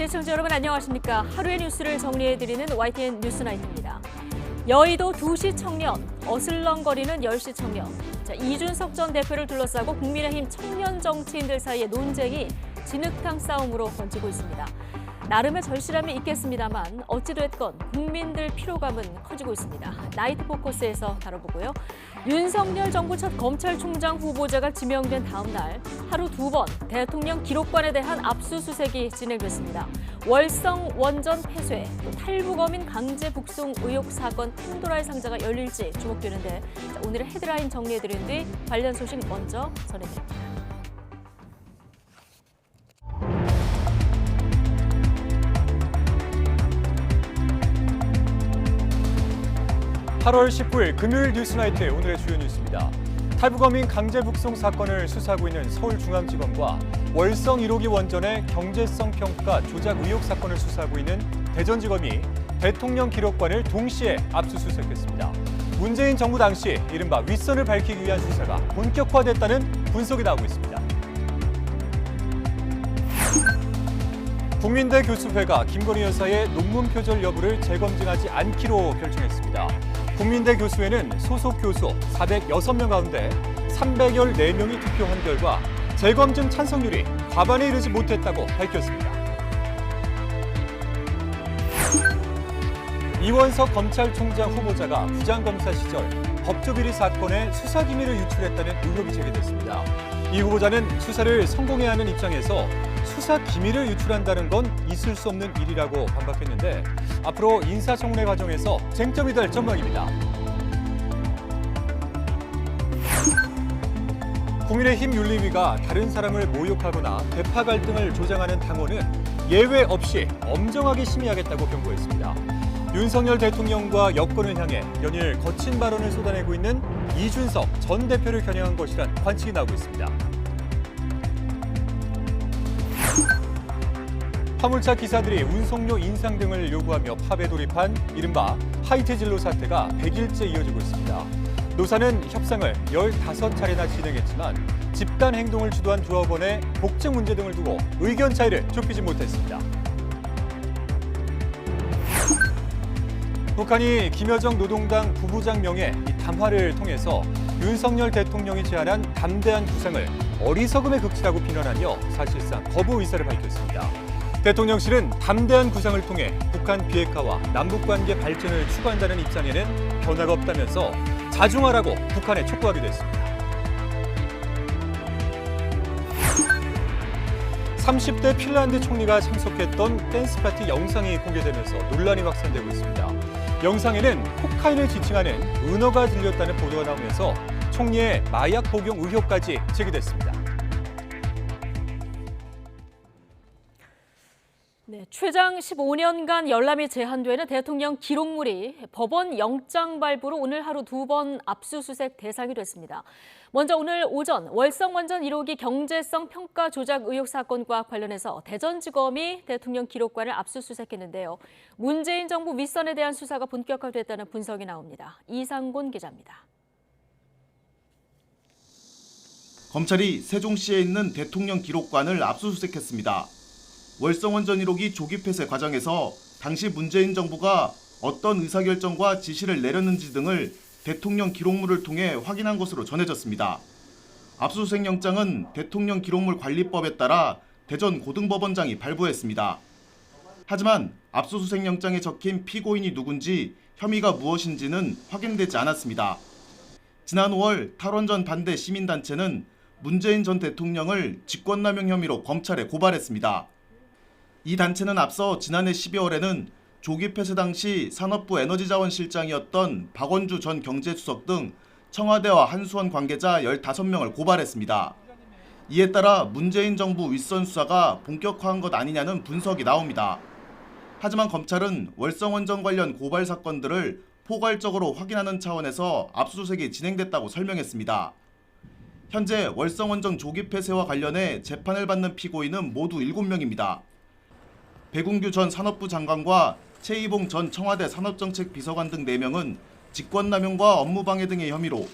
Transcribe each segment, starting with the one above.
시청자 여러분 안녕하십니까. 하루의 뉴스를 정리해드리는 YTN 뉴스나이트입니다. 여의도 2시 청년, 어슬렁거리는 10시 청년. 이준석 전 대표를 둘러싸고 국민의힘 청년 정치인들 사이의 논쟁이 진흙탕 싸움으로 번지고 있습니다. 나름의 절실함이 있겠습니다만 어찌됐건 국민들 피로감은 커지고 있습니다. 나이트 포커스에서 다뤄보고요. 윤석열 정부 첫 검찰총장 후보자가 지명된 다음 날 하루 2번 대통령 기록관에 대한 압수수색이 진행됐습니다. 월성 원전 폐쇄, 또 탈북어민 강제 북송 의혹 사건 판도라의 상자가 열릴지 주목되는데 오늘의 헤드라인 정리해드린 뒤 관련 소식 먼저 전해드립니다. 8월 19일 금요일 뉴스나이트의 오늘의 주요 뉴스입니다. 탈북어민 강제 북송 사건을 수사하고 있는 서울중앙지검과 월성 1호기 원전의 경제성 평가 조작 의혹 사건을 수사하고 있는 대전지검이 대통령 기록관을 동시에 압수수색했습니다. 문재인 정부 당시 이른바 윗선을 밝히기 위한 수사가 본격화됐다는 분석이 나오고 있습니다. 국민대 교수회가 김건희 여사의 논문 표절 여부를 재검증하지 않기로 결정했습니다. 국민대 교수회는 소속 교수 406명 가운데 314명이 투표한 결과 재검증 찬성률이 과반에 이르지 못했다고 밝혔습니다. 이원석 검찰총장 후보자가 부장검사 시절 법조비리 사건의 수사기밀을 유출했다는 의혹이 제기됐습니다. 이 후보자는 수사를 성공해야 하는 입장에서 수사 기밀을 유출한다는 건 있을 수 없는 일이라고 반박했는데 앞으로 인사청문회 과정에서 쟁점이 될 전망입니다. 국민의힘 윤리위가 다른 사람을 모욕하거나 대파 갈등을 조장하는 당원은 예외 없이 엄정하게 심의하겠다고 경고했습니다. 윤석열 대통령과 여권을 향해 연일 거친 발언을 쏟아내고 있는 이준석 전 대표를 겨냥한 것이란 관측이 나오고 있습니다. 화물차 기사들이 운송료 인상 등을 요구하며 파업에 돌입한 이른바 화이트 진로 사태가 100일째 이어지고 있습니다. 노사는 협상을 15차례나 진행했지만 집단 행동을 주도한 조합원의 복직 문제 등을 두고 의견 차이를 좁히지 못했습니다. 북한이 김여정 노동당 부부장 명의 담화를 통해서 윤석열 대통령이 제안한 담대한 구상을 어리석음의 극치라고 비난하며 사실상 거부 의사를 밝혔습니다. 대통령실은 담대한 구상을 통해 북한 비핵화와 남북관계 발전을 추구한다는 입장에는 변화가 없다면서 자중하라고 북한에 촉구하기도 했습니다. 30대 핀란드 총리가 참석했던 댄스 파티 영상이 공개되면서 논란이 확산되고 있습니다. 영상에는 코카인을 지칭하는 은어가 들렸다는 보도가 나오면서 총리의 마약 복용 의혹까지 제기됐습니다. 네, 최장 15년간 열람이 제한되는 대통령 기록물이 법원 영장 발부로 오늘 하루 2번 압수수색 대상이 됐습니다. 먼저 오늘 오전 월성 원전 1호기 경제성 평가 조작 의혹 사건과 관련해서 대전지검이 대통령 기록관을 압수수색했는데요. 문재인 정부 윗선에 대한 수사가 본격화됐다는 분석이 나옵니다. 이상곤 기자입니다. 검찰이 세종시에 있는 대통령 기록관을 압수수색했습니다. 월성원전 1호기 조기 폐쇄 과정에서 당시 문재인 정부가 어떤 의사결정과 지시를 내렸는지 등을 대통령 기록물을 통해 확인한 것으로 전해졌습니다. 압수수색 영장은 대통령 기록물 관리법에 따라 대전 고등법원장이 발부했습니다. 하지만 압수수색 영장에 적힌 피고인이 누군지 혐의가 무엇인지는 확인되지 않았습니다. 지난 5월 탈원전 반대 시민단체는 문재인 전 대통령을 직권남용 혐의로 검찰에 고발했습니다. 이 단체는 앞서 지난해 12월에는 조기 폐쇄 당시 산업부 에너지자원실장이었던 박원주 전 경제수석 등 청와대와 한수원 관계자 15명을 고발했습니다. 이에 따라 문재인 정부 윗선 수사가 본격화한 것 아니냐는 분석이 나옵니다. 하지만 검찰은 월성원전 관련 고발 사건들을 포괄적으로 확인하는 차원에서 압수수색이 진행됐다고 설명했습니다. 현재 월성원전 조기 폐쇄와 관련해 재판을 받는 피고인은 모두 7명입니다. 백운규 전 산업부 장관과 최이봉 전 청와대 산업정책비서관 등 4명은 직권남용과 업무방해 등의 혐의로,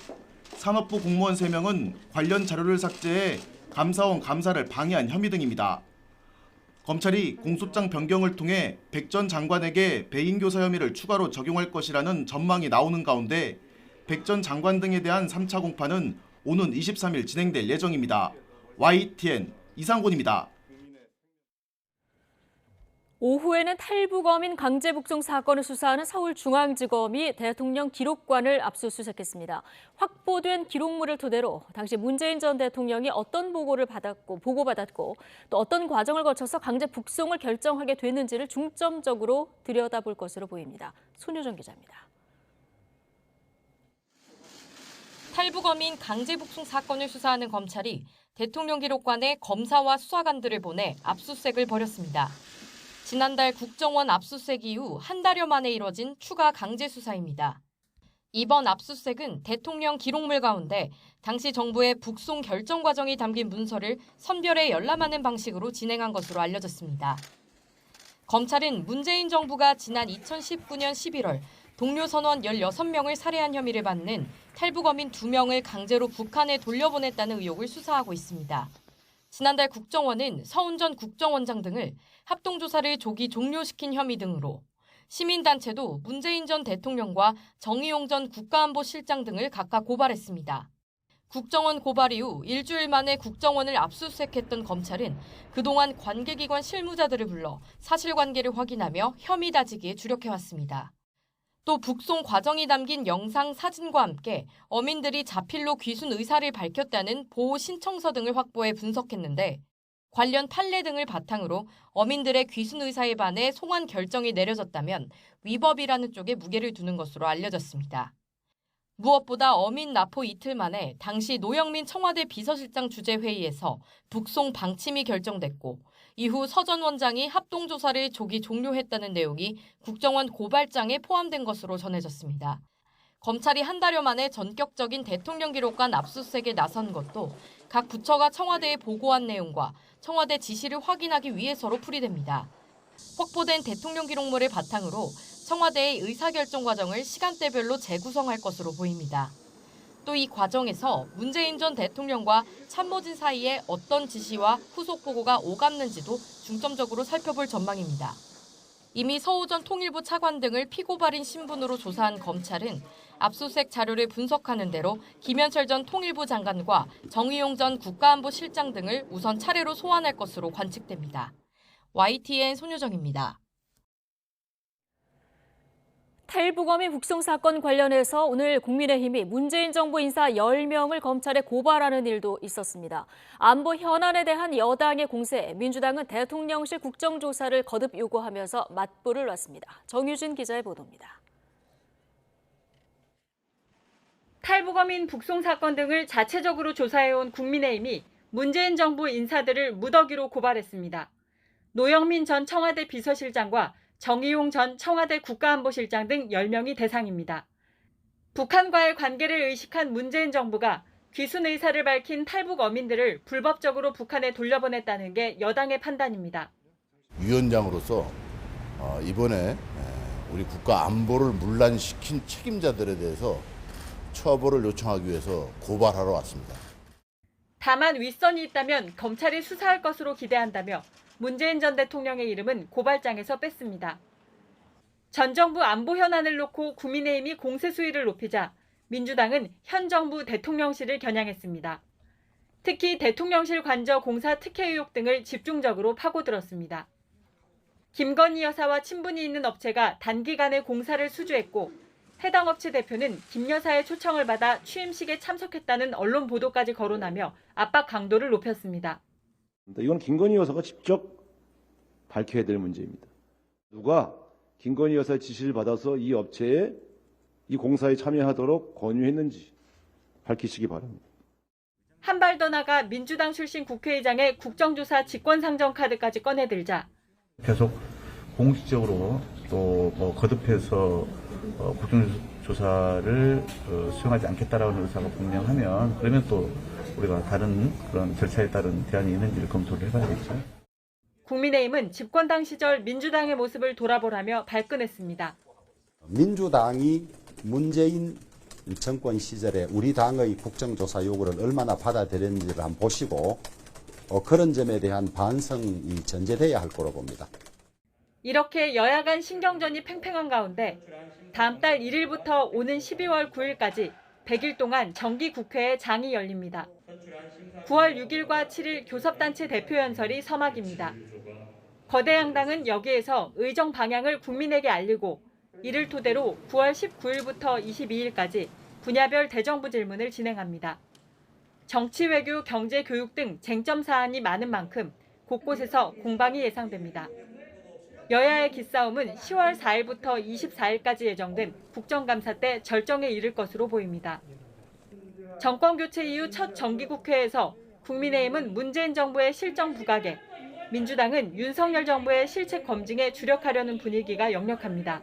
산업부 공무원 3명은 관련 자료를 삭제해 감사원 감사를 방해한 혐의 등입니다. 검찰이 공소장 변경을 통해 백 전 장관에게 배임교사 혐의를 추가로 적용할 것이라는 전망이 나오는 가운데 백 전 장관 등에 대한 3차 공판은 오는 23일 진행될 예정입니다. YTN 이상곤입니다. 오후에는 탈북어민 강제북송 사건을 수사하는 서울중앙지검이 대통령 기록관을 압수수색했습니다. 확보된 기록물을 토대로 당시 문재인 전 대통령이 어떤 보고받았고 또 어떤 과정을 거쳐서 강제북송을 결정하게 됐는지를 중점적으로 들여다볼 것으로 보입니다. 손효정 기자입니다. 탈북어민 강제북송 사건을 수사하는 검찰이 대통령 기록관에 검사와 수사관들을 보내 압수수색을 벌였습니다. 지난달 국정원 압수수색 이후 한 달여 만에 이뤄진 추가 강제 수사입니다. 이번 압수수색은 대통령 기록물 가운데 당시 정부의 북송 결정 과정이 담긴 문서를 선별해 열람하는 방식으로 진행한 것으로 알려졌습니다. 검찰은 문재인 정부가 지난 2019년 11월 동료 선원 16명을 살해한 혐의를 받는 탈북어민 2명을 강제로 북한에 돌려보냈다는 의혹을 수사하고 있습니다. 지난달 국정원은 서훈 전 국정원장 등을 합동조사를 조기 종료시킨 혐의 등으로 시민단체도 문재인 전 대통령과 정의용 전 국가안보실장 등을 각각 고발했습니다. 국정원 고발 이후 일주일 만에 국정원을 압수수색했던 검찰은 그동안 관계기관 실무자들을 불러 사실관계를 확인하며 혐의 다지기에 주력해왔습니다. 또 북송 과정이 담긴 영상, 사진과 함께 어민들이 자필로 귀순 의사를 밝혔다는 보호 신청서 등을 확보해 분석했는데 관련 판례 등을 바탕으로 어민들의 귀순 의사에 반해 송환 결정이 내려졌다면 위법이라는 쪽에 무게를 두는 것으로 알려졌습니다. 무엇보다 어민 납포 이틀 만에 당시 노영민 청와대 비서실장 주재 회의에서 북송 방침이 결정됐고 이후 서 전 원장이 합동조사를 조기 종료했다는 내용이 국정원 고발장에 포함된 것으로 전해졌습니다. 검찰이 한 달여 만에 전격적인 대통령 기록관 압수수색에 나선 것도 각 부처가 청와대에 보고한 내용과 청와대 지시를 확인하기 위해서로 풀이됩니다. 확보된 대통령 기록물을 바탕으로 청와대의 의사결정 과정을 시간대별로 재구성할 것으로 보입니다. 또 이 과정에서 문재인 전 대통령과 참모진 사이에 어떤 지시와 후속 보고가 오갔는지도 중점적으로 살펴볼 전망입니다. 이미 서우 전 통일부 차관 등을 피고발인 신분으로 조사한 검찰은 압수수색 자료를 분석하는 대로 김현철 전 통일부 장관과 정의용 전 국가안보실장 등을 우선 차례로 소환할 것으로 관측됩니다. YTN 손효정입니다. 탈북어민 북송 사건 관련해서 오늘 국민의힘이 문재인 정부 인사 10명을 검찰에 고발하는 일도 있었습니다. 안보 현안에 대한 여당의 공세에 민주당은 대통령실 국정조사를 거듭 요구하면서 맞불을 놨습니다. 정유진 기자의 보도입니다. 탈북어민 북송 사건 등을 자체적으로 조사해온 국민의힘이 문재인 정부 인사들을 무더기로 고발했습니다. 노영민 전 청와대 비서실장과 정의용 전 청와대 국가안보실장 등 10명이 대상입니다. 북한과의 관계를 의식한 문재인 정부가 귀순 의사를 밝힌 탈북 어민들을 불법적으로 북한에 돌려보냈다는 게 여당의 판단입니다. 위원장으로서 이번에 우리 국가 안보를 문란시킨 책임자들에 대해서 처벌을 요청하기 위해서 고발하러 왔습니다. 다만 윗선이 있다면 검찰이 수사할 것으로 기대한다며 문재인 전 대통령의 이름은 고발장에서 뺐습니다. 전 정부 안보 현안을 놓고 국민의힘이 공세 수위를 높이자 민주당은 현 정부 대통령실을 겨냥했습니다. 특히 대통령실 관저 공사 특혜 의혹 등을 집중적으로 파고들었습니다. 김건희 여사와 친분이 있는 업체가 단기간에 공사를 수주했고 해당 업체 대표는 김 여사의 초청을 받아 취임식에 참석했다는 언론 보도까지 거론하며 압박 강도를 높였습니다. 이건 김건희 여사가 직접 밝혀야 될 문제입니다. 누가 김건희 여사의 지시를 받아서 이 업체에 이 공사에 참여하도록 권유했는지 밝히시기 바랍니다. 한 발 더 나가 민주당 출신 국회의장의 국정조사 직권상정 카드까지 꺼내들자 계속 공식적으로 또 거듭해서 국정조사를 수용하지 않겠다라는 의사가 분명하면 그러면 또 우리가 다른 그런 절차에 따른 대안이 있는지를 검토를 해봐야겠죠. 국민의힘은 집권당 시절 민주당의 모습을 돌아보라며 발끈했습니다. 민주당이 문재인 정권 시절에 우리 당의 국정조사 요구를 얼마나 받아들였는지를 한번 보시고 그런 점에 대한 반성이 전제돼야 할 거로 봅니다. 이렇게 여야 간 신경전이 팽팽한 가운데 다음 달 1일부터 오는 12월 9일까지 100일 동안 정기국회의 장이 열립니다. 9월 6일과 7일 교섭단체 대표연설이 서막입니다. 거대 양당은 여기에서 의정 방향을 국민에게 알리고 이를 토대로 9월 19일부터 22일까지 분야별 대정부 질문을 진행합니다. 정치, 외교, 경제, 교육 등 쟁점 사안이 많은 만큼 곳곳에서 공방이 예상됩니다. 여야의 기싸움은 10월 4일부터 24일까지 예정된 국정감사 때 절정에 이를 것으로 보입니다. 정권 교체 이후 첫 정기국회에서 국민의힘은 문재인 정부의 실정 부각에, 민주당은 윤석열 정부의 실책 검증에 주력하려는 분위기가 역력합니다.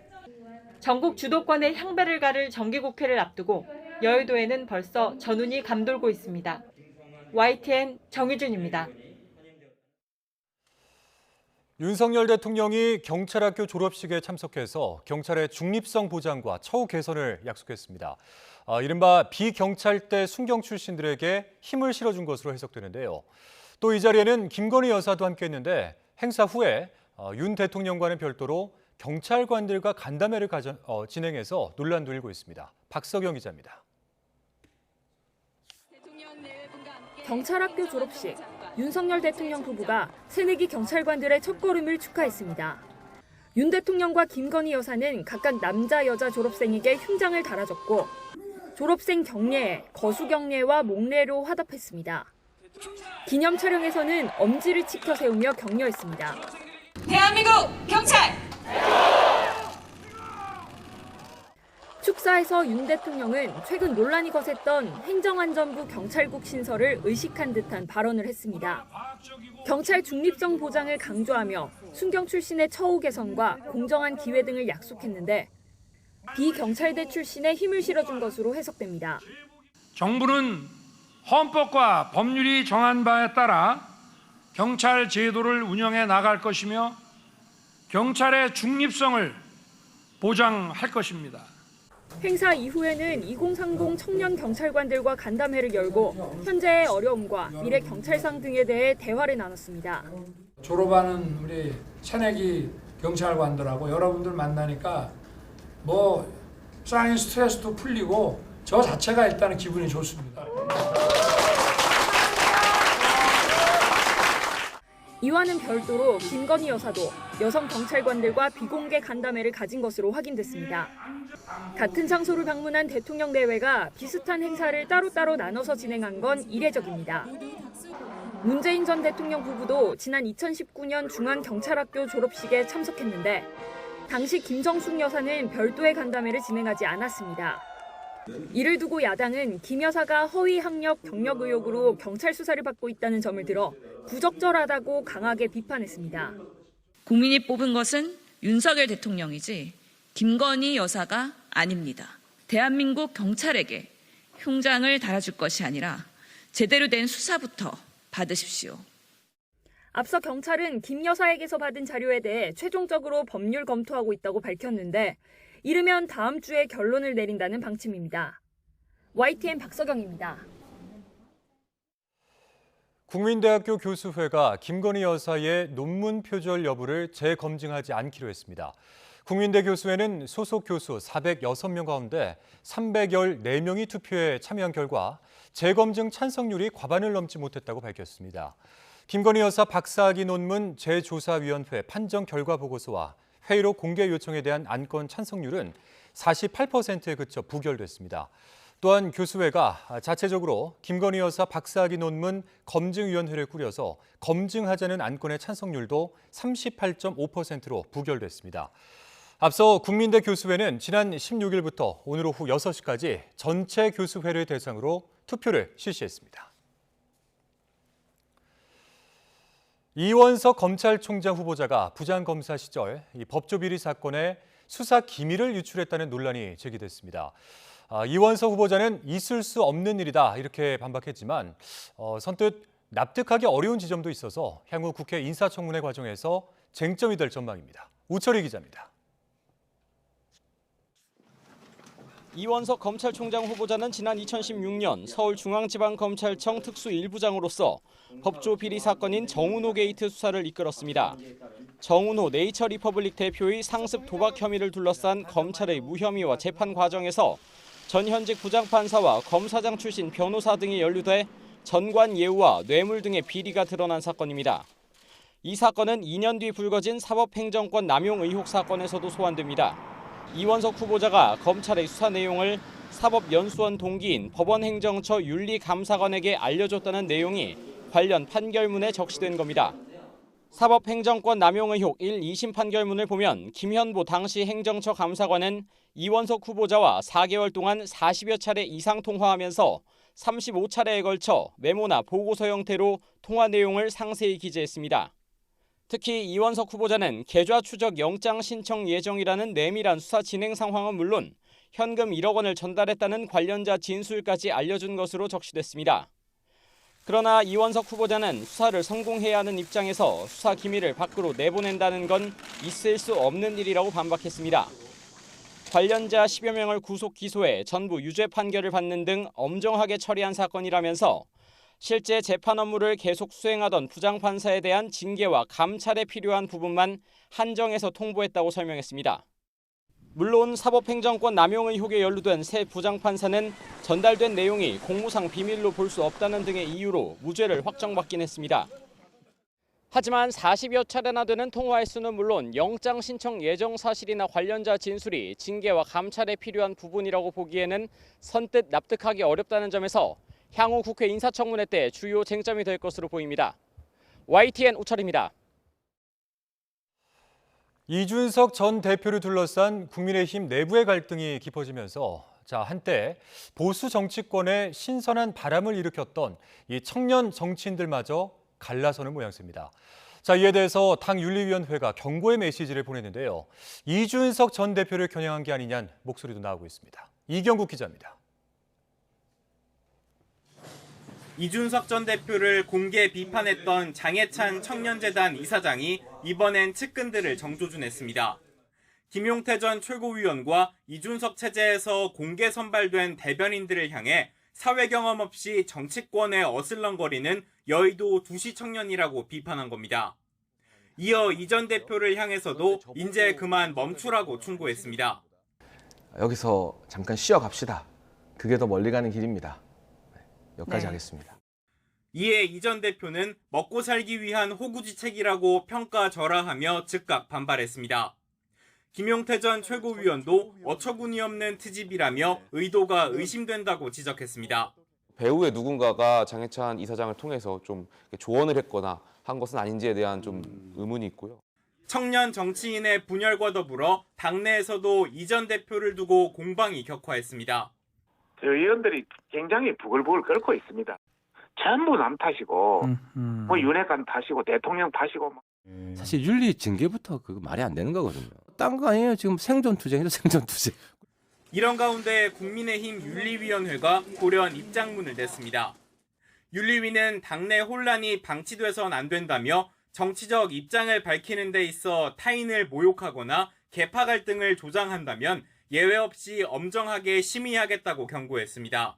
전국 주도권의 향배를 가를 정기국회를 앞두고 여의도에는 벌써 전운이 감돌고 있습니다. YTN 정유준입니다. 윤석열 대통령이 경찰학교 졸업식에 참석해서 경찰의 중립성 보장과 처우 개선을 약속했습니다. 이른바 비경찰대 순경 출신들에게 힘을 실어준 것으로 해석되는데요. 또 이 자리에는 김건희 여사도 함께했는데 행사 후에 윤 대통령과는 별도로 경찰관들과 간담회를 진행해서 논란도 일고 있습니다. 박석영 기자입니다. 경찰학교 졸업식, 윤석열 대통령 부부가 새내기 경찰관들의 첫걸음을 축하했습니다. 윤 대통령과 김건희 여사는 각각 남자, 여자 졸업생에게 흉장을 달아줬고 졸업생 경례에 거수경례와 목례로 화답했습니다. 기념 촬영에서는 엄지를 치켜 세우며 격려했습니다. 대한민국 경찰! 축사에서 윤 대통령은 최근 논란이 거셌던 행정안전부 경찰국 신설을 의식한 듯한 발언을 했습니다. 경찰 중립성 보장을 강조하며 순경 출신의 처우 개선과 공정한 기회 등을 약속했는데 비경찰대 출신의 힘을 실어준 것으로 해석됩니다. 정부는 헌법과 법률이 정한 바에 따라 경찰 제도를 운영해 나갈 것이며 경찰의 중립성을 보장할 것입니다. 행사 이후에는 2030 청년 경찰관들과 간담회를 열고 현재의 어려움과 미래 경찰상 등에 대해 대화를 나눴습니다. 졸업하는 우리 새내기 경찰관들하고 여러분들 만나니까 쌓인 스트레스도 풀리고 저 자체가 일단은 기분이 좋습니다. 이와는 별도로 김건희 여사도 여성 경찰관들과 비공개 간담회를 가진 것으로 확인됐습니다. 같은 장소를 방문한 대통령 내외가 비슷한 행사를 따로따로 나눠서 진행한 건 이례적입니다. 문재인 전 대통령 부부도 지난 2019년 중앙경찰학교 졸업식에 참석했는데 당시 김정숙 여사는 별도의 간담회를 진행하지 않았습니다. 이를 두고 야당은 김 여사가 허위 학력 경력 의혹으로 경찰 수사를 받고 있다는 점을 들어 부적절하다고 강하게 비판했습니다. 국민이 뽑은 것은 윤석열 대통령이지 김건희 여사가 아닙니다. 대한민국 경찰에게 흉장을 달아줄 것이 아니라 제대로 된 수사부터 받으십시오. 앞서 경찰은 김 여사에게서 받은 자료에 대해 최종적으로 법률 검토하고 있다고 밝혔는데 이르면 다음 주에 결론을 내린다는 방침입니다. YTN 박석영입니다. 국민대학교 교수회가 김건희 여사의 논문 표절 여부를 재검증하지 않기로 했습니다. 국민대 교수회는 소속 교수 406명 가운데 314명이 투표에 참여한 결과 재검증 찬성률이 과반을 넘지 못했다고 밝혔습니다. 김건희 여사 박사학위 논문 재조사위원회 판정 결과 보고서와 회의록 공개 요청에 대한 안건 찬성률은 48%에 그쳐 부결됐습니다. 또한 교수회가 자체적으로 김건희 여사 박사학위 논문 검증위원회를 꾸려서 검증하자는 안건의 찬성률도 38.5%로 부결됐습니다. 앞서 국민대 교수회는 지난 16일부터 오늘 오후 6시까지 전체 교수회를 대상으로 투표를 실시했습니다. 이원석 검찰총장 후보자가 부장검사 시절 이 법조비리 사건의 수사 기밀을 유출했다는 논란이 제기됐습니다. 이원석 후보자는 있을 수 없는 일이다 이렇게 반박했지만 선뜻 납득하기 어려운 지점도 있어서 향후 국회 인사청문회 과정에서 쟁점이 될 전망입니다. 우철희 기자입니다. 이원석 검찰총장 후보자는 지난 2016년 서울중앙지방검찰청 특수 1부장으로서 법조 비리 사건인 정운호 게이트 수사를 이끌었습니다. 정운호 네이처리퍼블릭 대표의 상습 도박 혐의를 둘러싼 검찰의 무혐의와 재판 과정에서 전 현직 부장판사와 검사장 출신 변호사 등이 연루돼 전관 예우와 뇌물 등의 비리가 드러난 사건입니다. 이 사건은 2년 뒤 불거진 사법행정권 남용 의혹 사건에서도 소환됩니다. 이원석 후보자가 검찰의 수사 내용을 사법연수원 동기인 법원행정처 윤리감사관에게 알려줬다는 내용이 관련 판결문에 적시된 겁니다. 사법행정권 남용 의혹 1, 2심 판결문을 보면 김현보 당시 행정처 감사관은 이원석 후보자와 4개월 동안 40여 차례 이상 통화하면서 35차례에 걸쳐 메모나 보고서 형태로 통화 내용을 상세히 기재했습니다. 특히 이원석 후보자는 계좌 추적 영장 신청 예정이라는 내밀한 수사 진행 상황은 물론 현금 1억 원을 전달했다는 관련자 진술까지 알려준 것으로 적시됐습니다. 그러나 이원석 후보자는 수사를 성공해야 하는 입장에서 수사 기밀을 밖으로 내보낸다는 건 있을 수 없는 일이라고 반박했습니다. 관련자 10여 명을 구속 기소해 전부 유죄 판결을 받는 등 엄정하게 처리한 사건이라면서 실제 재판 업무를 계속 수행하던 부장판사에 대한 징계와 감찰에 필요한 부분만 한정해서 통보했다고 설명했습니다. 물론 사법행정권 남용 의혹에 연루된 새 부장판사는 전달된 내용이 공무상 비밀로 볼 수 없다는 등의 이유로 무죄를 확정받긴 했습니다. 하지만 40여 차례나 되는 통화 횟수는 물론 영장 신청 예정 사실이나 관련자 진술이 징계와 감찰에 필요한 부분이라고 보기에는 선뜻 납득하기 어렵다는 점에서 향후 국회 인사청문회 때 주요 쟁점이 될 것으로 보입니다. YTN 우철입니다. 이준석 전 대표를 둘러싼 국민의힘 내부의 갈등이 깊어지면서 한때 보수 정치권에 신선한 바람을 일으켰던 이 청년 정치인들마저 갈라서는 모양새입니다. 이에 대해서 당 윤리위원회가 경고의 메시지를 보냈는데요. 이준석 전 대표를 겨냥한 게 아니냐는 목소리도 나오고 있습니다. 이경국 기자입니다. 이준석 전 대표를 공개 비판했던 장해찬 청년재단 이사장이 이번엔 측근들을 정조준했습니다. 김용태 전 최고위원과 이준석 체제에서 공개 선발된 대변인들을 향해 사회 경험 없이 정치권에 어슬렁거리는 여의도 두시 청년이라고 비판한 겁니다. 이어 이 전 대표를 향해서도 이제 그만 멈추라고 충고했습니다. 여기서 잠깐 쉬어갑시다. 그게 더 멀리 가는 길입니다. 여기까지 하겠습니다. 이에 이 전 대표는 먹고 살기 위한 호구지책이라고 평가절하하며 즉각 반발했습니다. 김용태 전 최고위원도 어처구니 없는 트집이라며 의도가 의심된다고 지적했습니다. 배후에 누군가가 장해찬 이사장을 통해서 좀 조언을 했거나 한 것은 아닌지에 대한 좀 의문이 있고요. 청년 정치인의 분열과 더불어 당내에서도 이 전 대표를 두고 공방이 격화했습니다. 의원들이 굉장히 부글부글 끓고 있습니다. 전부 남 탓이고 뭐 윤핵관 탓이고 대통령 탓이고. 사실 윤리 징계부터 그거 말이 안 되는 거거든요. 딴 거 아니에요. 지금 생존투쟁이죠. 생존투쟁. 이런 가운데 국민의힘 윤리위원회가 돌연 입장문을 냈습니다. 윤리위는 당내 혼란이 방치돼선 안 된다며 정치적 입장을 밝히는 데 있어 타인을 모욕하거나 계파 갈등을 조장한다면 예외 없이 엄정하게 심의하겠다고 경고했습니다.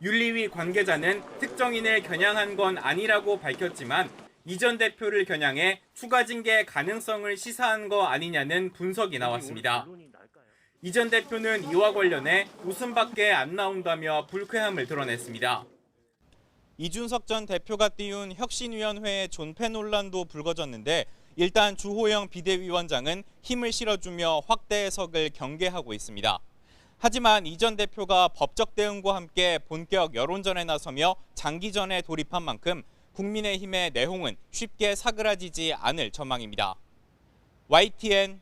윤리위 관계자는 특정인을 겨냥한 건 아니라고 밝혔지만 이 전 대표를 겨냥해 추가 징계 가능성을 시사한 거 아니냐는 분석이 나왔습니다. 이 전 대표는 이와 관련해 웃음밖에 안 나온다며 불쾌함을 드러냈습니다. 이준석 전 대표가 띄운 혁신위원회의 존폐 논란도 불거졌는데 일단 주호영 비대위원장은 힘을 실어주며 확대 해석을 경계하고 있습니다. 하지만 이 전 대표가 법적 대응과 함께 본격 여론전에 나서며 장기전에 돌입한 만큼 국민의힘의 내홍은 쉽게 사그라지지 않을 전망입니다. YTN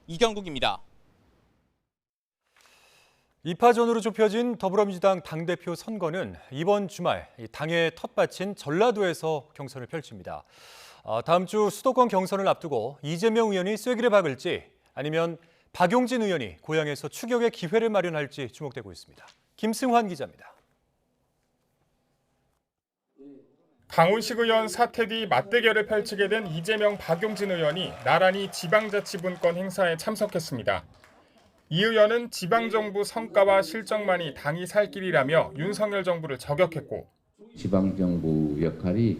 이경국입니다. 2파전으로 좁혀진 더불어민주당 당대표 선거는 이번 주말 당의 텃밭인 전라도에서 경선을 펼칩니다. 다음 주 수도권 경선을 앞두고 이재명 의원이 쐐기를 박을지 아니면 박용진 의원이 고향에서 추격의 기회를 마련할지 주목되고 있습니다. 김승환 기자입니다. 강훈식 의원 사퇴 뒤 맞대결을 펼치게 된 이재명, 박용진 의원이 나란히 지방자치분권 행사에 참석했습니다. 이 의원은 지방정부 성과와 실적만이 당이 살 길이라며 윤석열 정부를 저격했고 지방정부 역할이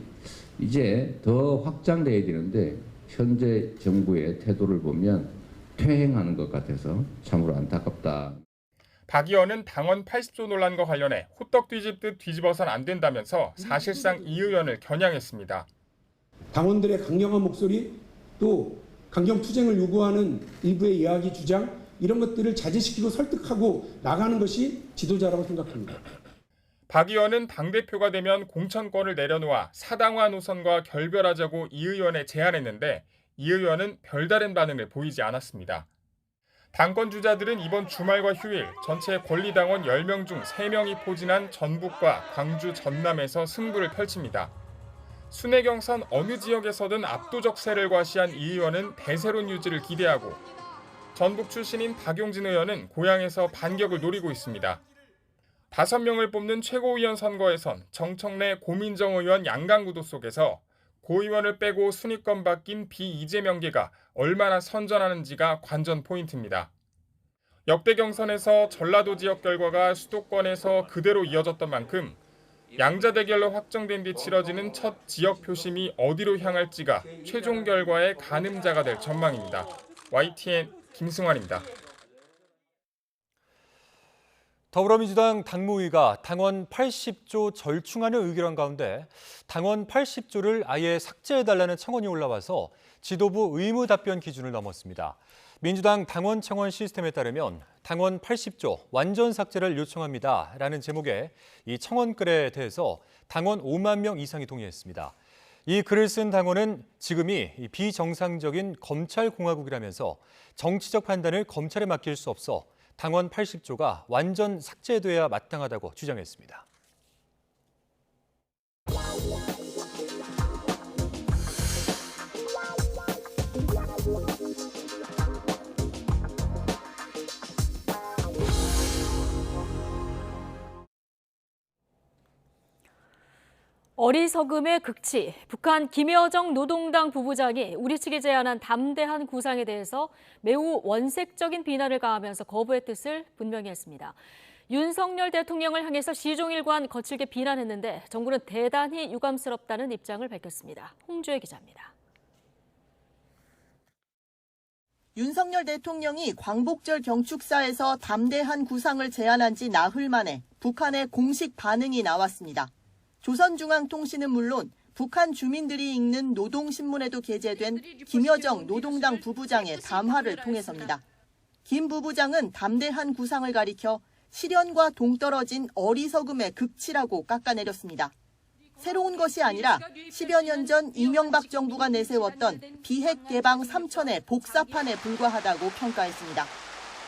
이제 더 확장돼야 되는데 현재 정부의 태도를 보면 퇴행하는 것 같아서 참으로 안타깝다. 박 의원은 당원 80조 논란과 관련해 호떡 뒤집듯 뒤집어선 안 된다면서 사실상 이 의원을 겨냥했습니다. 당원들의 강경한 목소리 또 강경투쟁을 요구하는 일부의 이야기 주장 이런 것들을 자제시키고 설득하고 나가는 것이 지도자라고 생각합니다. 박 의원은 당대표가 되면 공천권을 내려놓아 사당화 노선과 결별하자고 이 의원에 제안했는데 이 의원은 별다른 반응을 보이지 않았습니다. 당권 주자들은 이번 주말과 휴일 전체 권리당원 10명 중 3명이 포진한 전북과 광주, 전남에서 승부를 펼칩니다. 순회 경선 어느 지역에서든 압도적 세를 과시한 이 의원은 대세론 유지를 기대하고 전북 출신인 박용진 의원은 고향에서 반격을 노리고 있습니다. 5명을 뽑는 최고위원 선거에선 정청래, 고민정 의원 양강구도 속에서 고 의원을 빼고 순위권 바뀐 비이재명계가 얼마나 선전하는지가 관전 포인트입니다. 역대 경선에서 전라도 지역 결과가 수도권에서 그대로 이어졌던 만큼 양자 대결로 확정된 뒤 치러지는 첫 지역 표심이 어디로 향할지가 최종 결과의 가늠자가 될 전망입니다. YTN 김승환입니다. 더불어민주당 당무위가 당원 80조 절충안을 의결한 가운데 당원 80조를 아예 삭제해달라는 청원이 올라와서 지도부 의무 답변 기준을 넘었습니다. 민주당 당원 청원 시스템에 따르면 당원 80조 완전 삭제를 요청합니다라는 제목의 이 청원글에 대해서 당원 5만 명 이상이 동의했습니다. 이 글을 쓴 당원은 지금이 비정상적인 검찰공화국이라면서 정치적 판단을 검찰에 맡길 수 없어 당원 80조가 완전 삭제돼야 마땅하다고 주장했습니다. 어리석음의 극치, 북한 김여정 노동당 부부장이 우리 측이 제안한 담대한 구상에 대해서 매우 원색적인 비난을 가하면서 거부의 뜻을 분명히 했습니다. 윤석열 대통령을 향해서 시종일관 거칠게 비난했는데 정부는 대단히 유감스럽다는 입장을 밝혔습니다. 홍주혜 기자입니다. 윤석열 대통령이 광복절 경축사에서 담대한 구상을 제안한 지 나흘 만에 북한의 공식 반응이 나왔습니다. 조선중앙통신은 물론 북한 주민들이 읽는 노동신문에도 게재된 김여정 노동당 부부장의 담화를 통해서입니다. 김 부부장은 담대한 구상을 가리켜 실현과 동떨어진 어리석음의 극치라고 깎아내렸습니다. 새로운 것이 아니라 10여 년 전 이명박 정부가 내세웠던 비핵 개방 3천의 복사판에 불과하다고 평가했습니다.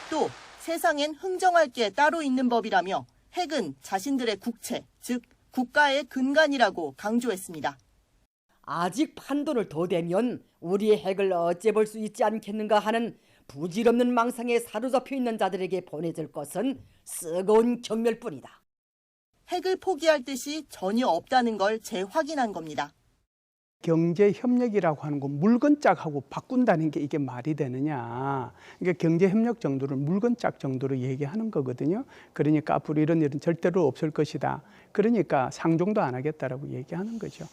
또 세상엔 흥정할 게 따로 있는 법이라며 핵은 자신들의 국채, 즉 국가의 근간이라고 강조했습니다. 아직 판돈을 더 대면 우리의 핵을 어째 볼 수 있지 않겠는가 하는 부질없는 망상에 사로잡혀 있는 자들에게 보내줄 것은 쓰거운 경멸뿐이다. 핵을 포기할 뜻이 전혀 없다는 걸 재확인한 겁니다. 경제협력이라고 하는 거 물건짝하고 바꾼다는 게 이게 말이 되느냐. 그러니까 경제협력 정도를 물건짝 정도로 얘기하는 거거든요. 그러니까 앞으로 이런 일은 절대로 없을 것이다. 그러니까 상종도 안 하겠다라고 얘기하는 거죠.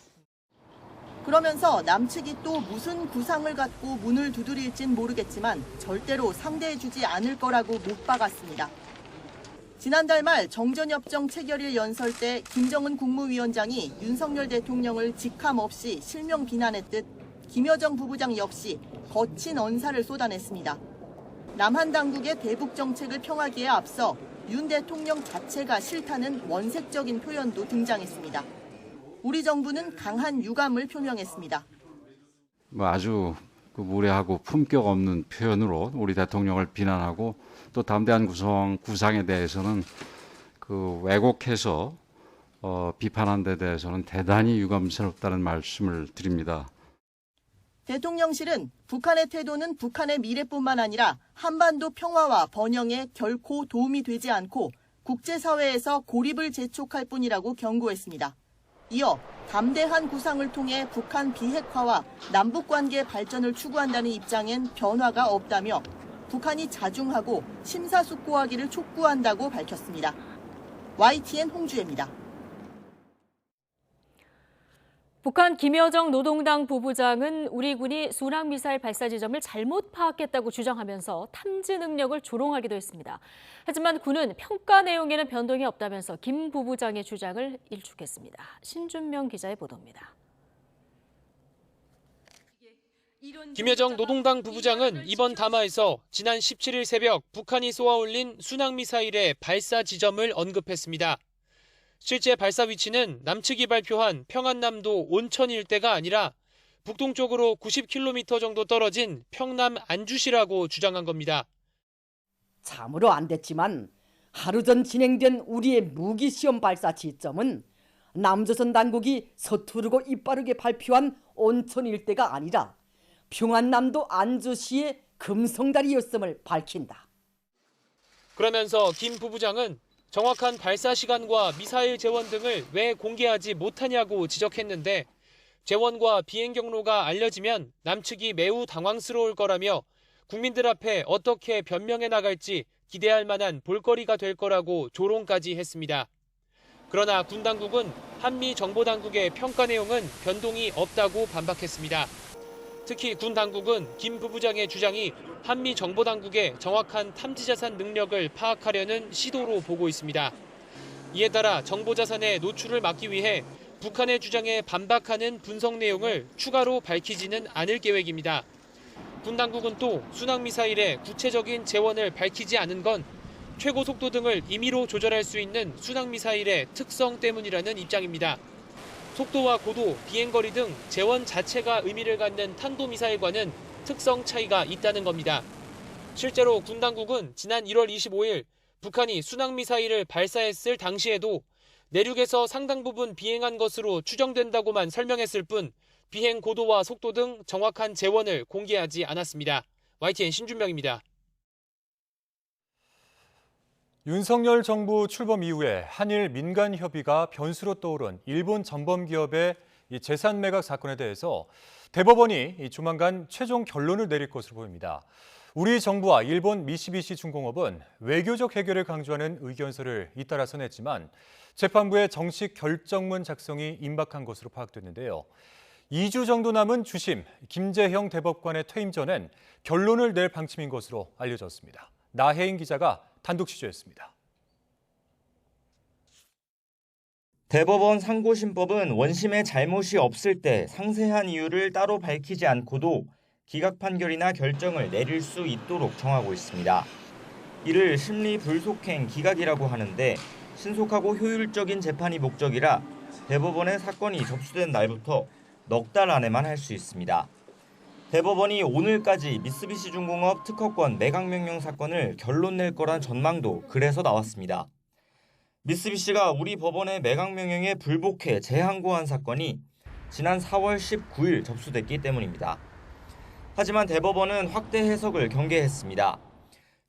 그러면서 남측이 또 무슨 구상을 갖고 문을 두드릴진 모르겠지만 절대로 상대해주지 않을 거라고 못 박았습니다. 지난달 말 정전협정 체결일 연설 때 김정은 국무위원장이 윤석열 대통령을 직함 없이 실명 비난했듯 김여정 부부장 역시 거친 언사를 쏟아냈습니다. 남한 당국의 대북 정책을 평하기에 앞서 윤 대통령 자체가 싫다는 원색적인 표현도 등장했습니다. 우리 정부는 강한 유감을 표명했습니다. 아주 무례하고 품격 없는 표현으로 우리 대통령을 비난하고 또 담대한 구상에 대해서는 왜곡해서 비판한 데 대해서는 대단히 유감스럽다는 말씀을 드립니다. 대통령실은 북한의 태도는 북한의 미래뿐만 아니라 한반도 평화와 번영에 결코 도움이 되지 않고 국제사회에서 고립을 재촉할 뿐이라고 경고했습니다. 이어 담대한 구상을 통해 북한 비핵화와 남북관계 발전을 추구한다는 입장엔 변화가 없다며 북한이 자중하고 심사숙고하기를 촉구한다고 밝혔습니다. YTN 홍주혜입니다. 북한 김여정 노동당 부부장은 우리 군이 순항미사일 발사 지점을 잘못 파악했다고 주장하면서 탐지 능력을 조롱하기도 했습니다. 하지만 군은 평가 내용에는 변동이 없다면서 김 부부장의 주장을 일축했습니다. 신준명 기자의 보도입니다. 김여정 노동당 부부장은 이번 담화에서 지난 17일 새벽 북한이 쏘아올린 순항미사일의 발사 지점을 언급했습니다. 실제 발사 위치는 남측이 발표한 평안남도 온천 일대가 아니라 북동쪽으로 90km 정도 떨어진 평남 안주시라고 주장한 겁니다. 참으로 안 됐지만 하루 전 진행된 우리의 무기 시험 발사 지점은 남조선 당국이 서투르고 이빠르게 발표한 온천 일대가 아니라 평안남도 안주시의 금성다리였음을 밝힌다. 그러면서 김 부부장은 정확한 발사 시간과 미사일 재원 등을 왜 공개하지 못하냐고 지적했는데 재원과 비행 경로가 알려지면 남측이 매우 당황스러울 거라며 국민들 앞에 어떻게 변명해 나갈지 기대할 만한 볼거리가 될 거라고 조롱까지 했습니다. 그러나 군 당국은 한미 정보당국의 평가 내용은 변동이 없다고 반박했습니다. 특히 군 당국은 김 부부장의 주장이 한미 정보당국의 정확한 탐지자산 능력을 파악하려는 시도로 보고 있습니다. 이에 따라 정보자산의 노출을 막기 위해 북한의 주장에 반박하는 분석 내용을 추가로 밝히지는 않을 계획입니다. 군 당국은 또 순항미사일의 구체적인 재원을 밝히지 않은 건 최고 속도 등을 임의로 조절할 수 있는 순항미사일의 특성 때문이라는 입장입니다. 속도와 고도, 비행거리 등 재원 자체가 의미를 갖는 탄도미사일과는 특성 차이가 있다는 겁니다. 실제로 군 당국은 지난 1월 25일 북한이 순항미사일을 발사했을 당시에도 내륙에서 상당 부분 비행한 것으로 추정된다고만 설명했을 뿐 비행 고도와 속도 등 정확한 재원을 공개하지 않았습니다. YTN 신준명입니다. 윤석열 정부 출범 이후에 한일 민간 협의가 변수로 떠오른 일본 전범 기업의 재산 매각 사건에 대해서 대법원이 조만간 최종 결론을 내릴 것으로 보입니다. 우리 정부와 일본 미쓰비시 중공업은 외교적 해결을 강조하는 의견서를 잇따라서 냈지만 재판부의 정식 결정문 작성이 임박한 것으로 파악됐는데요. 2주 정도 남은 주심 김재형 대법관의 퇴임 전엔 결론을 낼 방침인 것으로 알려졌습니다. 나혜인 기자가 단독 취재했습니다. 대법원 상고심법은 원심의 잘못이 없을 때 상세한 이유를 따로 밝히지 않고도 기각 판결이나 결정을 내릴 수 있도록 정하고 있습니다. 이를 심리 불속행 기각이라고 하는데 신속하고 효율적인 재판이 목적이라 대법원에 사건이 접수된 날부터 넉 달 안에만 할 수 있습니다. 대법원이 오늘까지 미쓰비시 중공업 특허권 매각명령 사건을 결론 낼 거란 전망도 그래서 나왔습니다. 미쓰비시가 우리 법원의 매각명령에 불복해 재항고한 사건이 지난 4월 19일 접수됐기 때문입니다. 하지만 대법원은 확대 해석을 경계했습니다.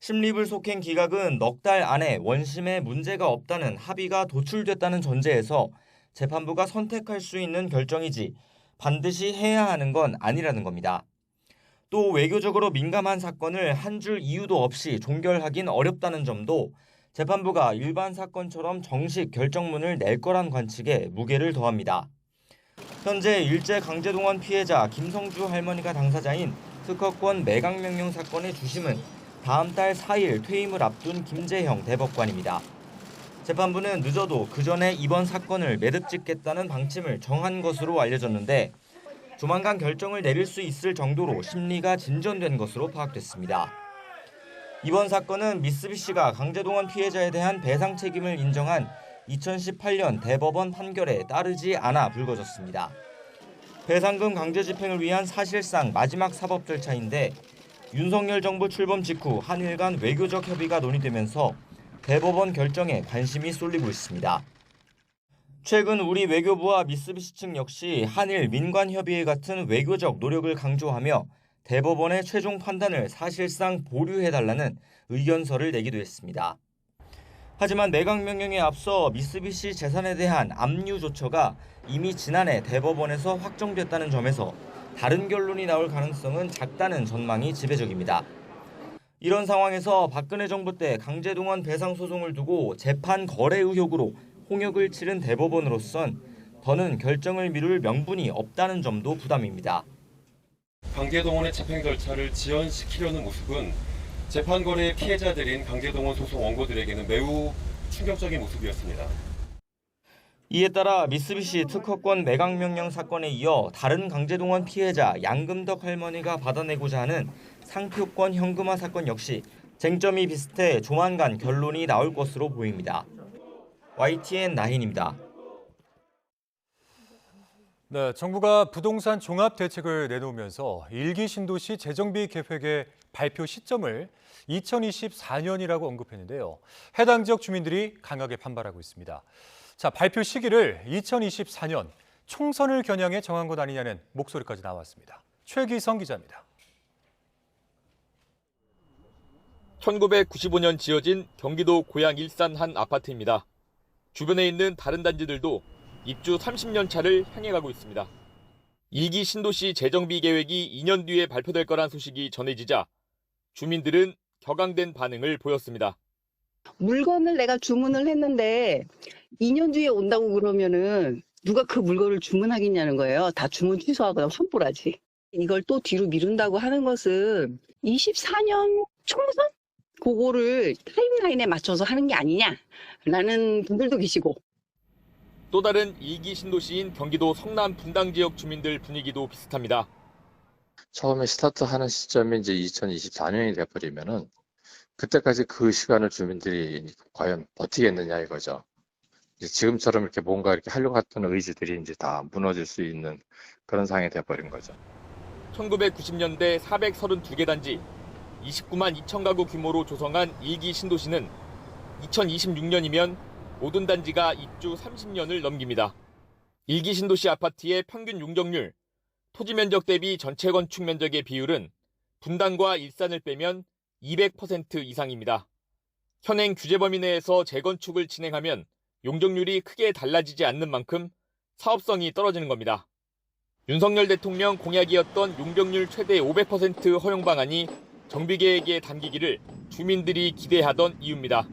심리불속행 기각은 넉 달 안에 원심에 문제가 없다는 합의가 도출됐다는 전제에서 재판부가 선택할 수 있는 결정이지 반드시 해야 하는 건 아니라는 겁니다. 또 외교적으로 민감한 사건을 한 줄 이유도 없이 종결하긴 어렵다는 점도 재판부가 일반 사건처럼 정식 결정문을 낼 거란 관측에 무게를 더합니다. 현재 일제강제동원 피해자 김성주 할머니가 당사자인 특허권 매각명령 사건의 주심은 다음 달 4일 퇴임을 앞둔 김재형 대법관입니다. 재판부는 늦어도 그 전에 이번 사건을 매듭짓겠다는 방침을 정한 것으로 알려졌는데 조만간 결정을 내릴 수 있을 정도로 심리가 진전된 것으로 파악됐습니다. 이번 사건은 미쓰비시가 강제동원 피해자에 대한 배상 책임을 인정한 2018년 대법원 판결에 따르지 않아 불거졌습니다. 배상금 강제 집행을 위한 사실상 마지막 사법 절차인데 윤석열 정부 출범 직후 한일 간 외교적 협의가 논의되면서 대법원 결정에 관심이 쏠리고 있습니다. 최근 우리 외교부와 미쓰비시 측 역시 한일 민관협의회 같은 외교적 노력을 강조하며 대법원의 최종 판단을 사실상 보류해달라는 의견서를 내기도 했습니다. 하지만 매각명령에 앞서 미쓰비시 재산에 대한 압류 조처가 이미 지난해 대법원에서 확정됐다는 점에서 다른 결론이 나올 가능성은 작다는 전망이 지배적입니다. 이런 상황에서 박근혜 정부 때 강제동원 배상 소송을 두고 재판 거래 의혹으로 홍역을 치른 대법원으로선 더는 결정을 미룰 명분이 없다는 점도 부담입니다. 강제동원의 집행 절차를 지연시키려는 모습은 재판 거래의 피해자들인 강제동원 소송 원고들에게는 매우 충격적인 모습이었습니다. 이에 따라 미쓰비시 특허권 매각 명령 사건에 이어 다른 강제동원 피해자 양금덕 할머니가 받아내고자 하는 상표권 현금화 사건 역시 쟁점이 비슷해 조만간 결론이 나올 것으로 보입니다. YTN 나힌입니다. 네, 정부가 부동산 종합 대책을 내놓으면서 1기 신도시 재정비 계획의 발표 시점을 2024년이라고 언급했는데요. 해당 지역 주민들이 강하게 반발하고 있습니다. 자, 발표 시기를 2024년 총선을 겨냥해 정한 것 아니냐는 목소리까지 나왔습니다. 최기성 기자입니다. 1995년 지어진 경기도 고양 일산 한 아파트입니다. 주변에 있는 다른 단지들도 입주 30년 차를 향해 가고 있습니다. 1기 신도시 재정비 계획이 2년 뒤에 발표될 거란 소식이 전해지자 주민들은 격앙된 반응을 보였습니다. 물건을 내가 주문을 했는데 2년 뒤에 온다고 그러면은 누가 그 물건을 주문하겠냐는 거예요. 다 주문 취소하고 환불하지. 이걸 또 뒤로 미룬다고 하는 것은 24년 총선? 그거를 타임라인에 맞춰서 하는 게 아니냐라는 분들도 계시고. 또 다른 1기 신도시인 경기도 성남 분당 지역 주민들 분위기도 비슷합니다. 처음에 스타트하는 시점이 이제 2024년이 돼버리면은 그때까지 그 시간을 주민들이 과연 버티겠느냐 이거죠. 이제 지금처럼 이렇게 뭔가 이렇게 하려고 했던 의지들이 이제 다 무너질 수 있는 그런 상황이 돼버린 거죠. 1990년대 432개 단지 29만 2천 가구 규모로 조성한 1기 신도시는 2026년이면 모든 단지가 입주 30년을 넘깁니다. 1기 신도시 아파트의 평균 용적률, 토지 면적 대비 전체 건축 면적의 비율은 분당과 일산을 빼면 200% 이상입니다. 현행 규제 범위 내에서 재건축을 진행하면 용적률이 크게 달라지지 않는 만큼 사업성이 떨어지는 겁니다. 윤석열 대통령 공약이었던 용적률 최대 500% 허용 방안이 정비계획에 담기기를 주민들이 기대하던 이유입니다.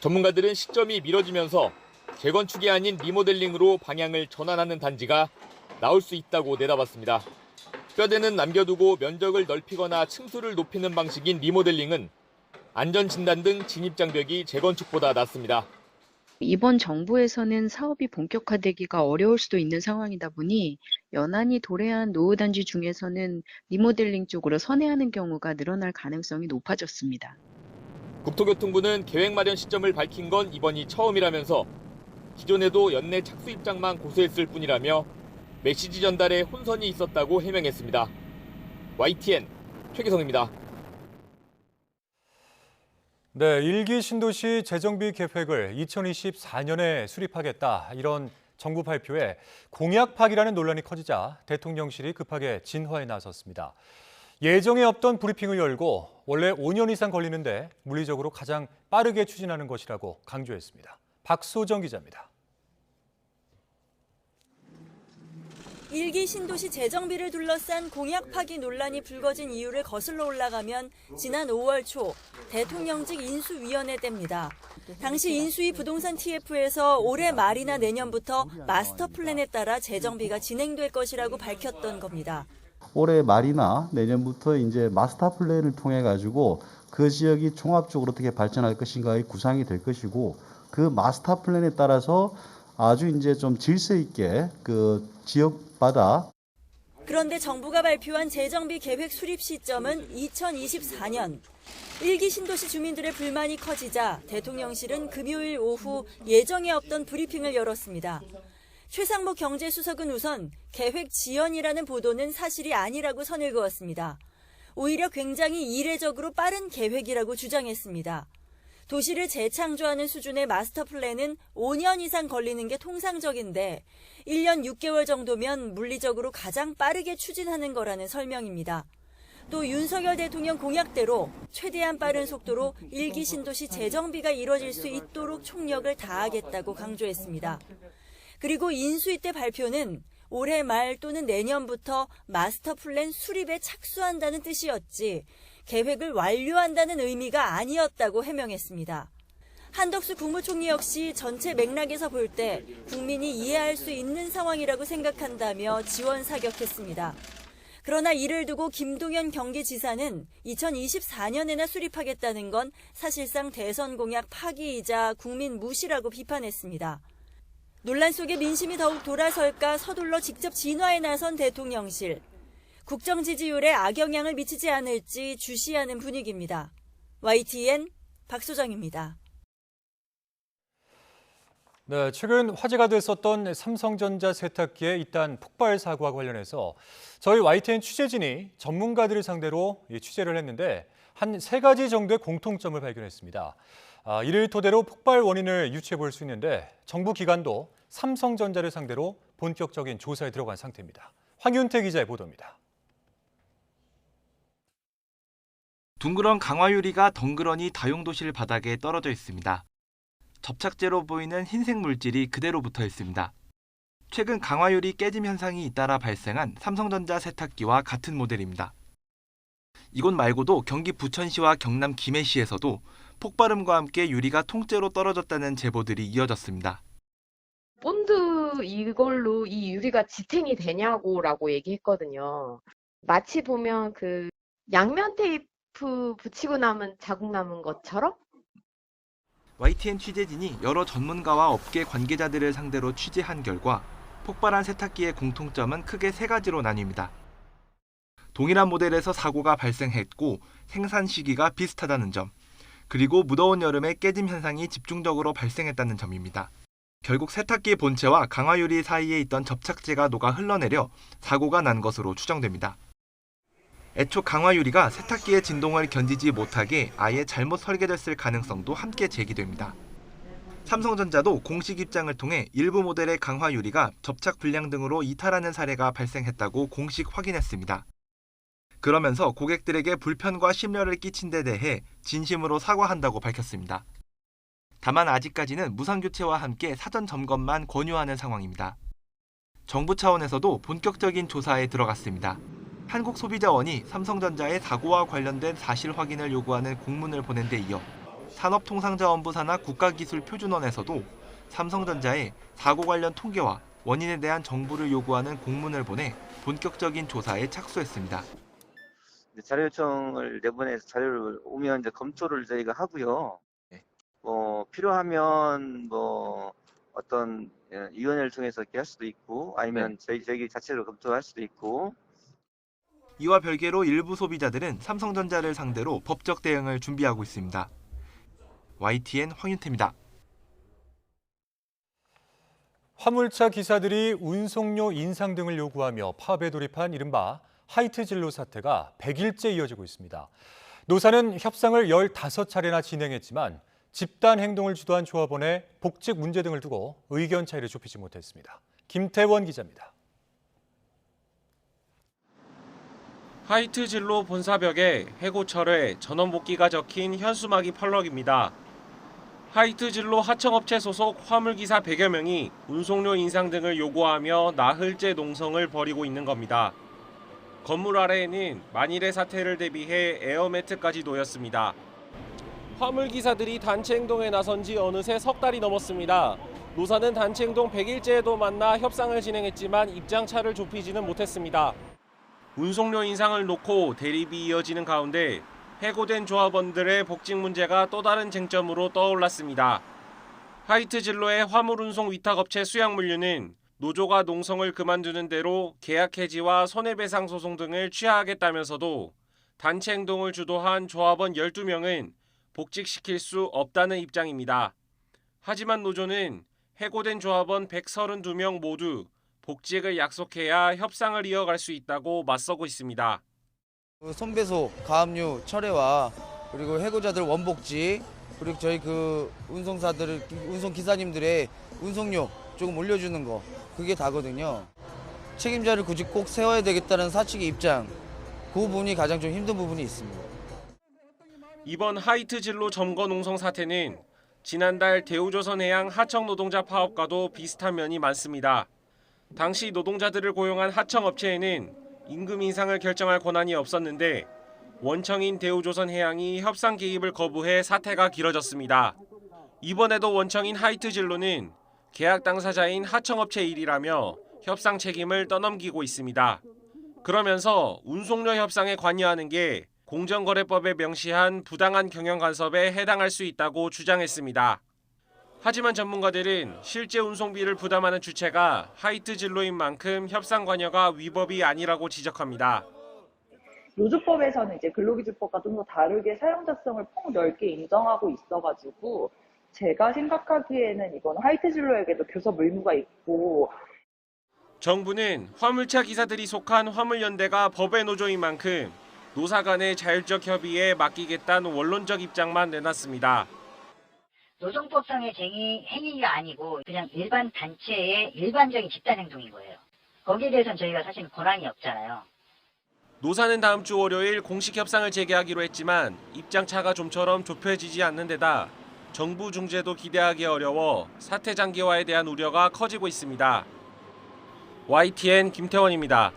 전문가들은 시점이 미뤄지면서 재건축이 아닌 리모델링으로 방향을 전환하는 단지가 나올 수 있다고 내다봤습니다. 뼈대는 남겨두고 면적을 넓히거나 층수를 높이는 방식인 리모델링은 안전진단 등 진입장벽이 재건축보다 낮습니다. 이번 정부에서는 사업이 본격화되기가 어려울 수도 있는 상황이다 보니 연안이 도래한 노후단지 중에서는 리모델링 쪽으로 선회하는 경우가 늘어날 가능성이 높아졌습니다. 국토교통부는 계획 마련 시점을 밝힌 건 이번이 처음이라면서 기존에도 연내 착수 입장만 고수했을 뿐이라며 메시지 전달에 혼선이 있었다고 해명했습니다. YTN 최기성입니다. 네, 1기 신도시 재정비 계획을 2024년에 수립하겠다. 이런 정부 발표에 공약 파기라는 논란이 커지자 대통령실이 급하게 진화에 나섰습니다. 예정에 없던 브리핑을 열고 원래 5년 이상 걸리는데 물리적으로 가장 빠르게 추진하는 것이라고 강조했습니다. 박소정 기자입니다. 1기 신도시 재정비를 둘러싼 공약 파기 논란이 불거진 이유를 거슬러 올라가면 지난 5월 초 대통령직 인수위원회 때입니다. 당시 인수위 부동산 TF에서 올해 말이나 내년부터 마스터 플랜에 따라 재정비가 진행될 것이라고 밝혔던 겁니다. 올해 말이나 내년부터 이제 마스터 플랜을 통해 가지고 그 지역이 종합적으로 어떻게 발전할 것인가의 구상이 될 것이고 그 마스터 플랜에 따라서 아주 이제 좀 질서 있게 그 지역마다. 그런데 정부가 발표한 재정비 계획 수립 시점은 2024년. 1기 신도시 주민들의 불만이 커지자 대통령실은 금요일 오후 예정에 없던 브리핑을 열었습니다. 최상목 경제수석은 우선 계획 지연이라는 보도는 사실이 아니라고 선을 그었습니다. 오히려 굉장히 이례적으로 빠른 계획이라고 주장했습니다. 도시를 재창조하는 수준의 마스터 플랜은 5년 이상 걸리는 게 통상적인데 1년 6개월 정도면 물리적으로 가장 빠르게 추진하는 거라는 설명입니다. 또 윤석열 대통령 공약대로 최대한 빠른 속도로 1기 신도시 재정비가 이뤄질 수 있도록 총력을 다하겠다고 강조했습니다. 그리고 인수위 때 발표는 올해 말 또는 내년부터 마스터 플랜 수립에 착수한다는 뜻이었지 계획을 완료한다는 의미가 아니었다고 해명했습니다. 한덕수 국무총리 역시 전체 맥락에서 볼 때 국민이 이해할 수 있는 상황이라고 생각한다며 지원 사격했습니다. 그러나 이를 두고 김동연 경기지사는 2024년에나 수립하겠다는 건 사실상 대선 공약 파기이자 국민 무시라고 비판했습니다. 논란 속에 민심이 더욱 돌아설까 서둘러 직접 진화에 나선 대통령실. 국정 지지율에 악영향을 미치지 않을지 주시하는 분위기입니다. YTN 박소정입니다. 네, 최근 화제가 됐었던 삼성전자 세탁기의 잇단 폭발 사고와 관련해서 저희 YTN 취재진이 전문가들을 상대로 취재를 했는데 한 3가지 정도의 공통점을 발견했습니다. 이를 토대로 폭발 원인을 유추해 볼 수 있는데 정부 기관도 삼성전자를 상대로 본격적인 조사에 들어간 상태입니다. 황윤태 기자의 보도입니다. 둥그런 강화유리가 덩그러니 다용도실 바닥에 떨어져 있습니다. 접착제로 보이는 흰색 물질이 그대로 붙어 있습니다. 최근 강화유리 깨짐 현상이 잇따라 발생한 삼성전자 세탁기와 같은 모델입니다. 이곳 말고도 경기 부천시와 경남 김해시에서도 폭발음과 함께 유리가 통째로 떨어졌다는 제보들이 이어졌습니다. 본드 이걸로 이 유리가 지탱이 되냐고라고 얘기했거든요. 마치 보면 그 양면 테이프 붙이고 남은 자국 남은 것처럼? YTN 취재진이 여러 전문가와 업계 관계자들을 상대로 취재한 결과 폭발한 세탁기의 공통점은 크게 3가지로 나뉩니다. 동일한 모델에서 사고가 발생했고 생산 시기가 비슷하다는 점, 그리고 무더운 여름에 깨짐 현상이 집중적으로 발생했다는 점입니다. 결국 세탁기의 본체와 강화유리 사이에 있던 접착제가 녹아 흘러내려 사고가 난 것으로 추정됩니다. 애초 강화유리가 세탁기의 진동을 견디지 못하게 아예 잘못 설계됐을 가능성도 함께 제기됩니다. 삼성전자도 공식 입장을 통해 일부 모델의 강화유리가 접착 불량 등으로 이탈하는 사례가 발생했다고 공식 확인했습니다. 그러면서 고객들에게 불편과 심려를 끼친 데 대해 진심으로 사과한다고 밝혔습니다. 다만 아직까지는 무상교체와 함께 사전 점검만 권유하는 상황입니다. 정부 차원에서도 본격적인 조사에 들어갔습니다. 한국소비자원이 삼성전자의 사고와 관련된 사실 확인을 요구하는 공문을 보낸 데 이어 산업통상자원부 산하 국가기술표준원에서도 삼성전자의 사고 관련 통계와 원인에 대한 정보를 요구하는 공문을 보내 본격적인 조사에 착수했습니다. 자료 요청을 내보내서 자료를 오면 이제 검토를 저희가 하고요. 필요하면 어떤 위원회를 통해서 이렇게 할 수도 있고 아니면 저희 자체로 검토할 수도 있고. 이와 별개로 일부 소비자들은 삼성전자를 상대로 법적 대응을 준비하고 있습니다. YTN 황윤태입니다. 화물차 기사들이 운송료 인상 등을 요구하며 파업에 돌입한 이른바 하이트 진로 사태가 100일째 이어지고 있습니다. 노사는 협상을 15차례나 진행했지만 집단 행동을 주도한 조합원의 복직 문제 등을 두고 의견 차이를 좁히지 못했습니다. 김태원 기자입니다. 하이트 진로 본사벽에 해고철회 전원복귀가 적힌 현수막이 펄럭입니다. 하이트 진로 하청업체 소속 화물기사 100여 명이 운송료 인상 등을 요구하며 나흘째 농성을 벌이고 있는 겁니다. 건물 아래에는 만일의 사태를 대비해 에어매트까지 놓였습니다. 화물기사들이 단체 행동에 나선 지 어느새 석 달이 넘었습니다. 노사는 단체 행동 100일째에도 만나 협상을 진행했지만 입장차를 좁히지는 못했습니다. 운송료 인상을 놓고 대립이 이어지는 가운데 해고된 조합원들의 복직 문제가 또 다른 쟁점으로 떠올랐습니다. 하이트 진로의 화물운송 위탁업체 수양물류는 노조가 농성을 그만두는 대로 계약 해지와 손해배상 소송 등을 취하하겠다면서도 단체 행동을 주도한 조합원 12명은 복직시킬 수 없다는 입장입니다. 하지만 노조는 해고된 조합원 132명 모두 복직을 약속해야 협상을 이어갈 수 있다고 맞서고 있습니다. 손배소, 가압류, 철회와 그리고 해고자들 원복직 그리고 저희 운송사들, 운송기사님들의 운송료 조금 올려주는 거 그게 다거든요. 책임자를 굳이 꼭 세워야 되겠다는 사측의 입장 그 부분이 가장 좀 힘든 부분이 있습니다. 이번 하이트 진로 점거 농성 사태는 지난달 대우조선해양 하청 노동자 파업과도 비슷한 면이 많습니다. 당시 노동자들을 고용한 하청업체에는 임금 인상을 결정할 권한이 없었는데 원청인 대우조선해양이 협상 개입을 거부해 사태가 길어졌습니다. 이번에도 원청인 하이트진로는 계약 당사자인 하청업체 일이라며 협상 책임을 떠넘기고 있습니다. 그러면서 운송료 협상에 관여하는 게 공정거래법에 명시한 부당한 경영 간섭에 해당할 수 있다고 주장했습니다. 하지만 전문가들은 실제 운송비를 부담하는 주체가 하이트진로인 만큼 협상 관여가 위법이 아니라고 지적합니다. 노조법에서는 이제 근로기준법과 좀 더 다르게 사용자성을 폭넓게 인정하고 있어가지고 제가 생각하기에는 이건 하이트진로에게도 교섭 의무가 있고, 정부는 화물차 기사들이 속한 화물연대가 법의 노조인 만큼 노사 간의 자율적 협의에 맡기겠다는 원론적 입장만 내놨습니다. 노동법상의 행위가 아니고 그냥 일반 단체의 일반적인 집단 행동인 거예요. 거기에 대해서는 저희가 사실 권한이 없잖아요. 노사는 다음 주 월요일 공식 협상을 재개하기로 했지만 입장차가 좀처럼 좁혀지지 않는 데다 정부 중재도 기대하기 어려워 사태 장기화에 대한 우려가 커지고 있습니다. YTN 김태원입니다.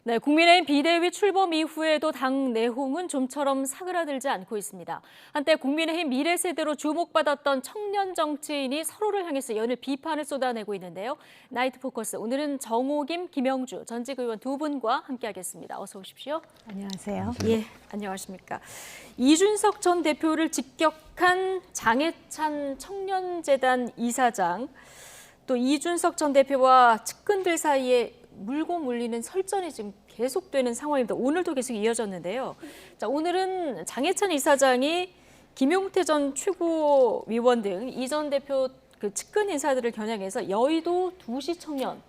네, 국민의힘 비대위 출범 이후에도 당 내홍은 좀처럼 사그라들지 않고 있습니다. 한때 국민의힘 미래 세대로 주목받았던 청년 정치인이 서로를 향해서 연일 비판을 쏟아내고 있는데요. 나이트 포커스, 오늘은 정호김, 김영주 전직 의원 두 분과 함께하겠습니다. 어서 오십시오. 안녕하세요. 예, 안녕하십니까. 이준석 전 대표를 직격한 장해찬 청년재단 이사장, 또 이준석 전 대표와 측근들 사이에 물고 물리는 설전이 지금 계속되는 상황입니다. 오늘도 계속 이어졌는데요. 자, 오늘은 장해찬 이사장이 김용태 전 최고위원 등 이 전 대표 그 측근 인사들을 겨냥해서 여의도 2시 청년,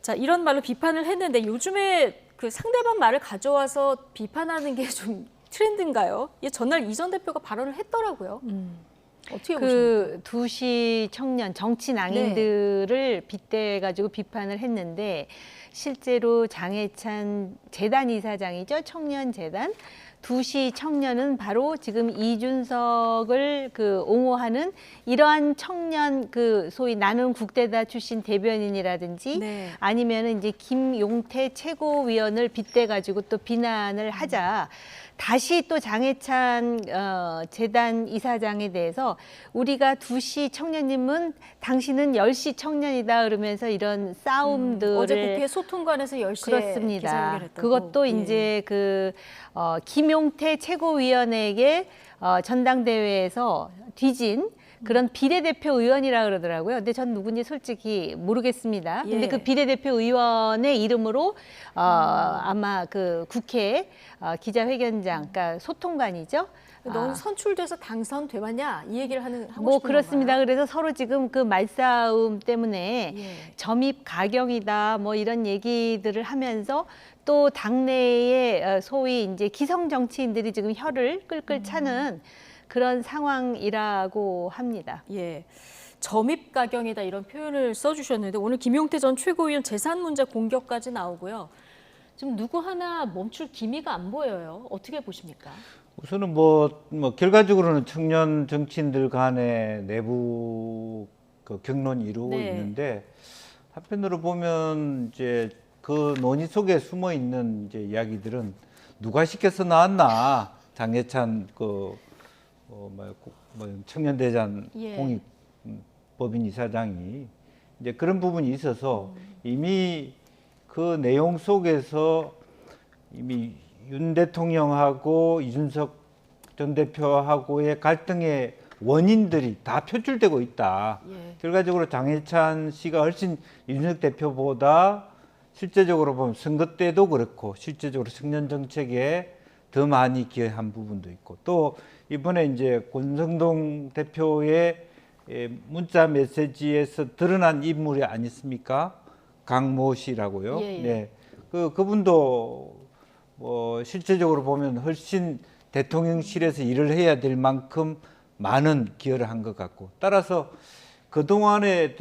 자, 이런 말로 비판을 했는데 요즘에 그 상대방 말을 가져와서 비판하는 게 좀 트렌드인가요? 예, 전날 이 전 대표가 발언을 했더라고요. 어떻게 보십니까? 2시 청년 정치 낭인들을 빗대가지고 비판을 했는데 실제로 장해찬 재단 이사장이죠. 청년재단. 2시 청년은 바로 지금 이준석을 옹호하는 이러한 청년 소위 나는 국대다 출신 대변인이라든지 아니면은 이제 김용태 최고위원을 빗대가지고 또 비난을 하자. 다시 또 장해찬 재단 이사장에 대해서 우리가 2시 청년님은 당신은 10시 청년이다 그러면서 이런 싸움들을 어제 국회 소통관에서 10시에 그렇습니다. 기자회견을 했다고. 그것도 이제 김용태 최고위원에게 전당대회에서 뒤진 그런 비례대표 의원이라 그러더라고요. 근데 전 누군지 솔직히 모르겠습니다. 근데 그 비례대표 의원의 이름으로 아마 국회 기자회견장, 그러니까 소통관이죠. 넌 선출돼서 당선돼봤냐? 이 얘기를 하고 싶은 뭐 그렇습니다. 건가요? 그래서 서로 지금 그 말싸움 때문에 점입 가경이다 뭐 이런 얘기들을 하면서 또 당내에 소위 이제 기성 정치인들이 지금 혀를 끌끌 차는 그런 상황이라고 합니다. 예. 점입 가경이다 이런 표현을 써주셨는데 오늘 김용태 전 최고위원 재산 문제 공격까지 나오고요. 지금 누구 하나 멈출 기미가 안 보여요. 어떻게 보십니까? 우선은 결과적으로는 청년 정치인들 간의 내부 경론이 이루어지고 있는데 한편으로 보면 이제 그 논의 속에 숨어 있는 이제 이야기들은 누가 시켜서 나왔나, 장해찬 청년대장 공익 법인 이사장이 이제 그런 부분이 있어서 이미 그 내용 속에서 이미 윤 대통령하고 이준석 전 대표하고의 갈등의 원인들이 다 표출되고 있다. 결과적으로 장해찬 씨가 훨씬 이준석 대표보다 실제적으로 보면 선거 때도 그렇고 실제적으로 청년 정책에 더 많이 기여한 부분도 있고 또 이번에 이제 권성동 대표의 문자 메시지에서 드러난 인물이 아니십니까? 강모 씨라고요. 네, 그분도 실제적으로 보면 훨씬 대통령실에서 일을 해야 될 만큼 많은 기여를 한 것 같고 따라서 그동안의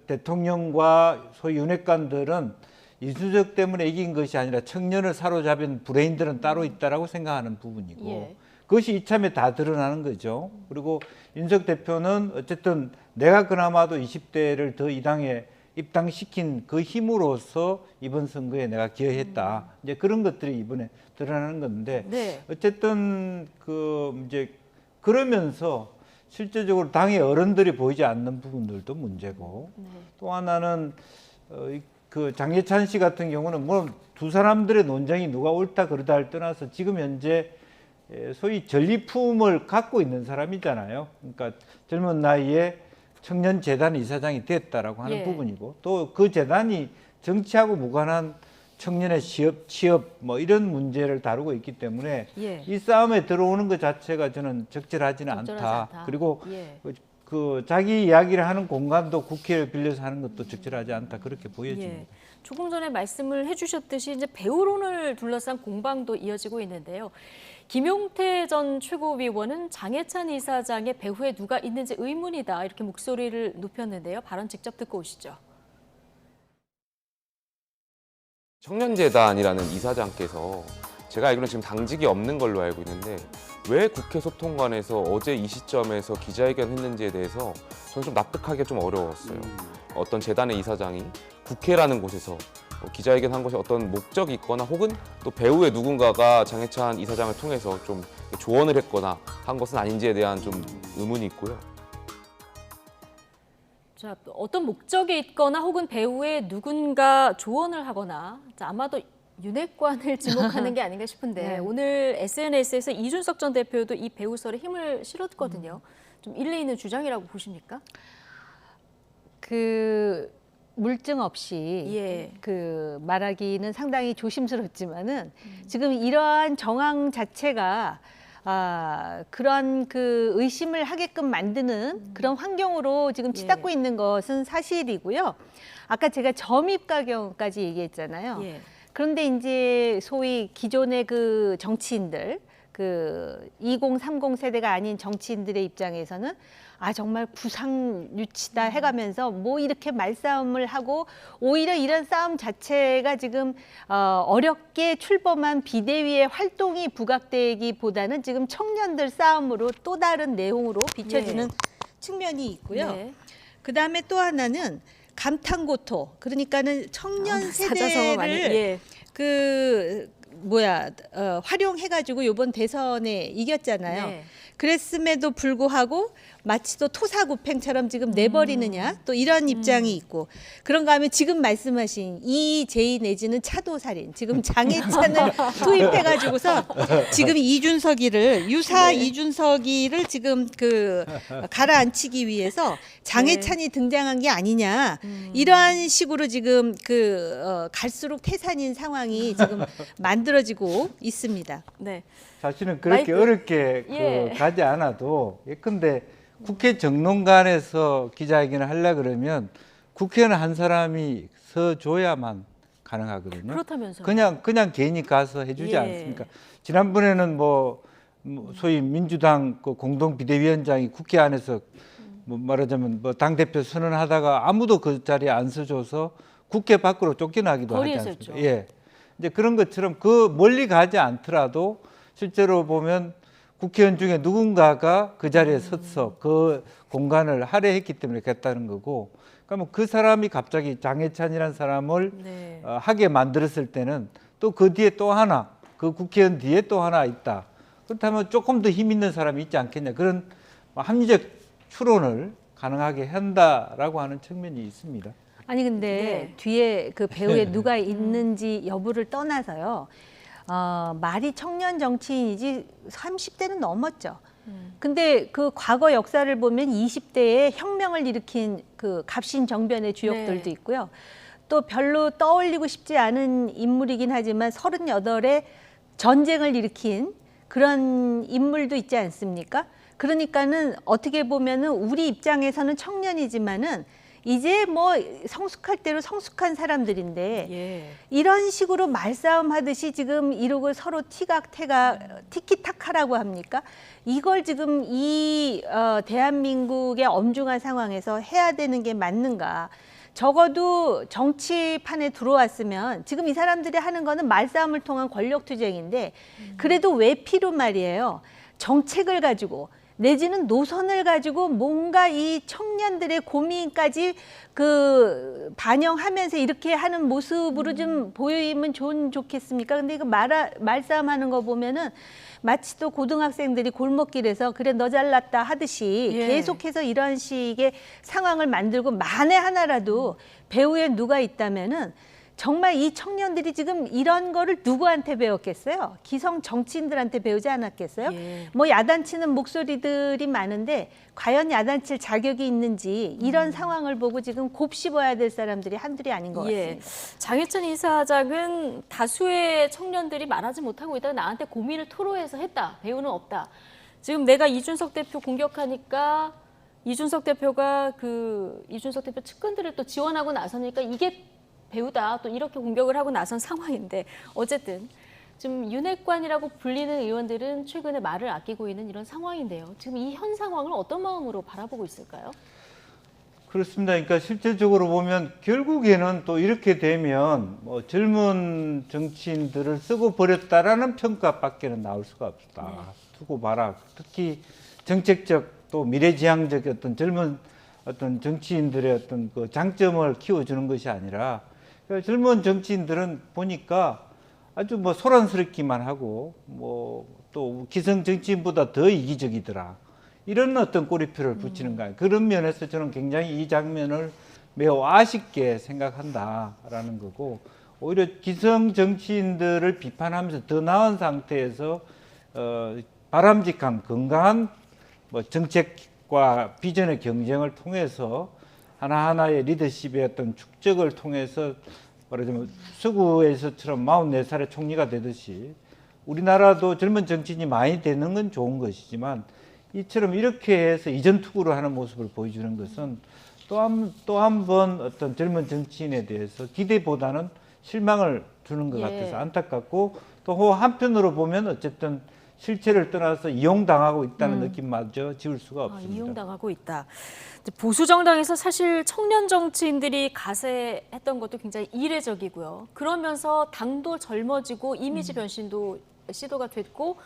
대통령과 소위 윤핵관들은 이준석 때문에 이긴 것이 아니라 청년을 사로잡은 브레인들은 따로 있다라고 생각하는 부분이고 그것이 이참에 다 드러나는 거죠. 그리고 윤석 대표는 어쨌든 내가 그나마도 20대를 더 이 당에 입당시킨 그 힘으로서 이번 선거에 내가 기여했다. 이제 그런 것들이 이번에 드러나는 건데 네. 어쨌든 그 이제 그러면서 실제적으로 당의 어른들이 보이지 않는 부분들도 문제고 또 하나는 그 장예찬 씨 같은 경우는 뭐 두 사람들의 논쟁이 누가 옳다 그르다를 떠나서 지금 현재 소위 전리품을 갖고 있는 사람이잖아요. 그러니까 젊은 나이에 청년재단 이사장이 됐다라고 하는 부분이고 또 그 재단이 정치하고 무관한 청년의 취업 뭐 이런 문제를 다루고 있기 때문에 이 싸움에 들어오는 것 자체가 저는 적절하지는 않다. 그리고 그 자기 이야기를 하는 공간도 국회를 빌려서 하는 것도 적절하지 않다. 그렇게 보여집니다. 조금 전에 말씀을 해주셨듯이 이제 배우론을 둘러싼 공방도 이어지고 있는데요. 김용태 전 최고위원은 장예찬 이사장의 배후에 누가 있는지 의문이다 이렇게 목소리를 높였는데요. 발언 직접 듣고 오시죠. 청년재단이라는 이사장께서 제가 알기로는 지금 당직이 없는 걸로 알고 있는데 왜 국회 소통관에서 어제 이 시점에서 기자회견 했는지에 대해서 저는 좀 납득하기가 좀 어려웠어요. 어떤 재단의 이사장이 국회라는 곳에서 기자회견 한 것이 어떤 목적이 있거나 혹은 또 배후에 누군가가 장예찬 이사장을 통해서 좀 조언을 했거나 한 것은 아닌지에 대한 좀 의문이 있고요. 자, 어떤 목적이 있거나 혹은 배후에 누군가 조언을 하거나 아마도 윤핵관을 지목하는 게 아닌가 싶은데 오늘 SNS에서 이준석 전 대표도 이 배후설에 힘을 실었거든요. 좀 일리 있는 주장이라고 보십니까? 그 물증 없이 그 말하기는 상당히 조심스럽지만은 지금 이러한 정황 자체가 그런 그 의심을 하게끔 만드는 그런 환경으로 지금 치닫고 있는 것은 사실이고요. 아까 제가 점입 가경까지 얘기했잖아요. 그런데 이제 소위 기존의 그 정치인들, 그 20, 30 세대가 아닌 정치인들의 입장에서는 정말 구상유치다 해가면서 뭐 이렇게 말싸움을 하고 오히려 이런 싸움 자체가 지금 어렵게 출범한 비대위의 활동이 부각되기보다는 지금 청년들 싸움으로 또 다른 내용으로 비춰지는 측면이 있고요. 그다음에 또 하나는 감탄고토, 그러니까는 청년 세대를 활용해가지고 이번 대선에 이겼잖아요. 그랬음에도 불구하고 마치 또 토사구팽처럼 지금 내버리느냐 또 이런 입장이 있고 그런가 하면 지금 말씀하신 이재희 내지는 차도살인 지금 장예찬을 투입해가지고서 지금 이준석이를 이준석이를 지금 그 가라앉히기 위해서 장예찬이 등장한 게 아니냐 이러한 식으로 지금 갈수록 태산인 상황이 지금 만들어지고 있습니다. 사실은 그렇게 어렵게 가지 않아도 예컨대 국회 정론관에서 기자회견을 하려 그러면 국회의원 한 사람이 서줘야만 가능하거든요. 그렇다면서요? 그냥 개인이 가서 해주지 않습니까? 지난번에는 소위 민주당 공동 비대위원장이 국회 안에서 말하자면 당 대표 선언하다가 아무도 그 자리에 안 서줘서 국회 밖으로 쫓겨나기도 하지 않습니까? 이제 그런 것처럼 그 멀리 가지 않더라도 실제로 보면 국회의원 중에 누군가가 그 자리에 서서 그 공간을 할애했기 때문에 그랬다는 거고, 그러면 그 사람이 갑자기 장예찬이라는 사람을 하게 만들었을 때는 또 그 뒤에 또 하나, 그 국회의원 뒤에 또 하나 있다. 그렇다면 조금 더 힘 있는 사람이 있지 않겠냐. 그런 합리적 추론을 가능하게 한다라고 하는 측면이 있습니다. 아니 근데 뒤에 그 배후에 누가 있는지 여부를 떠나서요. 말이 청년 정치인이지 30대는 넘었죠. 근데 그 과거 역사를 보면 20대에 혁명을 일으킨 그 갑신정변의 주역들도 있고요. 또 별로 떠올리고 싶지 않은 인물이긴 하지만 38에 전쟁을 일으킨 그런 인물도 있지 않습니까? 그러니까는 어떻게 보면은 우리 입장에서는 청년이지만은 이제 뭐 성숙할 대로 성숙한 사람들인데 이런 식으로 말싸움 하듯이 지금 이러고 서로 티키타카라고 합니까? 이걸 지금 이 대한민국의 엄중한 상황에서 해야 되는 게 맞는가? 적어도 정치판에 들어왔으면 지금 이 사람들이 하는 거는 말싸움을 통한 권력투쟁인데 그래도 왜 피로 말이에요. 정책을 가지고 내지는 노선을 가지고 뭔가 이 청년들의 고민까지 그 반영하면서 이렇게 하는 모습으로 좀 보이면 좋겠습니까? 근데 이거 말싸움하는 거 보면은 마치 또 고등학생들이 골목길에서 그래 너 잘났다 하듯이 계속해서 이런 식의 상황을 만들고 만에 하나라도 배후에 누가 있다면은 정말 이 청년들이 지금 이런 거를 누구한테 배웠겠어요? 기성 정치인들한테 배우지 않았겠어요? 뭐 야단치는 목소리들이 많은데 과연 야단칠 자격이 있는지 이런 상황을 보고 지금 곱씹어야 될 사람들이 한둘이 아닌 것 같습니다. 장혜찬 이사장은 다수의 청년들이 말하지 못하고 있다가 나한테 고민을 토로해서 했다. 배우는 없다. 지금 내가 이준석 대표 공격하니까 이준석 대표가 이준석 대표 측근들을 또 지원하고 나서니까 이게 배우다 또 이렇게 공격을 하고 나선 상황인데 어쨌든 좀 윤핵관이라고 불리는 의원들은 최근에 말을 아끼고 있는 이런 상황인데요. 지금 이 현 상황을 어떤 마음으로 바라보고 있을까요? 그렇습니다. 그러니까 실질적으로 보면 결국에는 또 이렇게 되면 뭐 젊은 정치인들을 쓰고 버렸다라는 평가밖에는 나올 수가 없다. 두고 봐라. 특히 정책적 또 미래지향적 어떤 젊은 어떤 정치인들의 어떤 그 장점을 키워주는 것이 아니라 젊은 정치인들은 보니까 아주 뭐 소란스럽기만 하고 뭐 또 기성 정치인보다 더 이기적이더라. 이런 어떤 꼬리표를 붙이는 거예요. 그런 면에서 저는 굉장히 이 장면을 매우 아쉽게 생각한다라는 거고 오히려 기성 정치인들을 비판하면서 더 나은 상태에서 바람직한 건강한 뭐 정책과 비전의 경쟁을 통해서 하나하나의 리더십의 어떤 축적을 통해서 말하자면 서구에서처럼 44살의 총리가 되듯이 우리나라도 젊은 정치인이 많이 되는 건 좋은 것이지만 이처럼 이렇게 해서 이전투구를 하는 모습을 보여주는 것은 또 한 번 어떤 젊은 정치인에 대해서 기대보다는 실망을 주는 것 같아서 안타깝고 또 한편으로 보면 어쨌든 실체를 떠나서 이용당하고 있다는 느낌마저 지울 수가 없습니다. 이용당하고 있다. 보수 정당에서 사실 청년 정치인들이 가세했던 것도 굉장히 이례적이고요. 그러면서 당도 젊어지고 이미지 변신도 시도가 됐고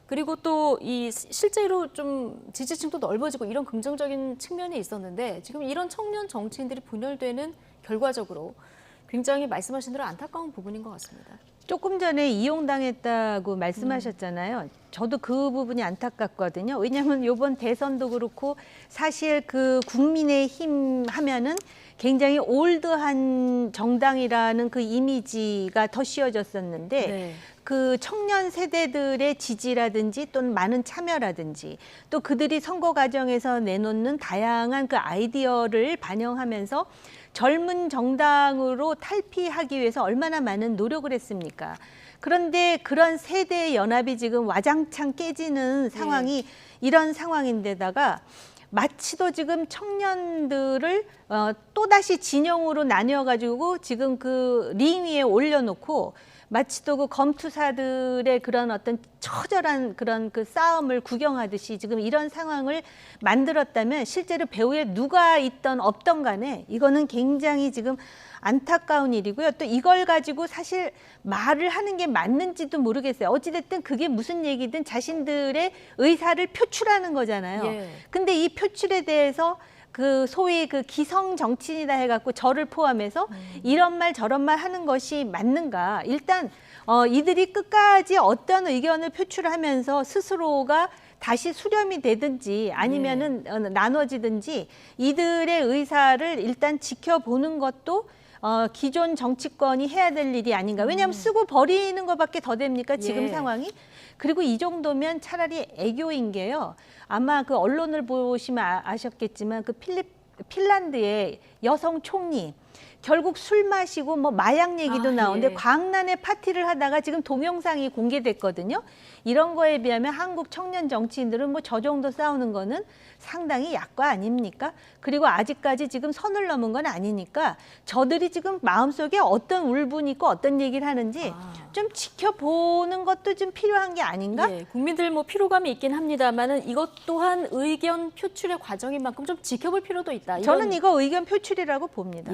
그리고 또 이 실제로 좀 지지층도 넓어지고 이런 긍정적인 측면이 있었는데 지금 이런 청년 정치인들이 분열되는 결과적으로 굉장히 말씀하신 대로 안타까운 부분인 것 같습니다. 조금 전에 이용당했다고 말씀하셨잖아요. 저도 그 부분이 안타깝거든요. 왜냐하면 이번 대선도 그렇고 사실 그 국민의힘 하면은 굉장히 올드한 정당이라는 그 이미지가 더 씌워졌었는데 그 청년 세대들의 지지라든지 또는 많은 참여라든지 또 그들이 선거 과정에서 내놓는 다양한 그 아이디어를 반영하면서 젊은 정당으로 탈피하기 위해서 얼마나 많은 노력을 했습니까? 그런데 그런 세대의 연합이 지금 와장창 깨지는 상황이 이런 상황인데다가 마치도 지금 청년들을 또다시 진영으로 나뉘어가지고 지금 그 링 위에 올려놓고 마치도 그 검투사들의 그런 어떤 처절한 그런 그 싸움을 구경하듯이 지금 이런 상황을 만들었다면 실제로 배후에 누가 있던 없던 간에 이거는 굉장히 지금 안타까운 일이고요. 또 이걸 가지고 사실 말을 하는 게 맞는지도 모르겠어요. 어찌됐든 그게 무슨 얘기든 자신들의 의사를 표출하는 거잖아요. 근데 이 표출에 대해서 그 소위 그 기성 정치인이다 해갖고 저를 포함해서 이런 말 저런 말 하는 것이 맞는가? 일단 이들이 끝까지 어떤 의견을 표출하면서 스스로가 다시 수렴이 되든지 아니면은 나눠지든지 이들의 의사를 일단 지켜보는 것도 기존 정치권이 해야 될 일이 아닌가. 왜냐하면 쓰고 버리는 것밖에 더 됩니까? 지금 상황이. 그리고 이 정도면 차라리 애교인 게요. 아마 그 언론을 보시면 아셨겠지만 그 핀란드의 여성 총리 결국 술 마시고 뭐 마약 얘기도 나오는데 광란의 파티를 하다가 지금 동영상이 공개됐거든요. 이런 거에 비하면 한국 청년 정치인들은 뭐 저 정도 싸우는 거는 상당히 약과 아닙니까? 그리고 아직까지 지금 선을 넘은 건 아니니까 저들이 지금 마음속에 어떤 울분이 있고 어떤 얘기를 하는지 좀 지켜보는 것도 좀 필요한 게 아닌가? 국민들 뭐 피로감이 있긴 합니다만은 이것 또한 의견 표출의 과정인 만큼 좀 지켜볼 필요도 있다. 저는 이거 의견 표출이라고 봅니다.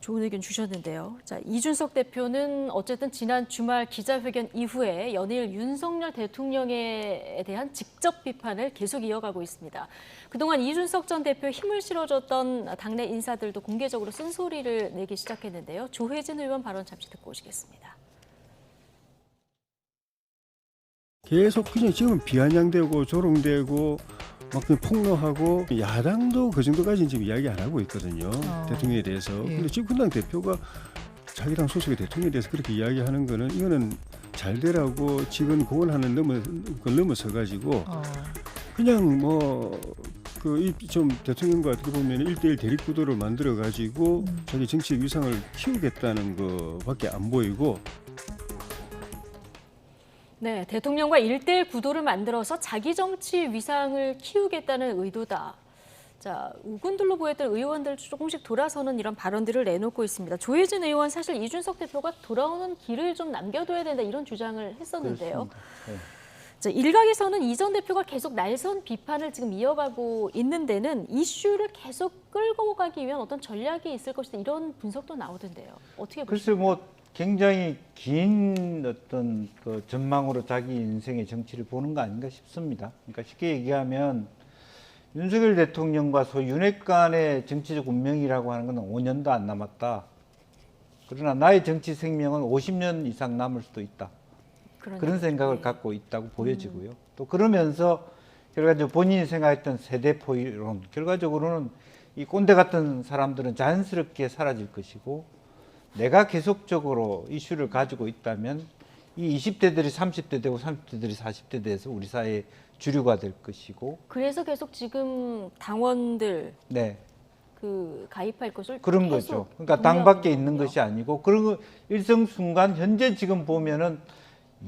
좋은 의견 주셨는데요. 자, 이준석 대표는 어쨌든 지난 주말 기자회견 이후에 연일 윤석열 대통령에 대한 직접 비판을 계속 이어가고 있습니다. 그동안 이준석 전 대표에 힘을 실어줬던 당내 인사들도 공개적으로 쓴소리를 내기 시작했는데요. 조혜진 의원 발언 잠시 듣고 오시겠습니다. 계속 그냥 지금 비아냥대고 조롱되고 막 그냥 폭로하고 야당도 그 정도까지는 지금 이야기 안 하고 있거든요. 대통령에 대해서. 근데 집권당 대표가 자기 당 소속의 대통령에 대해서 그렇게 이야기하는 거는 이거는 잘 되라고 직원 공언하는 걸 넘어서 가지고 그냥 뭐 그 좀 대통령과 어떻게 보면 1대1 대립 구도를 만들어 가지고 자기 정치 위상을 키우겠다는 거밖에 안 보이고. 네, 대통령과 1대1 구도를 만들어서 자기 정치 위상을 키우겠다는 의도다. 자, 우군들로 보였던 의원들 조금씩 돌아서는 이런 발언들을 내놓고 있습니다. 조혜진 의원 사실 이준석 대표가 돌아오는 길을 좀 남겨둬야 된다 이런 주장을 했었는데요. 네. 자, 일각에서는 이 전 대표가 계속 날선 비판을 지금 이어가고 있는 데는 이슈를 계속 끌고 가기 위한 어떤 전략이 있을 것이다 이런 분석도 나오던데요. 어떻게 보십니까? 글쎄 뭐 굉장히 긴 어떤 그 전망으로 자기 인생의 정치를 보는 거 아닌가 싶습니다. 그러니까 쉽게 얘기하면 윤석열 대통령과 소위 윤핵 간의 정치적 운명이라고 하는 건 5년도 안 남았다. 그러나 나의 정치 생명은 50년 이상 남을 수도 있다. 그런 생각을 갖고 있다고 보여지고요. 또 그러면서 결과적으로 본인이 생각했던 세대 포이론, 결과적으로는 이 꼰대 같은 사람들은 자연스럽게 사라질 것이고 내가 계속적으로 이슈를 가지고 있다면 이 20대들이 30대 되고 30대들이 40대 돼서 우리 사회의 주류가 될 것이고. 그래서 계속 지금 당원들 네. 그 가입할 것을 그런 거죠. 그러니까 당 밖에 있는 것이 아니고 그런 거 일정 순간 현재 지금 보면은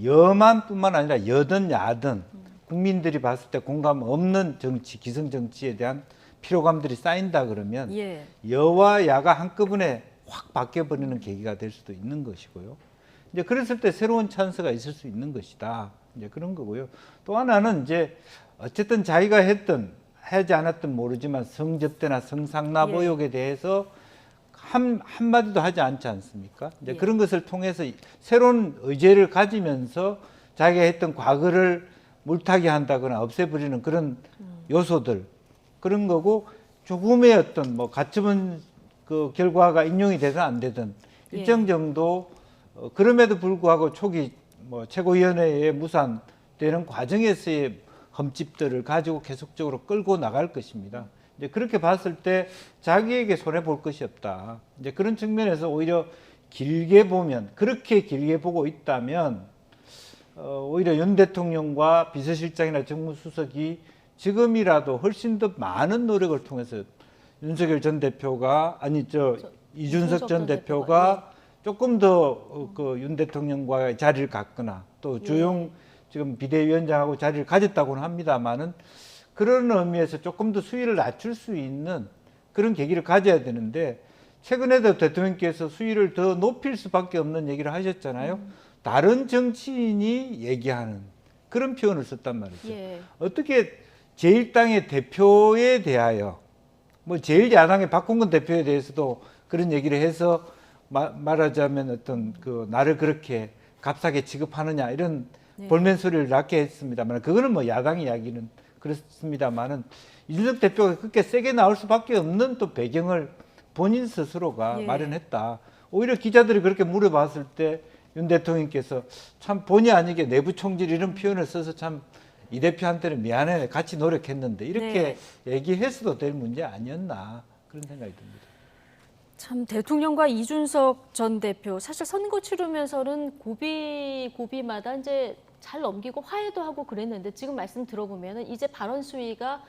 여만뿐만 아니라 여든 야든 국민들이 봤을 때 공감 없는 정치, 기성 정치에 대한 피로감들이 쌓인다 그러면 여와 야가 한꺼번에 확 바뀌어버리는 계기가 될 수도 있는 것이고요. 이제 그랬을 때 새로운 찬스가 있을 수 있는 것이다. 이제 그런 거고요. 또 하나는 이제 어쨌든 자기가 하지 않았든 모르지만 성접대나 성상납 의혹에 대해서 한마디도 하지 않지 않습니까? 이제 그런 것을 통해서 새로운 의제를 가지면서 자기가 했던 과거를 물타기 한다거나 없애버리는 그런 요소들, 그런 거고 조금의 어떤 뭐 가처분 그 결과가 인용이 되든 안 되든 일정 정도 그럼에도 불구하고 초기 뭐 최고위원회에 무산되는 과정에서의 흠집들을 가지고 계속적으로 끌고 나갈 것입니다. 이제 그렇게 봤을 때 자기에게 손해 볼 것이 없다. 이제 그런 측면에서 오히려 길게 보면, 그렇게 길게 보고 있다면 오히려 윤 대통령과 비서실장이나 정무수석이 지금이라도 훨씬 더 많은 노력을 통해서 윤석열 전 대표가 이준석 전 대표가 조금 더 그 윤 대통령과의 자리를 갖거나 또 주용 지금 비대위원장하고 자리를 가졌다고는 합니다만은 그런 의미에서 조금 더 수위를 낮출 수 있는 그런 계기를 가져야 되는데 최근에도 대통령께서 수위를 더 높일 수밖에 없는 얘기를 하셨잖아요. 다른 정치인이 얘기하는 그런 표현을 썼단 말이죠. 어떻게 제1당의 대표에 대하여 뭐 제1야당의 박홍근 대표에 대해서도 그런 얘기를 해서 말하자면 어떤 그 나를 그렇게 값싸게 취급하느냐 이런 볼멘 소리를 낳게 했습니다만 그거는 뭐 야당 이야기는 그렇습니다만은 이준석 대표가 그렇게 세게 나올 수밖에 없는 또 배경을 본인 스스로가 마련했다. 오히려 기자들이 그렇게 물어봤을 때 윤 대통령께서 참 본의 아니게 내부 총질 이런 표현을 써서 참 이 대표한테는 미안해 같이 노력했는데 이렇게 얘기했어도 될 문제 아니었나 그런 생각이 듭니다. 참 대통령과 이준석 전 대표 사실 선거 치르면서는 고비마다 이제 잘 넘기고 화해도 하고 그랬는데 지금 말씀 들어보면은 이제 발언 수위가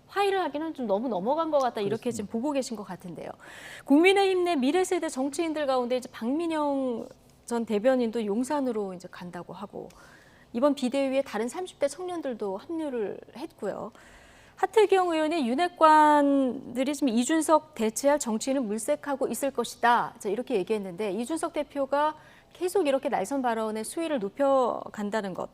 화해를 하기는 좀 너무 넘어간 것 같다 이렇게 지금 보고 계신 것 같은데요. 국민의힘 내 미래세대 정치인들 가운데 이제 박민영 전 대변인도 용산으로 이제 간다고 하고 이번 비대위에 다른 30대 청년들도 합류를 했고요. 하태경 의원의 윤핵관들이 지금 이준석 대체할 정치인을 물색하고 있을 것이다. 이렇게 얘기했는데 이준석 대표가 계속 이렇게 날선 발언의 수위를 높여간다는 것.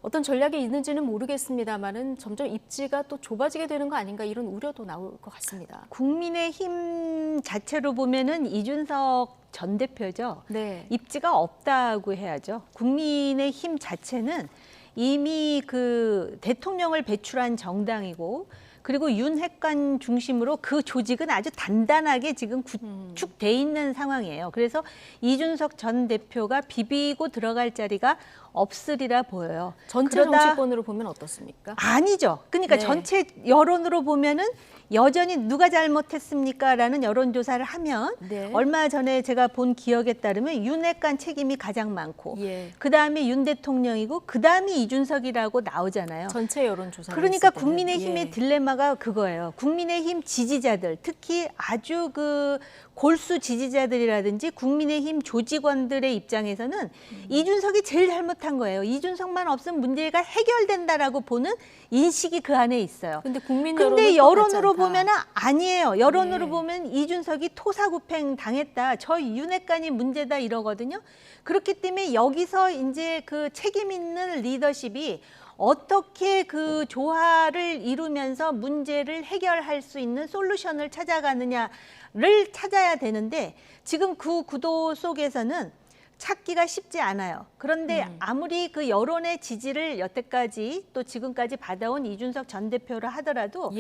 어떤 전략이 있는지는 모르겠습니다만은 점점 입지가 또 좁아지게 되는 거 아닌가 이런 우려도 나올 것 같습니다. 국민의힘 자체로 보면은 이준석 전 대표죠. 네. 입지가 없다고 해야죠. 국민의힘 자체는 이미 그 대통령을 배출한 정당이고 그리고 윤핵관 중심으로 그 조직은 아주 단단하게 지금 구축돼 있는 상황이에요. 그래서 이준석 전 대표가 비비고 들어갈 자리가 없으리라 보여요. 전체 정치권으로 보면 어떻습니까? 아니죠. 그러니까 네. 전체 여론으로 보면은 여전히 누가 잘못했습니까? 라는 여론조사를 하면 네. 얼마 전에 제가 본 기억에 따르면 윤핵관 책임이 가장 많고 예. 그다음에 윤 대통령이고 그다음에 이준석이라고 나오잖아요. 전체 여론조사. 그러니까 국민의힘의 딜레마가 그거예요. 국민의힘 지지자들, 특히 아주 그 골수 지지자들이라든지 국민의힘 조직원들의 입장에서는 이준석이 제일 잘못한 거예요. 이준석만 없으면 문제가 해결된다라고 보는 인식이 그 안에 있어요. 근데 여론으로 보면은 아니에요. 여론으로 보면 이준석이 토사구팽 당했다. 저 윤핵관이 문제다 이러거든요. 그렇기 때문에 여기서 이제 그 책임 있는 리더십이 어떻게 그 조화를 이루면서 문제를 해결할 수 있는 솔루션을 찾아가느냐를 찾아야 되는데 지금 그 구도 속에서는 찾기가 쉽지 않아요. 그런데 아무리 그 여론의 지지를 여태까지 또 지금까지 받아온 이준석 전 대표를 하더라도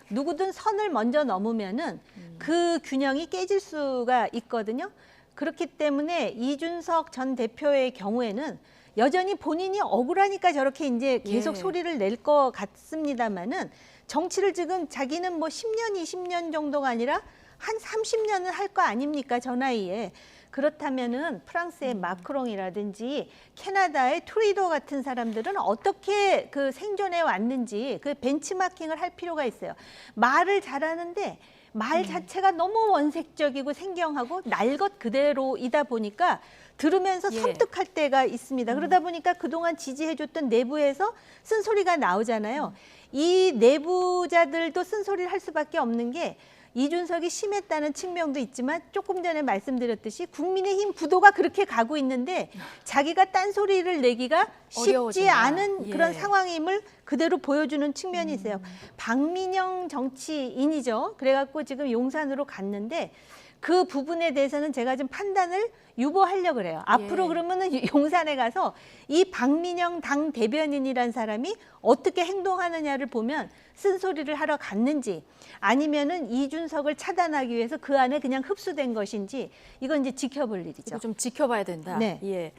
누구든 선을 먼저 넘으면은 그 균형이 깨질 수가 있거든요. 그렇기 때문에 이준석 전 대표의 경우에는 여전히 본인이 억울하니까 저렇게 이제 계속 소리를 낼 것 같습니다만은 정치를 지금 자기는 뭐 10년, 20년 정도가 아니라 한 30년은 할 거 아닙니까? 저 나이에. 그렇다면은 프랑스의 마크롱이라든지 캐나다의 트루도 같은 사람들은 어떻게 그 생존해 왔는지 그 벤치마킹을 할 필요가 있어요. 말을 잘하는데 말 자체가 너무 원색적이고 생경하고 날 것 그대로이다 보니까 들으면서 섬뜩할 때가 있습니다. 그러다 보니까 그동안 지지해줬던 내부에서 쓴소리가 나오잖아요. 이 내부자들도 쓴소리를 할 수밖에 없는 게 이준석이 심했다는 측면도 있지만 조금 전에 말씀드렸듯이 국민의힘 구도가 그렇게 가고 있는데 자기가 딴소리를 내기가 쉽지 어려워진다. 않은 그런 상황임을 그대로 보여주는 측면이 있어요. 박민영 정치인이죠. 그래갖고 지금 용산으로 갔는데 그 부분에 대해서는 제가 좀 판단을 유보하려고 그래요. 앞으로 그러면은 용산에 가서 이 박민영 당 대변인이란 사람이 어떻게 행동하느냐를 보면 쓴소리를 하러 갔는지 아니면은 이준석을 차단하기 위해서 그 안에 그냥 흡수된 것인지 이건 이제 지켜볼 일이죠. 이거 좀 지켜봐야 된다. 네. 예.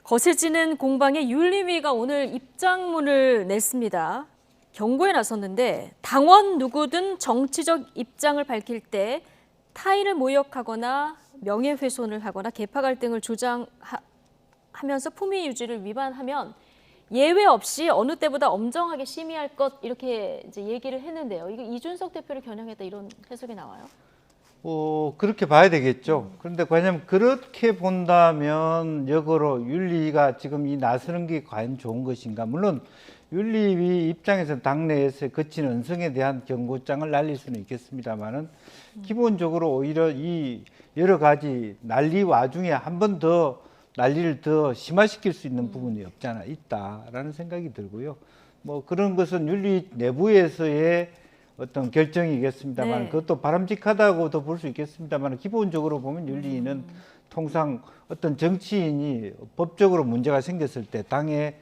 거세지는 공방에 윤리위가 오늘 입장문을 냈습니다. 경고에 나섰는데 당원 누구든 정치적 입장을 밝힐 때 타인을 모욕하거나 명예훼손을 하거나 계파 갈등을 조장하면서 품위 유지를 위반하면 예외 없이 어느 때보다 엄정하게 심의할 것 이렇게 이제 얘기를 했는데요. 이게 이준석 대표를 겨냥했다 이런 해석이 나와요. 그렇게 봐야 되겠죠. 그런데 왜냐하면 그렇게 본다면 역으로 윤리위가 지금 이 나서는 게 과연 좋은 것인가. 물론 윤리위 입장에서 당내에서 거친 언성에 대한 경고장을 날릴 수는 있겠습니다만은 기본적으로 오히려 이 여러 가지 난리 와중에 한 번 더 난리를 더 심화시킬 수 있는 부분이 없지 않아 있다라는 생각이 들고요. 뭐 그런 것은 윤리 내부에서의 어떤 결정이겠습니다만 그것도 바람직하다고도 볼 수 있겠습니다만 기본적으로 보면 윤리위는 통상 어떤 정치인이 법적으로 문제가 생겼을 때 당에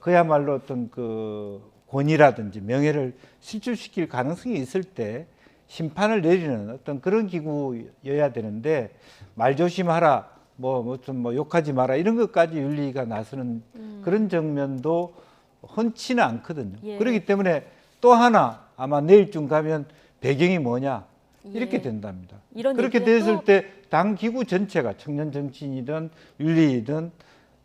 그야말로 어떤 그 권위라든지 명예를 실추시킬 가능성이 있을 때 심판을 내리는 어떤 그런 기구여야 되는데 말 조심하라, 뭐 욕하지 마라 이런 것까지 윤리위가 나서는 그런 정면도 흔치는 않거든요. 그렇기 때문에 또 하나 아마 내일쯤 가면 배경이 뭐냐 이렇게 된답니다. 그렇게 됐을 때 당 기구 전체가 청년 정치인이든 윤리이든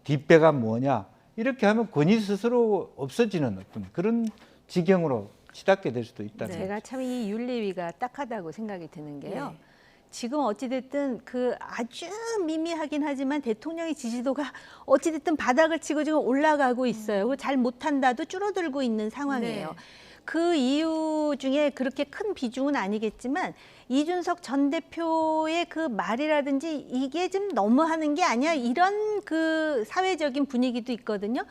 뒷배가 뭐냐 이렇게 하면 권위 스스로 없어지는 어떤 그런 지경으로 치닫게 될 수도 있다는 제가 참 이 윤리위가 딱하다고 생각이 드는 게요. 지금 어찌됐든 그 아주 미미하긴 하지만 대통령의 지지도가 어찌됐든 바닥을 치고 지금 올라가고 있어요. 잘 못한다도 줄어들고 있는 상황이에요. 그 이유 중에 그렇게 큰 비중은 아니겠지만 이준석 전 대표의 그 말이라든지 이게 좀 너무하는 게 아니야 이런 그 사회적인 분위기도 있거든요.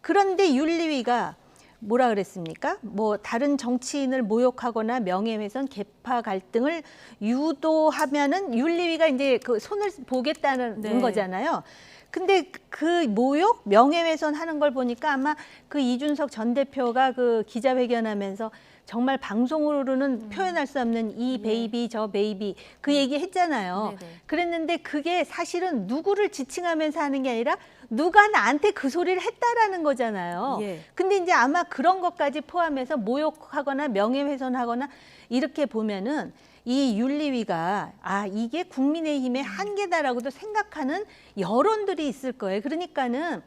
그런데 윤리위가 뭐라 그랬습니까? 뭐 다른 정치인을 모욕하거나 명예훼손, 계파 갈등을 유도하면은 윤리위가 이제 그 손을 보겠다는 네. 거잖아요. 근데 그 모욕, 명예훼손 하는 걸 보니까 아마 그 이준석 전 대표가 그 기자회견하면서 정말 방송으로는 표현할 수 없는 이 베이비 저 베이비 그 얘기 했잖아요. 네네. 그랬는데 그게 사실은 누구를 지칭하면서 하는 게 아니라 누가 나한테 그 소리를 했다라는 거잖아요. 예. 근데 이제 아마 그런 것까지 포함해서 모욕하거나 명예훼손하거나 이렇게 보면은 이 윤리위가 이게 국민의힘의 한계다라고도 생각하는 여론들이 있을 거예요. 그러니까는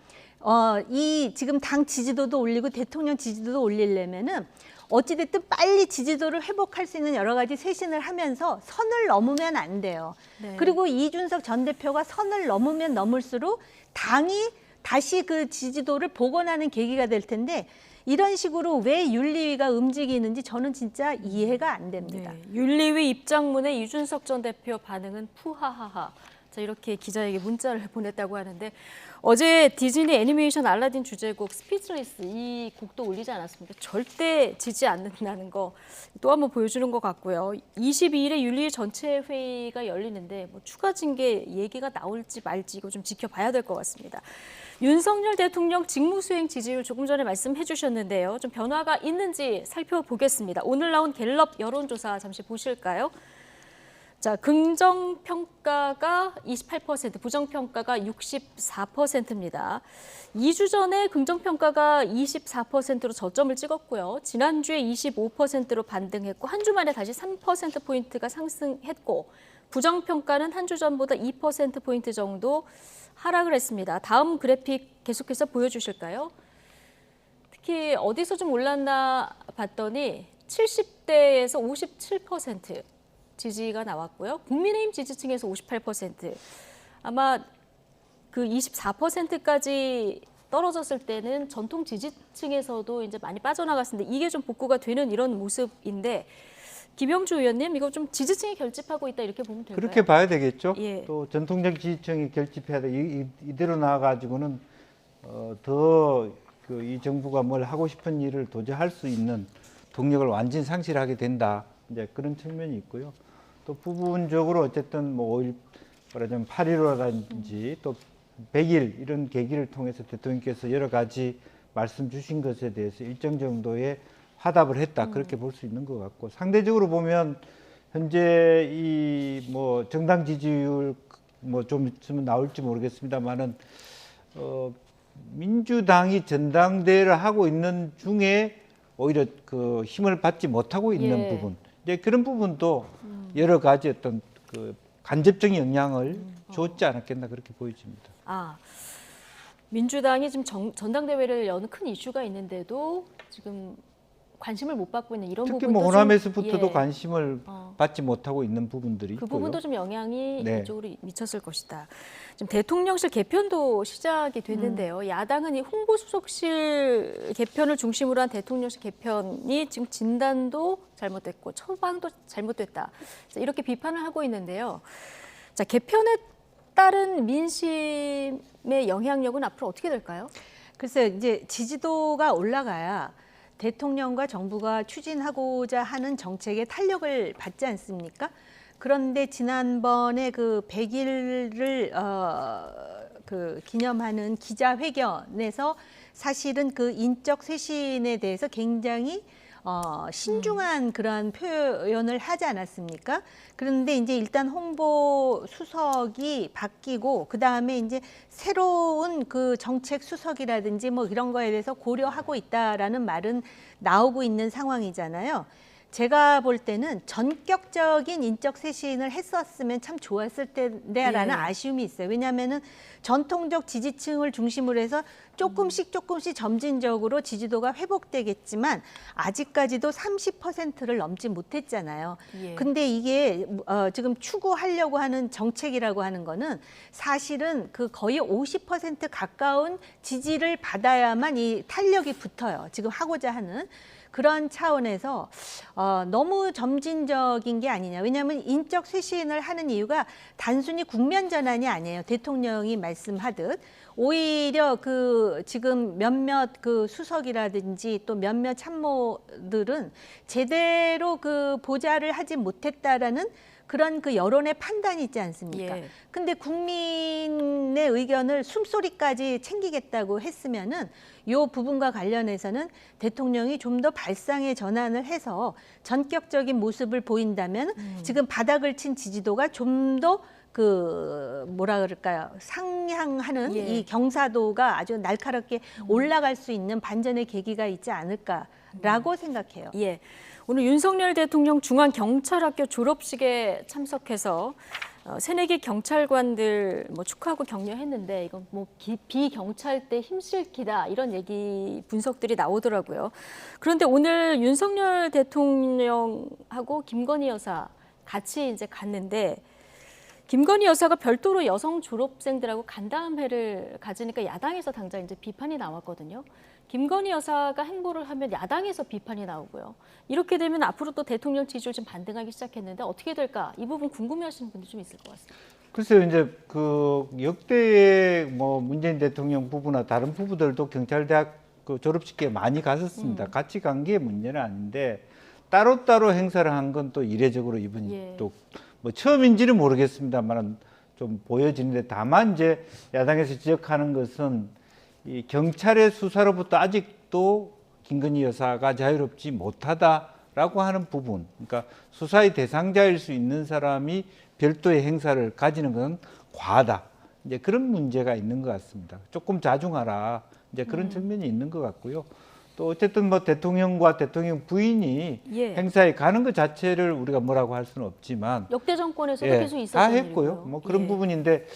이 지금 당 지지도도 올리고 대통령 지지도도 올리려면은 어찌됐든 빨리 지지도를 회복할 수 있는 여러 가지 쇄신을 하면서 선을 넘으면 안 돼요. 네. 그리고 이준석 전 대표가 선을 넘으면 넘을수록 당이 다시 그 지지도를 복원하는 계기가 될 텐데 이런 식으로 왜 윤리위가 움직이는지 저는 진짜 이해가 안 됩니다. 네, 윤리위 입장문에 이준석 전 대표 반응은 푸하하하. 자, 이렇게 기자에게 문자를 보냈다고 하는데 어제 디즈니 애니메이션 알라딘 주제곡 스피치리스 이 곡도 올리지 않았습니까? 절대 지지 않는다는 거 또 한번 보여주는 것 같고요. 22일에 윤리위 전체 회의가 열리는데 뭐 추가 징계 얘기가 나올지 말지 이거 좀 지켜봐야 될 것 같습니다. 윤석열 대통령 직무수행 지지율 조금 전에 말씀해 주셨는데요. 좀 변화가 있는지 살펴보겠습니다. 오늘 나온 갤럽 여론조사 잠시 보실까요? 자, 긍정평가가 28%, 부정평가가 64%입니다. 2주 전에 긍정평가가 24%로 저점을 찍었고요. 지난주에 25%로 반등했고 한 주 만에 다시 3%포인트가 상승했고 부정평가는 한 주 전보다 2%포인트 정도 하락을 했습니다. 다음 그래픽 계속해서 보여주실까요? 특히 어디서 좀 올랐나 봤더니 70대에서 57% 지지가 나왔고요. 국민의힘 지지층에서 58%. 아마 그 24%까지 떨어졌을 때는 전통 지지층에서도 이제 많이 빠져나갔는데 이게 좀 복구가 되는 이런 모습인데 김영주 의원님 이거 좀 지지층이 결집하고 있다 이렇게 보면 될까요? 그렇게 봐야 되겠죠. 예. 또 전통적 지지층이 결집해야 돼. 이대로 나가가지고는 더 이 정부가 뭘 하고 싶은 일을 도저히 할 수 있는 동력을 완전히 상실하게 된다. 이제 그런 측면이 있고요. 또 부분적으로 어쨌든 뭐 5.1 말하자면 8.15라든지 또 100일 이런 계기를 통해서 대통령께서 여러 가지 말씀 주신 것에 대해서 일정 정도의 화답을 했다 그렇게 볼 수 있는 것 같고 상대적으로 보면 현재 이 뭐 정당 지지율 뭐 좀 있으면 나올지 모르겠습니다만은 민주당이 전당대회를 하고 있는 중에 오히려 그 힘을 받지 못하고 있는 부분 이제 그런 부분도 여러 가지 어떤 그 간접적인 영향을 줬지 않았겠나 그렇게 보여집니다. 민주당이 지금 전당대회를 여는 큰 이슈가 있는데도 지금 관심을 못 받고 있는 이런 특히 부분도 뭐 호남에서부터도 좀, 관심을 받지 못하고 있는 부분들이 그 있고요. 부분도 좀 영향이 네. 이쪽으로 미쳤을 것이다. 지금 대통령실 개편도 시작이 됐는데요. 야당은 이 홍보수석실 개편을 중심으로 한 대통령실 개편이 지금 진단도 잘못됐고 처방도 잘못됐다. 자, 이렇게 비판을 하고 있는데요. 자, 개편에 따른 민심의 영향력은 앞으로 어떻게 될까요? 글쎄요, 이제 지지도가 올라가야 대통령과 정부가 추진하고자 하는 정책에 탄력을 받지 않습니까? 그런데 지난번에 그 100일을 그 기념하는 기자회견에서 사실은 그 인적 쇄신에 대해서 굉장히 신중한 그러한 표현을 하지 않았습니까? 그런데 이제 일단 홍보 수석이 바뀌고 그 다음에 이제 새로운 그 정책 수석이라든지 뭐 이런 거에 대해서 고려하고 있다라는 말은 나오고 있는 상황이잖아요. 제가 볼 때는 전격적인 인적 쇄신을 했었으면 참 좋았을 텐데라는 아쉬움이 있어요. 왜냐하면은 전통적 지지층을 중심으로 해서 조금씩 점진적으로 지지도가 회복되겠지만 아직까지도 30%를 넘지 못했잖아요. 근데 이게 지금 추구하려고 하는 정책이라고 하는 거는 사실은 그 거의 50% 가까운 지지를 받아야만 이 탄력이 붙어요. 지금 하고자 하는. 그런 차원에서 너무 점진적인 게 아니냐. 왜냐하면 인적 쇄신을 하는 이유가 단순히 국면 전환이 아니에요. 대통령이 말씀하듯 오히려 그 지금 몇몇 그 수석이라든지 또 몇몇 참모들은 제대로 그 보좌를 하지 못했다라는 그런 그 여론의 판단이 있지 않습니까? 근데 국민의 의견을 숨소리까지 챙기겠다고 했으면은 요 부분과 관련해서는 대통령이 좀 더 발상의 전환을 해서 전격적인 모습을 보인다면 지금 바닥을 친 지지도가 좀 더 그 뭐라 그럴까요? 상향하는 이 경사도가 아주 날카롭게 올라갈 수 있는 반전의 계기가 있지 않을까라고 생각해요. 오늘 윤석열 대통령 중앙경찰학교 졸업식에 참석해서 새내기 경찰관들 뭐 축하하고 격려했는데 이건 뭐 비경찰대 힘실기다 이런 얘기 분석들이 나오더라고요. 그런데 오늘 윤석열 대통령하고 김건희 여사 같이 이제 갔는데 김건희 여사가 별도로 여성 졸업생들하고 간담회를 가지니까 야당에서 당장 이제 비판이 나왔거든요. 김건희 여사가 행보를 하면 야당에서 비판이 나오고요. 이렇게 되면 앞으로 또 대통령 지지율 좀 반등하기 시작했는데 어떻게 될까? 이 부분 궁금해하시는 분들 좀 있을 것 같습니다. 글쎄요, 이제 그 역대의 뭐 문재인 대통령 부부나 다른 부부들도 경찰대학 그 졸업식에 많이 갔었습니다. 같이 간 게 문제는 아닌데 따로따로 행사를 한 건 또 이례적으로 이번 또 뭐 처음인지는 모르겠습니다만 좀 보여지는데 다만 이제 야당에서 지적하는 것은 이 경찰의 수사로부터 아직도 김건희 여사가 자유롭지 못하다라고 하는 부분, 그러니까 수사의 대상자일 수 있는 사람이 별도의 행사를 가지는 건 과하다. 이제 그런 문제가 있는 것 같습니다. 조금 자중하라. 이제 그런 측면이 있는 것 같고요. 또 어쨌든 뭐 대통령과 대통령 부인이 행사에 가는 것 자체를 우리가 뭐라고 할 수는 없지만 역대 정권에서도 계속 있었던 다 했고요. 일이고요. 뭐 그런 부분인데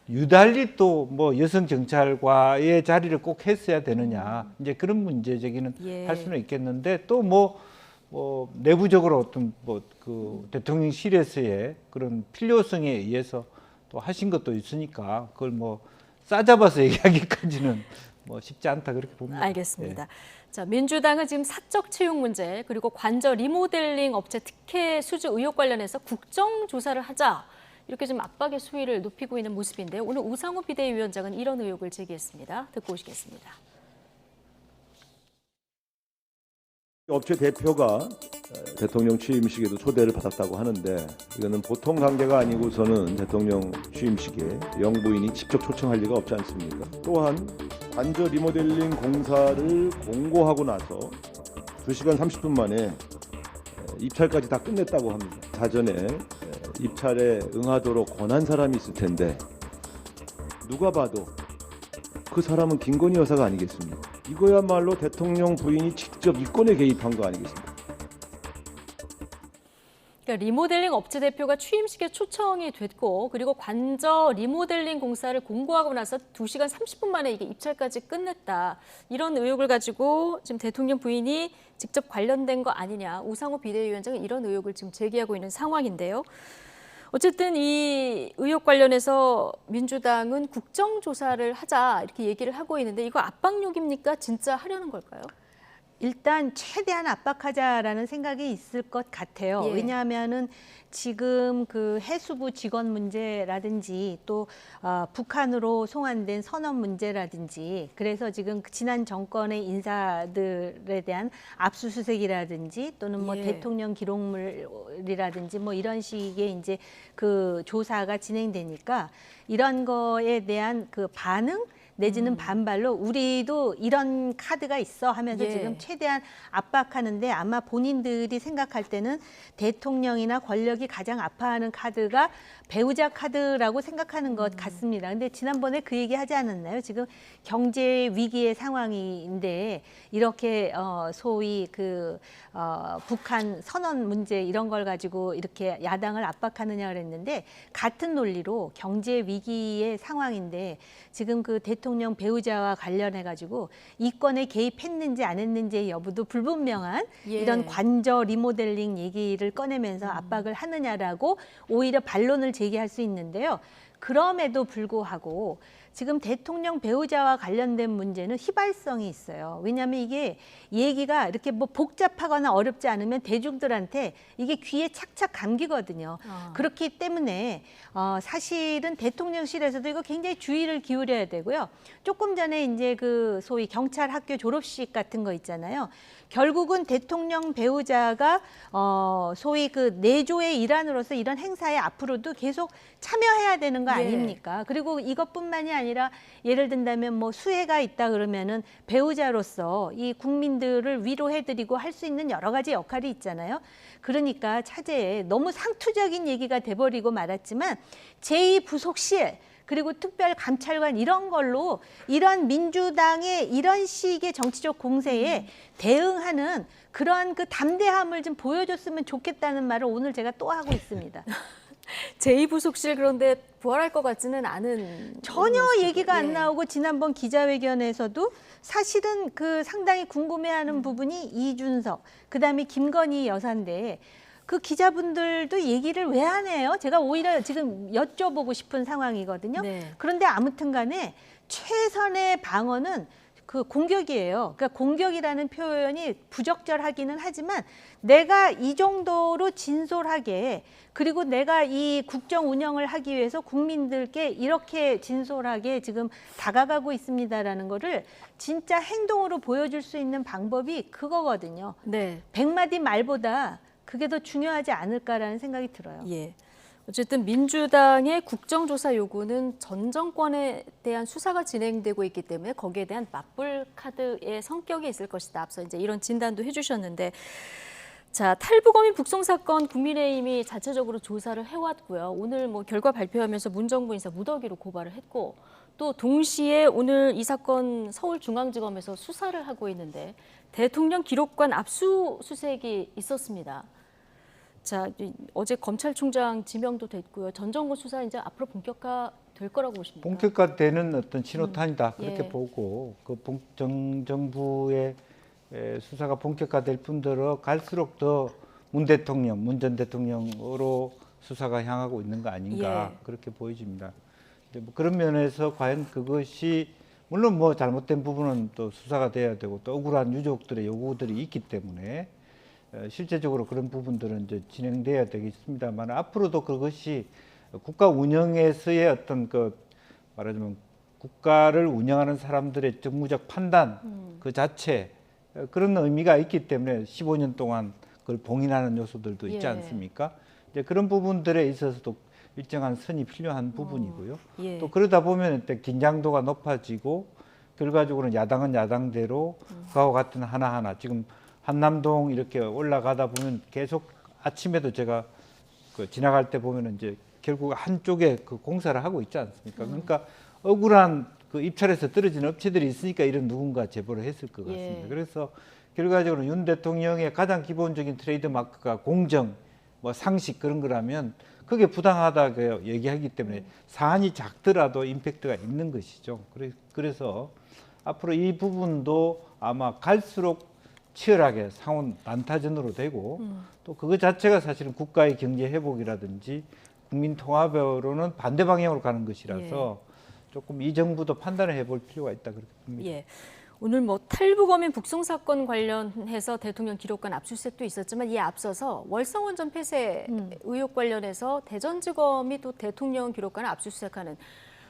유달리 또 뭐 여성 경찰과의 자리를 꼭 했어야 되느냐 이제 그런 문제 제기는 할 수는 있겠는데 또 뭐 내부적으로 어떤 뭐 그 대통령실에서의 그런 필요성에 의해서 또 하신 것도 있으니까 그걸 뭐 싸잡아서 얘기하기까지는 뭐 쉽지 않다 그렇게 봅니다. 알겠습니다. 자, 민주당은 지금 사적 채용 문제 그리고 관저 리모델링 업체 특혜 수주 의혹 관련해서 국정조사를 하자. 이렇게 좀 압박의 수위를 높이고 있는 모습인데요. 오늘 우상호 비대위원장은 이런 의혹을 제기했습니다. 듣고 오시겠습니다. 업체 대표가 대통령 취임식에도 초대를 받았다고 하는데 이거는 보통 관계가 아니고서는 대통령 취임식에 영부인이 직접 초청할 리가 없지 않습니까? 또한 관저 리모델링 공사를 공고하고 나서 2시간 30분 만에 입찰까지 다 끝냈다고 합니다. 사전에 입찰에 응하도록 권한 사람이 있을 텐데 누가 봐도 그 사람은 김건희 여사가 아니겠습니까? 이거야말로 대통령 부인이 직접 이권에 개입한 거 아니겠습니까? 그러니까 리모델링 업체 대표가 취임식에 초청이 됐고 그리고 관저 리모델링 공사를 공고하고 나서 2시간 30분 만에 이게 입찰까지 끝냈다. 이런 의혹을 가지고 지금 대통령 부인이 직접 관련된 거 아니냐. 우상호 비대위원장은 이런 의혹을 지금 제기하고 있는 상황인데요. 어쨌든 이 의혹 관련해서 민주당은 국정조사를 하자 이렇게 얘기를 하고 있는데 이거 압박욕입니까? 진짜 하려는 걸까요? 일단 최대한 압박하자라는 생각이 있을 것 같아요. 왜냐하면은 지금 그 해수부 직원 문제라든지 또 북한으로 송환된 선원 문제라든지 그래서 지금 지난 정권의 인사들에 대한 압수수색이라든지 또는 뭐 대통령 기록물이라든지 뭐 이런 식의 이제 그 조사가 진행되니까 이런 거에 대한 그 반응 내지는 반발로 우리도 이런 카드가 있어 하면서 예. 지금 최대한 압박하는데 아마 본인들이 생각할 때는 대통령이나 권력이 가장 아파하는 카드가 배우자 카드라고 생각하는 것 같습니다. 근데 지난번에 그 얘기 하지 않았나요? 지금 경제 위기의 상황인데 이렇게 소위 북한 선언 문제 이런 걸 가지고 이렇게 야당을 압박하느냐 그랬는데 같은 논리로 경제 위기의 상황인데 지금 그 대통령 배우자와 관련해 가지고 이권에 개입했는지 안 했는지의 여부도 불분명한 예. 이런 관저 리모델링 얘기를 꺼내면서 압박을 하느냐라고 오히려 반론을 제기할 수 있는데요. 그럼에도 불구하고 지금 대통령 배우자와 관련된 문제는 휘발성이 있어요. 왜냐하면 이게 얘기가 이렇게 뭐 복잡하거나 어렵지 않으면 대중들한테 이게 귀에 착착 감기거든요. 그렇기 때문에 사실은 대통령실에서도 이거 굉장히 주의를 기울여야 되고요. 조금 전에 이제 그 소위 경찰 학교 졸업식 같은 거 있잖아요. 결국은 대통령 배우자가 소위 그 내조의 일환으로서 이런 행사에 앞으로도 계속 참여해야 되는 거 아닙니까? 그리고 이것뿐만이 아니라 예를 든다면 뭐 수혜가 있다 그러면은 배우자로서 이 국민들을 위로해드리고 할 수 있는 여러 가지 역할이 있잖아요. 그러니까 차제에 너무 상투적인 얘기가 돼버리고 말았지만 제2부속실 그리고 특별감찰관 이런 걸로 이런 민주당의 이런 식의 정치적 공세에 대응하는 그러한 그 담대함을 좀 보여줬으면 좋겠다는 말을 오늘 제가 또 하고 있습니다. 제2부속실 그런데 부활할 것 같지는 않은 전혀 얘기가 안 예. 나오고 지난번 기자회견에서도 사실은 그 상당히 궁금해하는 부분이 이준석 그다음에 김건희 여사인데 그 기자분들도 얘기를 왜 안 해요? 제가 오히려 지금 여쭤보고 싶은 상황이거든요. 네. 그런데 아무튼 간에 최선의 방어는 그 공격이에요. 그러니까 공격이라는 표현이 부적절하기는 하지만 내가 이 정도로 진솔하게 그리고 내가 이 국정 운영을 하기 위해서 국민들께 이렇게 진솔하게 지금 다가가고 있습니다라는 거를 진짜 행동으로 보여줄 수 있는 방법이 그거거든요. 네. 100마디 말보다 그게 더 중요하지 않을까라는 생각이 들어요. 예. 어쨌든 민주당의 국정조사 요구는 전 정권에 대한 수사가 진행되고 있기 때문에 거기에 대한 맞불 카드의 성격이 있을 것이다. 앞서 이제 이런 진단도 해주셨는데, 자 탈북어민 북송 사건 국민의힘이 자체적으로 조사를 해왔고요. 오늘 뭐 결과 발표하면서 문정부 인사 무더기로 고발을 했고, 또 동시에 오늘 이 사건 서울중앙지검에서 수사를 하고 있는데 대통령 기록관 압수수색이 있었습니다. 자, 어제 검찰총장 지명도 됐고요. 전 정권 수사 이제 앞으로 본격화될 거라고 보십니까? 본격화되는 어떤 신호탄이다 그렇게 예. 보고 그 정부의 수사가 본격화될 뿐더러 갈수록 더 문 전 대통령으로 수사가 향하고 있는 거 아닌가 예. 그렇게 보여집니다. 이제 뭐 그런 면에서 과연 그것이 물론 뭐 잘못된 부분은 또 수사가 돼야 되고 또 억울한 유족들의 요구들이 있기 때문에 실제적으로 그런 부분들은 이제 진행돼야 되겠습니다만 앞으로도 그것이 국가 운영에서의 어떤 그 말하자면 국가를 운영하는 사람들의 정무적 판단 그 자체 그런 의미가 있기 때문에 15년 동안 그걸 봉인하는 요소들도 있지 예. 않습니까? 이제 그런 부분들에 있어서도 일정한 선이 필요한 부분이고요. 예. 또 그러다 보면 긴장도가 높아지고 결과적으로는 야당은 야당대로 그와 같은 하나하나 지금 한남동 이렇게 올라가다 보면 계속 아침에도 제가 그 지나갈 때 보면 이제 결국 한쪽에 그 공사를 하고 있지 않습니까? 그러니까 억울한 그 입찰에서 떨어진 업체들이 있으니까 이런 누군가 제보를 했을 것 같습니다. 예. 그래서 결과적으로 윤 대통령의 가장 기본적인 트레이드 마크가 공정, 뭐 상식 그런 거라면 그게 부당하다고 얘기하기 때문에 사안이 작더라도 임팩트가 있는 것이죠. 그래서 앞으로 이 부분도 아마 갈수록 치열하게 상온 난타전으로 되고 또 그것 자체가 사실은 국가의 경제 회복이라든지 국민 통합으로는 반대 방향으로 가는 것이라서 조금 이 정부도 판단을 해볼 필요가 있다 그렇게 봅니다. 예. 오늘 뭐 탈북어민 북송 사건 관련해서 대통령 기록관 압수수색도 있었지만 이에 앞서서 월성원전 폐쇄 의혹 관련해서 대전지검이 또 대통령 기록관을 압수수색하는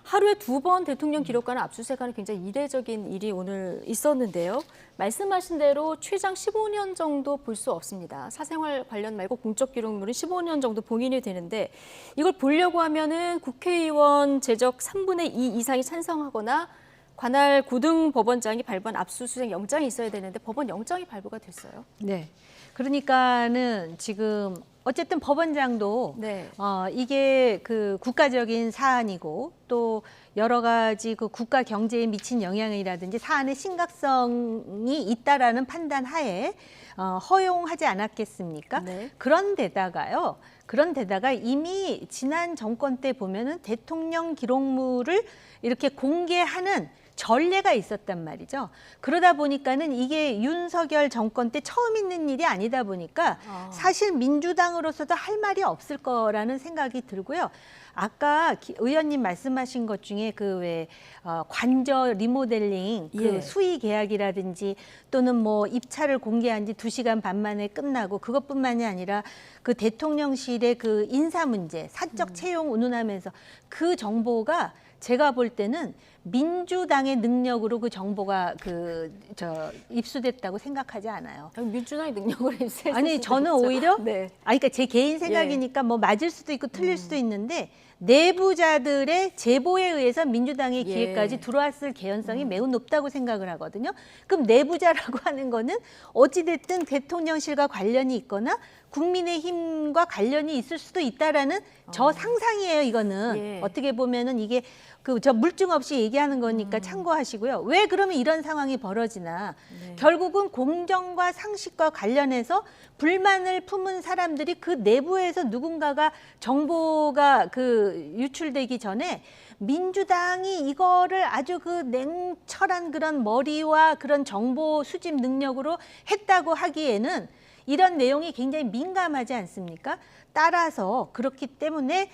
하루에 2번 대통령 기록관을 압수수색하는 굉장히 이례적인 일이 오늘 있었는데요. 말씀하신 대로 최장 15년 정도 볼 수 없습니다. 사생활 관련 말고 공적 기록물은 15년 정도 봉인이 되는데 이걸 보려고 하면은 국회의원 제적 3분의 2 이상이 찬성하거나 관할 고등법원장이 발부한 압수수색 영장이 있어야 되는데 법원 영장이 발부가 됐어요. 네. 그러니까는 지금 어쨌든 법원장도 네. 이게 그 국가적인 사안이고 또 여러 가지 그 국가 경제에 미친 영향이라든지 사안의 심각성이 있다라는 판단 하에 허용하지 않았겠습니까? 네. 그런데다가 이미 지난 정권 때 보면은 대통령 기록물을 이렇게 공개하는 전례가 있었단 말이죠. 그러다 보니까는 이게 윤석열 정권 때 처음 있는 일이 아니다 보니까 사실 민주당으로서도 할 말이 없을 거라는 생각이 들고요. 아까 의원님 말씀하신 것 중에 그 왜 관저 리모델링 그 예. 수의 계약이라든지 또는 뭐 입찰을 공개한 지 2시간 반 만에 끝나고 그것뿐만이 아니라 그 대통령실의 그 인사 문제, 사적 채용 운운하면서 그 정보가 제가 볼 때는 민주당의 능력으로 그 정보가 입수됐다고 생각하지 않아요. 민주당의 능력으로 입수했을 아니 수도 저는 있죠. 오히려 네. 그러니까 제 개인 생각이니까 뭐 맞을 수도 있고 틀릴 수도 있는데 내부자들의 제보에 의해서 민주당의 예. 기회까지 들어왔을 개연성이 매우 높다고 생각을 하거든요. 그럼 내부자라고 하는 거는 어찌됐든 대통령실과 관련이 있거나 국민의힘과 관련이 있을 수도 있다라는 저 상상이에요. 이거는 예. 어떻게 보면은 이게 저 물증 없이 얘기하는 거니까 참고하시고요. 왜 그러면 이런 상황이 벌어지나? 네. 결국은 공정과 상식과 관련해서 불만을 품은 사람들이 그 내부에서 누군가가 정보가 유출되기 전에 민주당이 이거를 아주 그 냉철한 그런 머리와 그런 정보 수집 능력으로 했다고 하기에는 이런 내용이 굉장히 민감하지 않습니까? 따라서 그렇기 때문에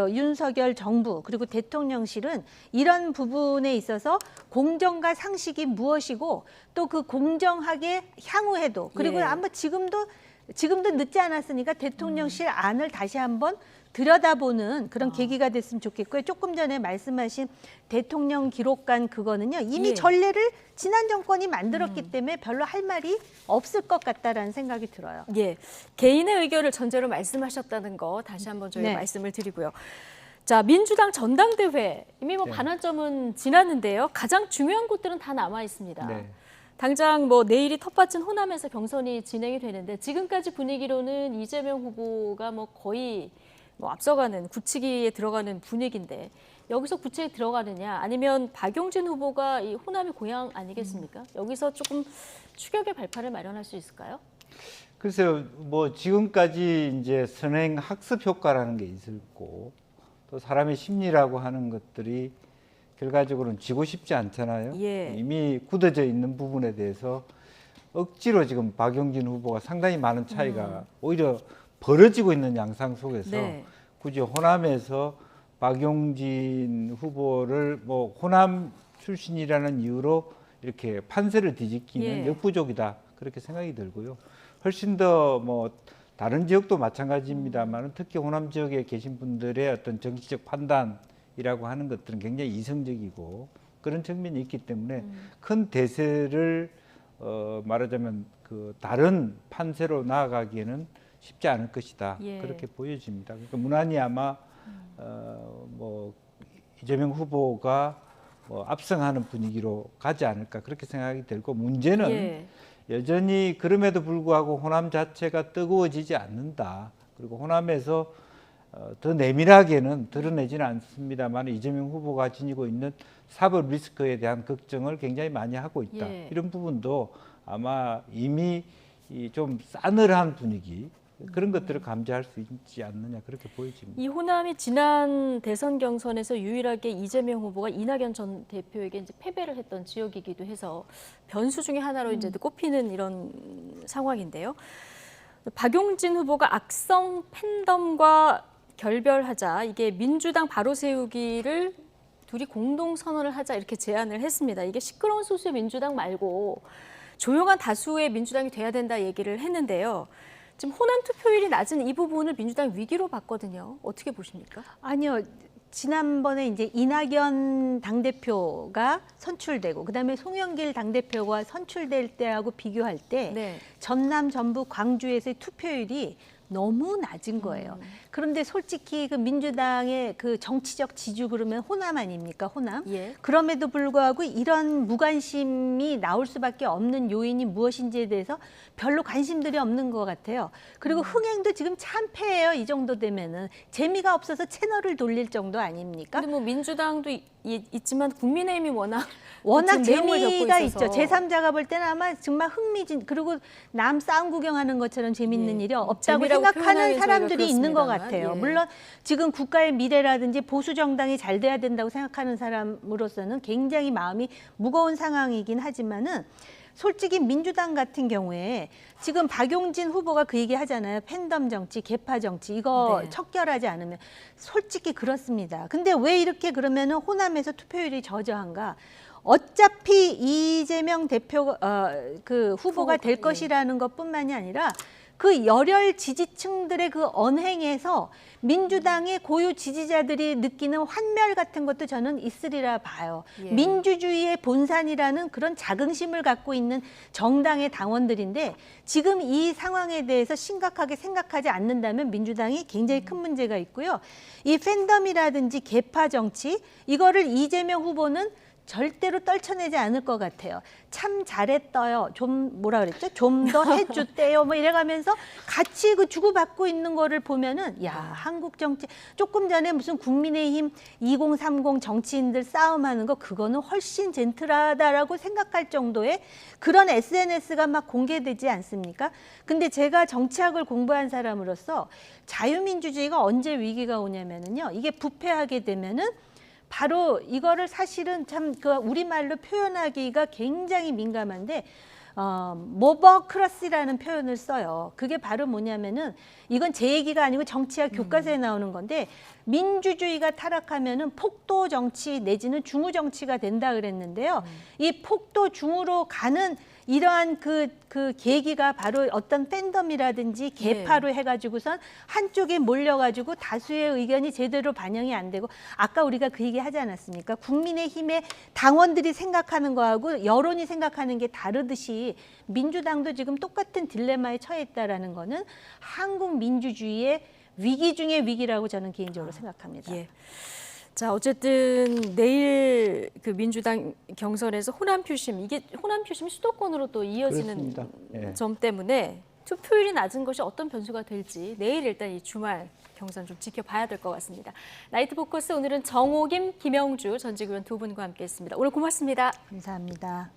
윤석열 정부 그리고 대통령실은 이런 부분에 있어서 공정과 상식이 무엇이고 또 그 공정하게 향후에도 그리고 예. 아마 지금도 늦지 않았으니까 대통령실 안을 다시 한번 들여다보는 그런 계기가 됐으면 좋겠고요. 조금 전에 말씀하신 대통령 기록관 그거는요. 이미 예. 전례를 지난 정권이 만들었기 때문에 별로 할 말이 없을 것 같다라는 생각이 들어요. 예, 개인의 의견을 전제로 말씀하셨다는 거 다시 한번 저희 네. 말씀을 드리고요. 자, 민주당 전당대회 이미 뭐 네. 반환점은 지났는데요. 가장 중요한 곳들은 다 남아 있습니다. 네. 당장 뭐 내일이 텃밭인 호남에서 경선이 진행이 되는데 지금까지 분위기로는 이재명 후보가 뭐 거의 앞서가는 굳히기에 들어가는 분위기인데 여기서 굳히게 들어가느냐 아니면 박용진 후보가 이 호남이 고향 아니겠습니까? 여기서 조금 추격의 발판을 마련할 수 있을까요? 글쎄요, 뭐 지금까지 이제 선행 학습 효과라는 게 있었고 또 사람의 심리라고 하는 것들이 결과적으로는 지고 싶지 않잖아요. 예. 이미 굳어져 있는 부분에 대해서 억지로 지금 박용진 후보가 상당히 많은 차이가 오히려 벌어지고 있는 양상 속에서 네. 굳이 호남에서 박용진 후보를 뭐 호남 출신이라는 이유로 이렇게 판세를 뒤집기는 예. 역부족이다 그렇게 생각이 들고요. 훨씬 더 뭐 다른 지역도 마찬가지입니다만 특히 호남 지역에 계신 분들의 어떤 정치적 판단이라고 하는 것들은 굉장히 이성적이고 그런 측면이 있기 때문에 큰 대세를 말하자면 그 다른 판세로 나아가기에는 쉽지 않을 것이다. 예. 그렇게 보여집니다. 그러니까 무난히 아마 뭐 이재명 후보가 뭐 압승하는 분위기로 가지 않을까 그렇게 생각이 들고 문제는 예. 여전히 그럼에도 불구하고 호남 자체가 뜨거워지지 않는다. 그리고 호남에서 더 내밀하게는 드러내지는 않습니다만 이재명 후보가 지니고 있는 사법 리스크에 대한 걱정을 굉장히 많이 하고 있다. 예. 이런 부분도 아마 이미 좀 싸늘한 분위기 그런 것들을 감지할 수 있지 않느냐 그렇게 보여집니다. 이 호남이 지난 대선 경선에서 유일하게 이재명 후보가 이낙연 전 대표에게 이제 패배를 했던 지역이기도 해서 변수 중에 하나로 이제 꼽히는 이런 상황인데요. 박용진 후보가 악성 팬덤과 결별하자 이게 민주당 바로 세우기를 둘이 공동 선언을 하자 이렇게 제안을 했습니다. 이게 시끄러운 소수의 민주당 말고 조용한 다수의 민주당이 돼야 된다 얘기를 했는데요. 지금 호남 투표율이 낮은 이 부분을 민주당 위기로 봤거든요. 어떻게 보십니까? 아니요. 지난번에 이제 이낙연 당대표가 선출되고 그다음에 송영길 당대표가 선출될 때하고 비교할 때 네. 전남, 전북, 광주에서의 투표율이 너무 낮은 거예요. 그런데 솔직히 그 민주당의 그 정치적 지주 그러면 호남 아닙니까? 호남. 예. 그럼에도 불구하고 이런 무관심이 나올 수밖에 없는 요인이 무엇인지에 대해서 별로 관심들이 없는 것 같아요. 그리고 흥행도 지금 참패예요. 이 정도 되면은 재미가 없어서 채널을 돌릴 정도 아닙니까? 근데 뭐 민주당도 있지만 국민의힘이 워낙 재미가 있죠. 제3자가 볼 때는 아마 정말 흥미진 그리고 남 싸움 구경하는 것처럼 재밌는 일이 없다고 생각하는 사람들이 있는 것 같아요. 물론 지금 국가의 미래라든지 보수 정당이 잘 돼야 된다고 생각하는 사람으로서는 굉장히 마음이 무거운 상황이긴 하지만은 솔직히 민주당 같은 경우에 지금 박용진 후보가 그 얘기 하잖아요. 팬덤 정치, 계파 정치 이거 척결하지 않으면 솔직히 그렇습니다. 근데 왜 이렇게 그러면은 호남에서 투표율이 저조한가? 어차피 이재명 대표 그 후보가 될 것이라는 것뿐만이 아니라 그 열혈 지지층들의 그 언행에서 민주당의 고유 지지자들이 느끼는 환멸 같은 것도 저는 있으리라 봐요. 민주주의의 본산이라는 그런 자긍심을 갖고 있는 정당의 당원들인데 지금 이 상황에 대해서 심각하게 생각하지 않는다면 민주당이 굉장히 큰 문제가 있고요. 이 팬덤이라든지 계파 정치 이거를 이재명 후보는 절대로 떨쳐내지 않을 것 같아요. 참 잘했어요. 좀 뭐라 그랬죠? 좀 더 해줬대요. 뭐 이래가면서 같이 그 주고받고 있는 거를 보면은 야 한국 정치 조금 전에 무슨 국민의힘 2030 정치인들 싸움하는 거 그거는 훨씬 젠틀하다라고 생각할 정도의 그런 SNS가 막 공개되지 않습니까? 근데 제가 정치학을 공부한 사람으로서 자유민주주의가 언제 위기가 오냐면은요. 이게 부패하게 되면은 바로 이거를 사실은 참 그 우리말로 표현하기가 굉장히 민감한데 모버크러시라는 표현을 써요. 그게 바로 뭐냐면은 이건 제 얘기가 아니고 정치학 교과서에 나오는 건데 민주주의가 타락하면은 폭도 정치 내지는 중우 정치가 된다 그랬는데요. 이 폭도 중우로 가는 이러한 그 계기가 바로 어떤 팬덤이라든지 계파로 해가지고선 한쪽에 몰려가지고 다수의 의견이 제대로 반영이 안 되고 아까 우리가 그 얘기 하지 않았습니까? 국민의힘의 당원들이 생각하는 거하고 여론이 생각하는 게 다르듯이 민주당도 지금 똑같은 딜레마에 처했다라는 거는 한국 민주주의의 위기 중의 위기라고 저는 개인적으로 생각합니다. 자, 어쨌든 내일 그 민주당 경선에서 호남 표심, 이게 호남 표심이 수도권으로 또 이어지는 점 때문에 투표율이 낮은 것이 어떤 변수가 될지 내일 일단 이 주말 경선 좀 지켜봐야 될 것 같습니다. 나이트 포커스 오늘은 정호김, 김영주 전직 의원 두 분과 함께했습니다. 오늘 고맙습니다. 감사합니다.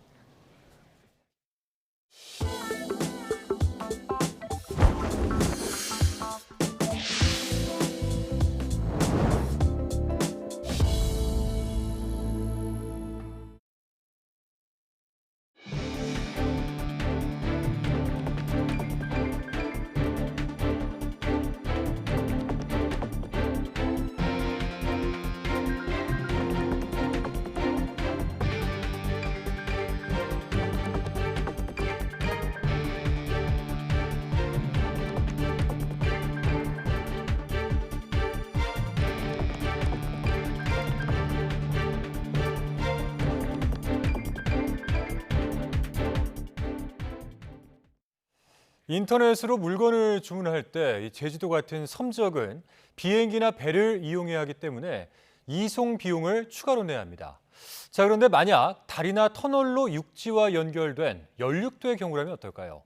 인터넷으로 물건을 주문할 때 제주도 같은 섬 지역은 비행기나 배를 이용해야 하기 때문에 이송 비용을 추가로 내야 합니다. 자, 그런데 만약 다리나 터널로 육지와 연결된 연륙도의 경우라면 어떨까요?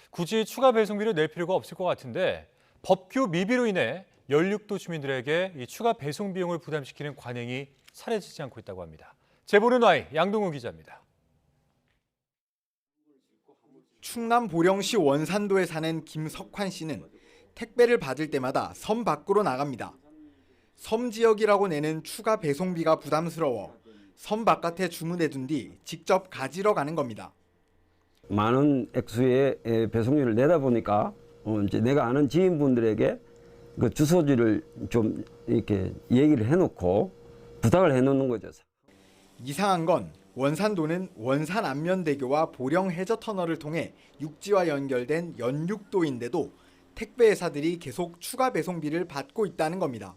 굳이 추가 배송비를 낼 필요가 없을 것 같은데 법규 미비로 인해 연륙도 주민들에게 이 추가 배송 비용을 부담시키는 관행이 사라지지 않고 있다고 합니다. 제보는 Y 양동우 기자입니다. 충남 보령시 원산도에 사는 김석환 씨는 택배를 받을 때마다 섬 밖으로 나갑니다. 섬 지역이라고 내는 추가 배송비가 부담스러워 섬 바깥에 주문해둔 뒤 직접 가지러 가는 겁니다. 많은 액수의 배송료를 내다 보니까 이제 내가 아는 지인분들에게 그 주소지를 좀 이렇게 얘기를 해놓고 부탁을 해놓는 거죠. 이상한 건 원산도는 원산 안면대교와 보령 해저터널을 통해 육지와 연결된 연륙도인데도 택배 회사들이 계속 추가 배송비를 받고 있다는 겁니다.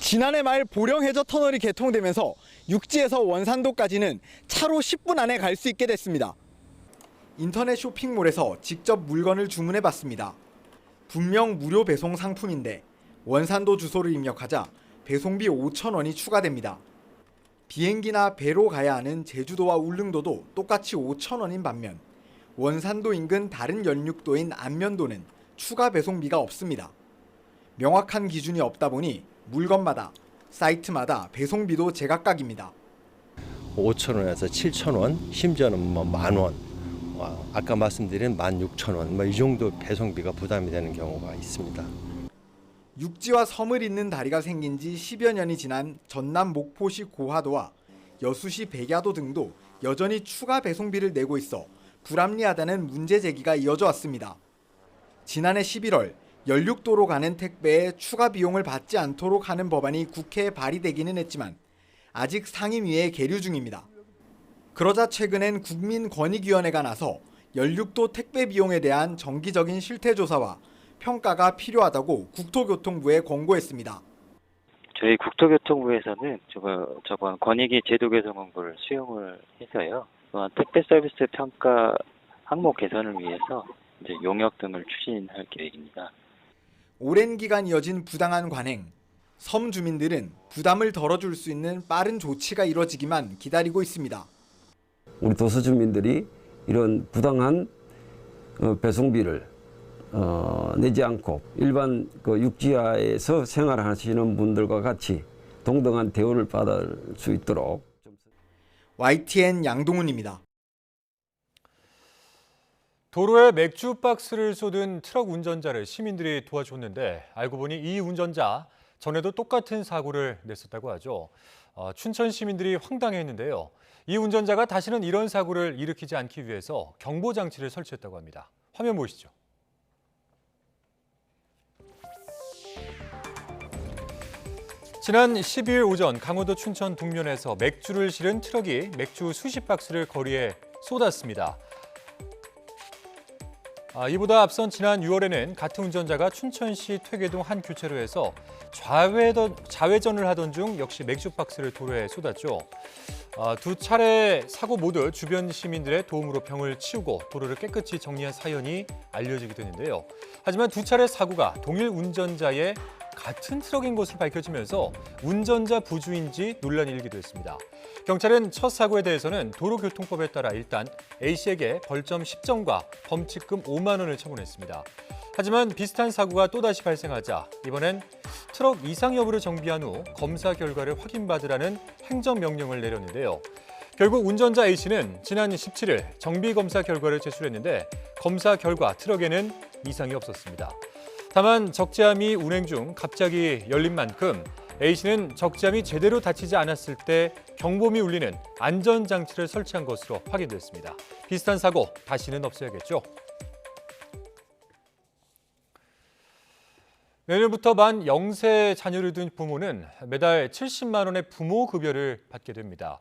지난해 말 보령 해저터널이 개통되면서 육지에서 원산도까지는 차로 10분 안에 갈 수 있게 됐습니다. 인터넷 쇼핑몰에서 직접 물건을 주문해 봤습니다. 분명 무료 배송 상품인데 원산도 주소를 입력하자 배송비 5,000원이 추가됩니다. 비행기나 배로 가야 하는 제주도와 울릉도도 똑같이 5,000원인 반면 원산도 인근 다른 연륙도인 안면도는 추가 배송비가 없습니다. 명확한 기준이 없다 보니 물건마다 사이트마다 배송비도 제각각입니다. 5,000원에서 7,000원, 심지어는 뭐 10,000원, 아까 말씀드린 16,000원, 뭐 이 정도 배송비가 부담이 되는 경우가 있습니다. 육지와 섬을 잇는 다리가 생긴 지 10여 년이 지난 전남 목포시 고하도와 여수시 백야도 등도 여전히 추가 배송비를 내고 있어 불합리하다는 문제 제기가 이어져 왔습니다. 지난해 11월 연륙도로 가는 택배에 추가 비용을 받지 않도록 하는 법안이 국회에 발의되기는 했지만 아직 상임위에 계류 중입니다. 그러자 최근엔 국민권익위원회가 나서 연륙도 택배 비용에 대한 정기적인 실태조사와 평가가 필요하다고 국토교통부에 권고했습니다. 저희 국토교통부에서는 저번 권익위 제도 개선 공고를 수용을 해서요. 또한 택배 서비스 평가 항목 개선을 위해서 이제 용역 등을 추진할 계획입니다. 오랜 기간 이어진 부당한 관행, 섬 주민들은 부담을 덜어줄 수 있는 빠른 조치가 이뤄지기만 기다리고 있습니다. 우리 도서 주민들이 이런 부당한 배송비를 내지 않고 일반 육지하에서 생활하시는 분들과 같이 동등한 대우를 받을 수 있도록. YTN 양동훈입니다. 도로에 맥주 박스를 쏟은 트럭 운전자를 시민들이 도와줬는데 알고 보니 이 운전자 전에도 똑같은 사고를 냈었다고 하죠. 춘천 시민들이 황당해했는데요. 이 운전자가 다시는 이런 사고를 일으키지 않기 위해서 경보 장치를 설치했다고 합니다. 화면 보시죠. 지난 12일 오전 강원도 춘천 동면에서 맥주를 실은 트럭이 맥주 수십 박스를 거리에 쏟았습니다. 이보다 앞선 지난 6월에는 같은 운전자가 춘천시 퇴계동 한 교차로에서 좌회전을 하던 중 역시 맥주 박스를 도로에 쏟았죠. 두 차례 사고 모두 주변 시민들의 도움으로 병을 치우고 도로를 깨끗이 정리한 사연이 알려지기도 했는데요. 하지만 두 차례 사고가 동일 운전자의 같은 트럭인 것으로 밝혀지면서 운전자 부주인지 논란이 일기도 했습니다. 경찰은 첫 사고에 대해서는 도로교통법에 따라 일단 A씨에게 벌점 10점과 범칙금 5만 원을 처분했습니다. 하지만 비슷한 사고가 또다시 발생하자 이번엔 트럭 이상 여부를 정비한 후 검사 결과를 확인받으라는 행정명령을 내렸는데요. 결국 운전자 A씨는 지난 17일 정비검사 결과를 제출했는데 검사 결과 트럭에는 이상이 없었습니다. 다만 적재함이 운행 중 갑자기 열린 만큼 A씨는 적재함이 제대로 닫히지 않았을 때 경보음이 울리는 안전장치를 설치한 것으로 확인됐습니다. 비슷한 사고 다시는 없어야겠죠. 내년부터 만 0세 자녀를 둔 부모는 매달 70만 원의 부모급여를 받게 됩니다.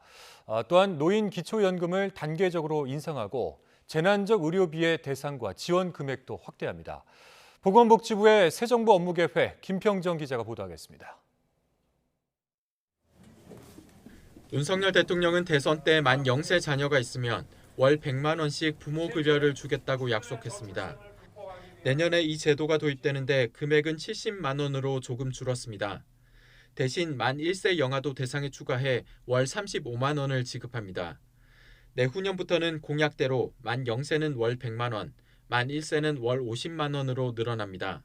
또한 노인 기초연금을 단계적으로 인상하고 재난적 의료비의 대상과 지원 금액도 확대합니다. 보건복지부의 새 정부 업무계획 김평정 기자가 보도하겠습니다. 윤석열 대통령은 대선 때 만 0세 자녀가 있으면 월 100만 원씩 부모급여를 주겠다고 약속했습니다. 내년에 이 제도가 도입되는데 금액은 70만 원으로 조금 줄었습니다. 대신 만 1세 영아도 대상에 추가해 월 35만 원을 지급합니다. 내후년부터는 공약대로 만 0세는 월 100만 원, 만 1세는 월 50만 원으로 늘어납니다.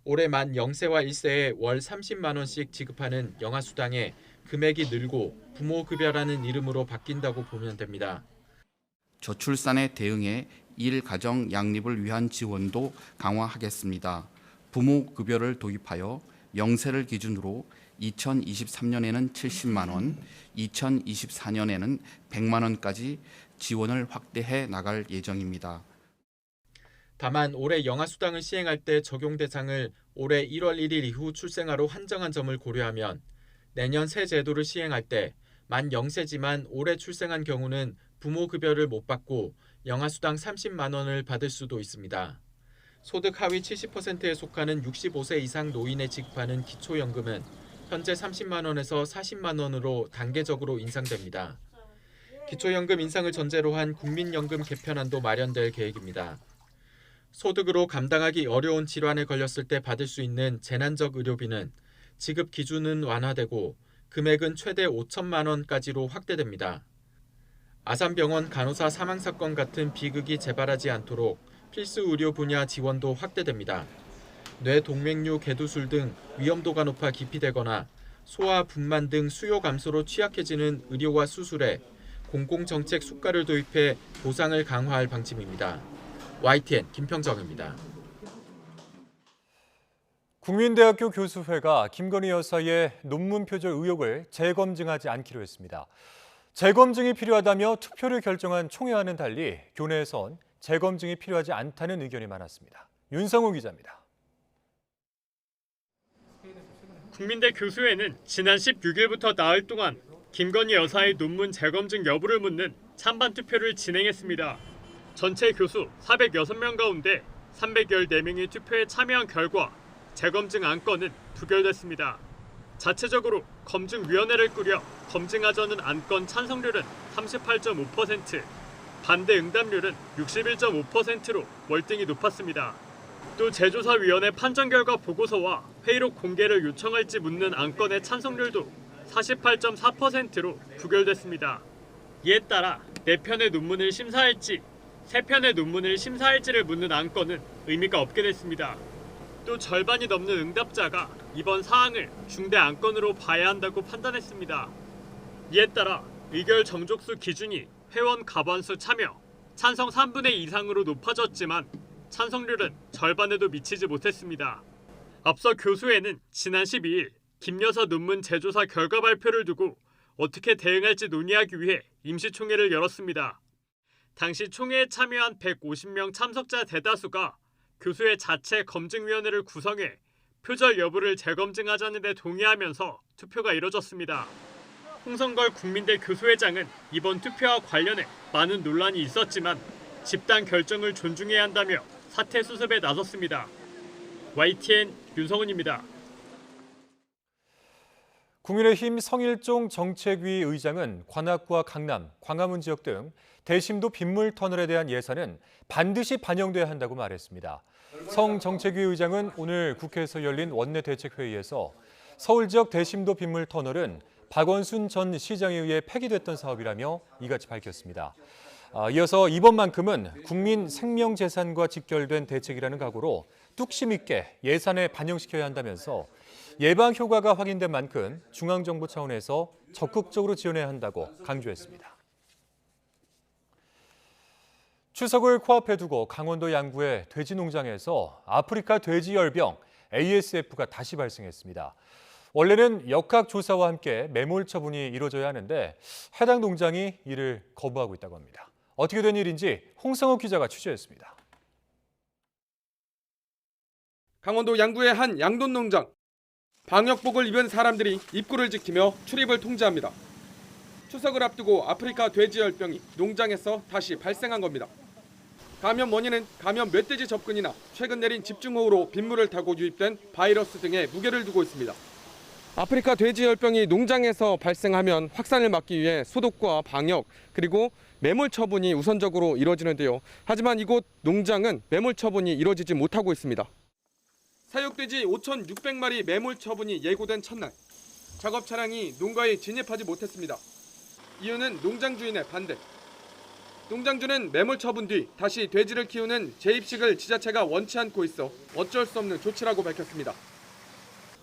올해 만 0세와 1세에 월 30만 원씩 지급하는 영아수당에 금액이 늘고 부모급여라는 이름으로 바뀐다고 보면 됩니다. 저출산에 대응해 일가정 양립을 위한 지원도 강화하겠습니다. 부모급여를 도입하여 0세를 기준으로 2023년에는 70만 원, 2024년에는 100만 원까지 지원을 확대해 나갈 예정입니다. 다만 올해 영아수당을 시행할 때 적용 대상을 올해 1월 1일 이후 출생아로 한정한 점을 고려하면 내년 새 제도를 시행할 때 만 0세지만 올해 출생한 경우는 부모급여를 못 받고 영아수당 30만 원을 받을 수도 있습니다. 소득 하위 70%에 속하는 65세 이상 노인에 지급하는 기초연금은 현재 30만 원에서 40만 원으로 단계적으로 인상됩니다. 기초연금 인상을 전제로 한 국민연금 개편안도 마련될 계획입니다. 소득으로 감당하기 어려운 질환에 걸렸을 때 받을 수 있는 재난적 의료비는 지급 기준은 완화되고 금액은 최대 5천만 원까지로 확대됩니다. 아산병원 간호사 사망 사건 같은 비극이 재발하지 않도록 필수 의료 분야 지원도 확대됩니다. 뇌동맥류 개두술 등 위험도가 높아 기피되거나 소아 분만 등 수요 감소로 취약해지는 의료와 수술에 공공정책 수가를 도입해 보상을 강화할 방침입니다. YTN 김평정입니다. 국민대학교 교수회가 김건희 여사의 논문 표절 의혹을 재검증하지 않기로 했습니다. 재검증이 필요하다며 투표를 결정한 총회와는 달리 교내에선 재검증이 필요하지 않다는 의견이 많았습니다. 윤성우 기자입니다. 국민대 교수회는 지난 16일부터 나흘 동안 김건희 여사의 논문 재검증 여부를 묻는 찬반 투표를 진행했습니다. 전체 교수 406명 가운데 314명이 투표에 참여한 결과 재검증 안건은 부결됐습니다. 자체적으로 검증위원회를 꾸려 검증하자는 안건 찬성률은 38.5%, 반대 응답률은 61.5%로 월등히 높았습니다. 또 재조사위원회 판정 결과 보고서와 회의록 공개를 요청할지 묻는 안건의 찬성률도 48.4%로 부결됐습니다. 이에 따라 4편의 논문을 심사할지 3편의 논문을 심사할지를 묻는 안건은 의미가 없게 됐습니다. 또 절반이 넘는 응답자가 이번 사항을 중대 안건으로 봐야 한다고 판단했습니다. 이에 따라 의결 정족수 기준이 회원 과반수 참여, 찬성 3분의 2 이상으로 높아졌지만 찬성률은 절반에도 미치지 못했습니다. 앞서 교수회는 지난 12일 김 여사 논문 재조사 결과 발표를 두고 어떻게 대응할지 논의하기 위해 임시총회를 열었습니다. 당시 총회에 참여한 150명 참석자 대다수가 교수회 자체 검증위원회를 구성해 표절 여부를 재검증하자는 데 동의하면서 투표가 이뤄졌습니다. 홍성걸 국민대 교수회장은 이번 투표와 관련해 많은 논란이 있었지만 집단 결정을 존중해야 한다며 사퇴 수습에 나섰습니다. YTN 윤성훈입니다. 국민의힘 성일종 정책위 의장은 관악구와 강남, 광화문 지역 등 대심도 빗물 터널에 대한 예산은 반드시 반영돼야 한다고 말했습니다. 성 정책위 의장은 오늘 국회에서 열린 원내대책회의에서 서울 지역 대심도 빗물 터널은 박원순 전 시장에 의해 폐기됐던 사업이라며 이같이 밝혔습니다. 이어서 이번만큼은 국민 생명재산과 직결된 대책이라는 각오로 뚝심 있게 예산에 반영시켜야 한다면서 예방 효과가 확인된 만큼 중앙정부 차원에서 적극적으로 지원해야 한다고 강조했습니다. 추석을 코앞에 두고 강원도 양구의 돼지 농장에서 아프리카 돼지 열병 ASF가 다시 발생했습니다. 원래는 역학조사와 함께 매몰 처분이 이루어져야 하는데 해당 농장이 이를 거부하고 있다고 합니다. 어떻게 된 일인지 홍성욱 기자가 취재했습니다. 강원도 양구의 한 양돈 농장. 방역복을 입은 사람들이 입구를 지키며 출입을 통제합니다. 추석을 앞두고 아프리카 돼지 열병이 농장에서 다시 발생한 겁니다. 감염 원인은 감염 멧돼지 접근이나 최근 내린 집중호우로 빗물을 타고 유입된 바이러스 등에 무게를 두고 있습니다. 아프리카 돼지 열병이 농장에서 발생하면 확산을 막기 위해 소독과 방역 그리고 매몰 처분이 우선적으로 이뤄지는데요. 하지만 이곳 농장은 매몰 처분이 이뤄지지 못하고 있습니다. 사육돼지 5,600마리 매몰 처분이 예고된 첫날, 작업 차량이 농가에 진입하지 못했습니다. 이유는 농장 주인의 반대. 농장주는 매몰 처분 뒤 다시 돼지를 키우는 재입식을 지자체가 원치 않고 있어 어쩔 수 없는 조치라고 밝혔습니다.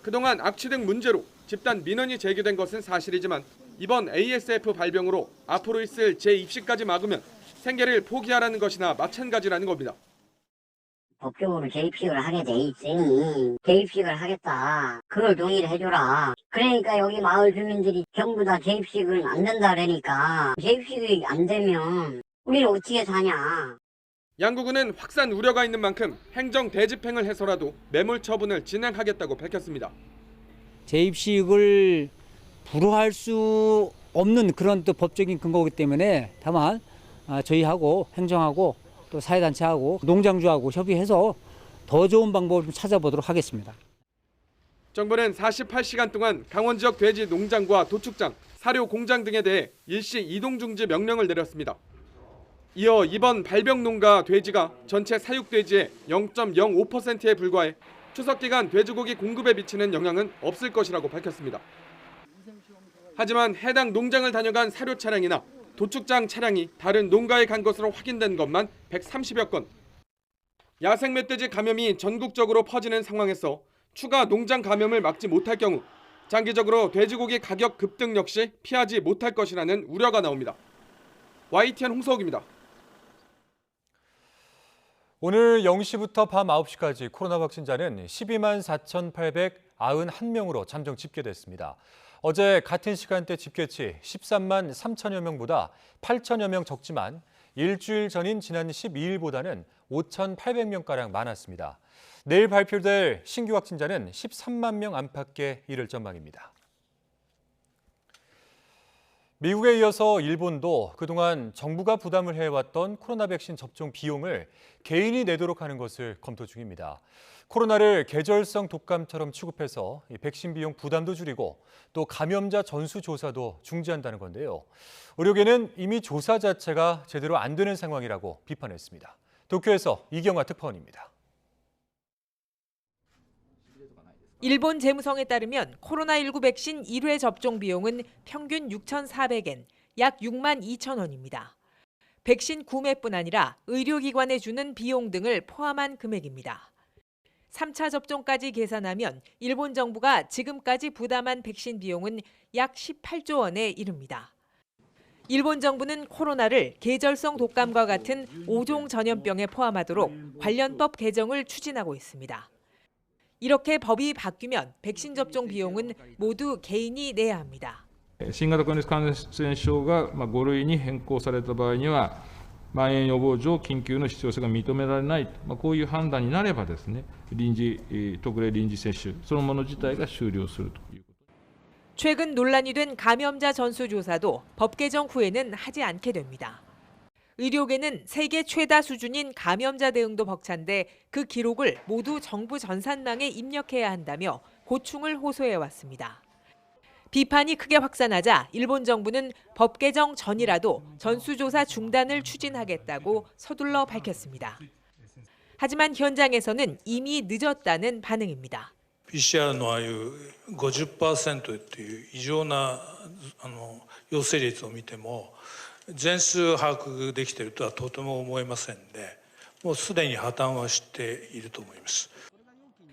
그동안 악취 등 문제로 집단 민원이 제기된 것은 사실이지만 이번 ASF 발병으로 앞으로 있을 재입식까지 막으면 생계를 포기하라는 것이나 마찬가지라는 겁니다. 법적으로 재입식을 하게 돼 있으니 재입식을 하겠다. 그걸 동의를 해줘라. 그러니까 여기 마을 주민들이 전부 다 재입식은 안 된다 그러니까 재입식이 안 되면 우리는 어떻게 사냐. 양구군은 확산 우려가 있는 만큼 행정 대집행을 해서라도 매몰 처분을 진행하겠다고 밝혔습니다. 재입식을 불허할 수 없는 그런 또 법적인 근거이기 때문에 다만 저희하고 행정하고 또 사회단체하고 농장주하고 협의해서 더 좋은 방법을 좀 찾아보도록 하겠습니다. 정부는 48시간 동안 강원 지역 돼지 농장과 도축장, 사료 공장 등에 대해 일시 이동 중지 명령을 내렸습니다. 이어 이번 발병농가 돼지가 전체 사육돼지의 0.05%에 불과해 추석 기간 돼지고기 공급에 미치는 영향은 없을 것이라고 밝혔습니다. 하지만 해당 농장을 다녀간 사료 차량이나 도축장 차량이 다른 농가에 간 것으로 확인된 것만 130여 건. 야생 멧돼지 감염이 전국적으로 퍼지는 상황에서 추가 농장 감염을 막지 못할 경우 장기적으로 돼지고기 가격 급등 역시 피하지 못할 것이라는 우려가 나옵니다. YTN 홍석욱입니다. 오늘 0시부터 밤 9시까지 코로나 확진자는 12만 4,891명으로 잠정 집계됐습니다. 어제 같은 시간대 집계치 13만 3천여 명보다 8천여 명 적지만 일주일 전인 지난 12일보다는 5,800명가량 많았습니다. 내일 발표될 신규 확진자는 13만 명 안팎에 이를 전망입니다. 미국에 이어서 일본도 그동안 정부가 부담을 해왔던 코로나 백신 접종 비용을 개인이 내도록 하는 것을 검토 중입니다. 코로나를 계절성 독감처럼 취급해서 백신 비용 부담도 줄이고 또 감염자 전수 조사도 중지한다는 건데요. 의료계는 이미 조사 자체가 제대로 안 되는 상황이라고 비판했습니다. 도쿄에서 이경화 특파원입니다. 일본 재무성에 따르면 코로나19 백신 1회 접종 비용은 평균 6,400엔, 약 6만 2천 원입니다. 백신 구매뿐 아니라 의료기관에 주는 비용 등을 포함한 금액입니다. 3차 접종까지 계산하면 일본 정부가 지금까지 부담한 백신 비용은 약 18조 원에 이릅니다. 일본 정부는 코로나를 계절성 독감과 같은 5종 전염병에 포함하도록 관련법 개정을 추진하고 있습니다. 이렇게 법이 바뀌면 백신 접종 비용은 모두 개인이 내야 합니다. 新型コロナ感染症が5類に変更された場合には、まん延予防上緊急の必要性が認められない、こういう判断になればですね、特例臨時接種そのもの自体が終了するということ。 최근 논란이 된 감염자 전수조사도 법 개정 후에는 하지 않게 됩니다. 의료계는 세계 최다 수준인 감염자 대응도 벅찬데 그 기록을 모두 정부 전산망에 입력해야 한다며 고충을 호소해왔습니다. 비판이 크게 확산하자 일본 정부는 법 개정 전이라도 전수조사 중단을 추진하겠다고 서둘러 밝혔습니다. 하지만 현장에서는 이미 늦었다는 반응입니다. PCR のああいう 50% という異常な陽性率を見ても全数把握できているとはとても思えませんで、もうすでに破綻はしていると思います。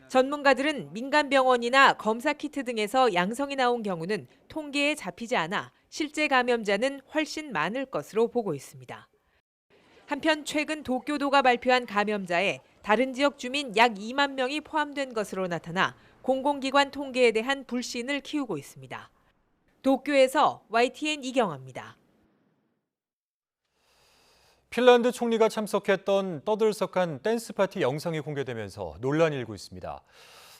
전문가들은 민간 병원이나 검사 키트 등에서 양성이 나온 경우는 통계에 잡히지 않아 실제 감염자는 훨씬 많을 것으로 보고 있습니다. 한편 최근 도쿄도가 발표한 감염자에 다른 지역 주민 약 2만 명이 포함된 것으로 나타나 공공기관 통계에 대한 불신을 키우고 있습니다. 도쿄에서 YTN 이경화입니다. 핀란드 총리가 참석했던 떠들썩한 댄스 파티 영상이 공개되면서 논란이 일고 있습니다.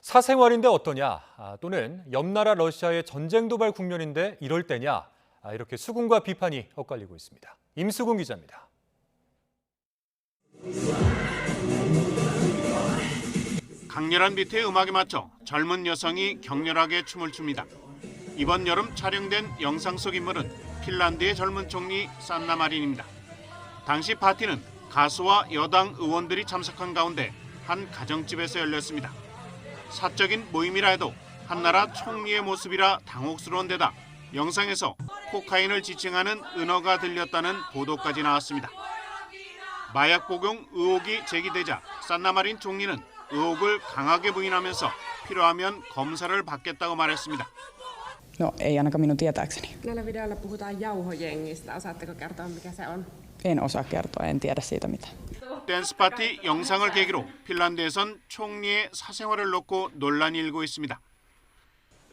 사생활인데 어떠냐, 또는 옆나라 러시아의 전쟁 도발 국면인데 이럴 때냐, 이렇게 수군과 비판이 엇갈리고 있습니다. 임수근 기자입니다. 강렬한 비트의 음악에 맞춰 젊은 여성이 격렬하게 춤을 춥니다. 이번 여름 촬영된 영상 속 인물은 핀란드의 젊은 총리 산나 마린입니다. 당시 파티는 가수와 여당 의원들이 참석한 가운데 한 가정집에서 열렸습니다. 사적인 모임이라 해도 한나라 총리의 모습이라 당혹스러운 데다 영상에서 코카인을 지칭하는 은어가 들렸다는 보도까지 나왔습니다. 마약 복용 의혹이 제기되자 산나 마린 총리는 의혹을 강하게 부인하면서 필요하면 검사를 받겠다고 말했습니다. No, ei ainakaan minun tietääkseni. Näillä videoilla puhutaan jauhojengistä. Osaatteko kertoa, mikä se on? En osaa kertoa, en tiedä siitä mitään. 댄스 파티 영상을 계기로 핀란드에선 총리의 사생활을 놓고 논란이 일고 있습니다.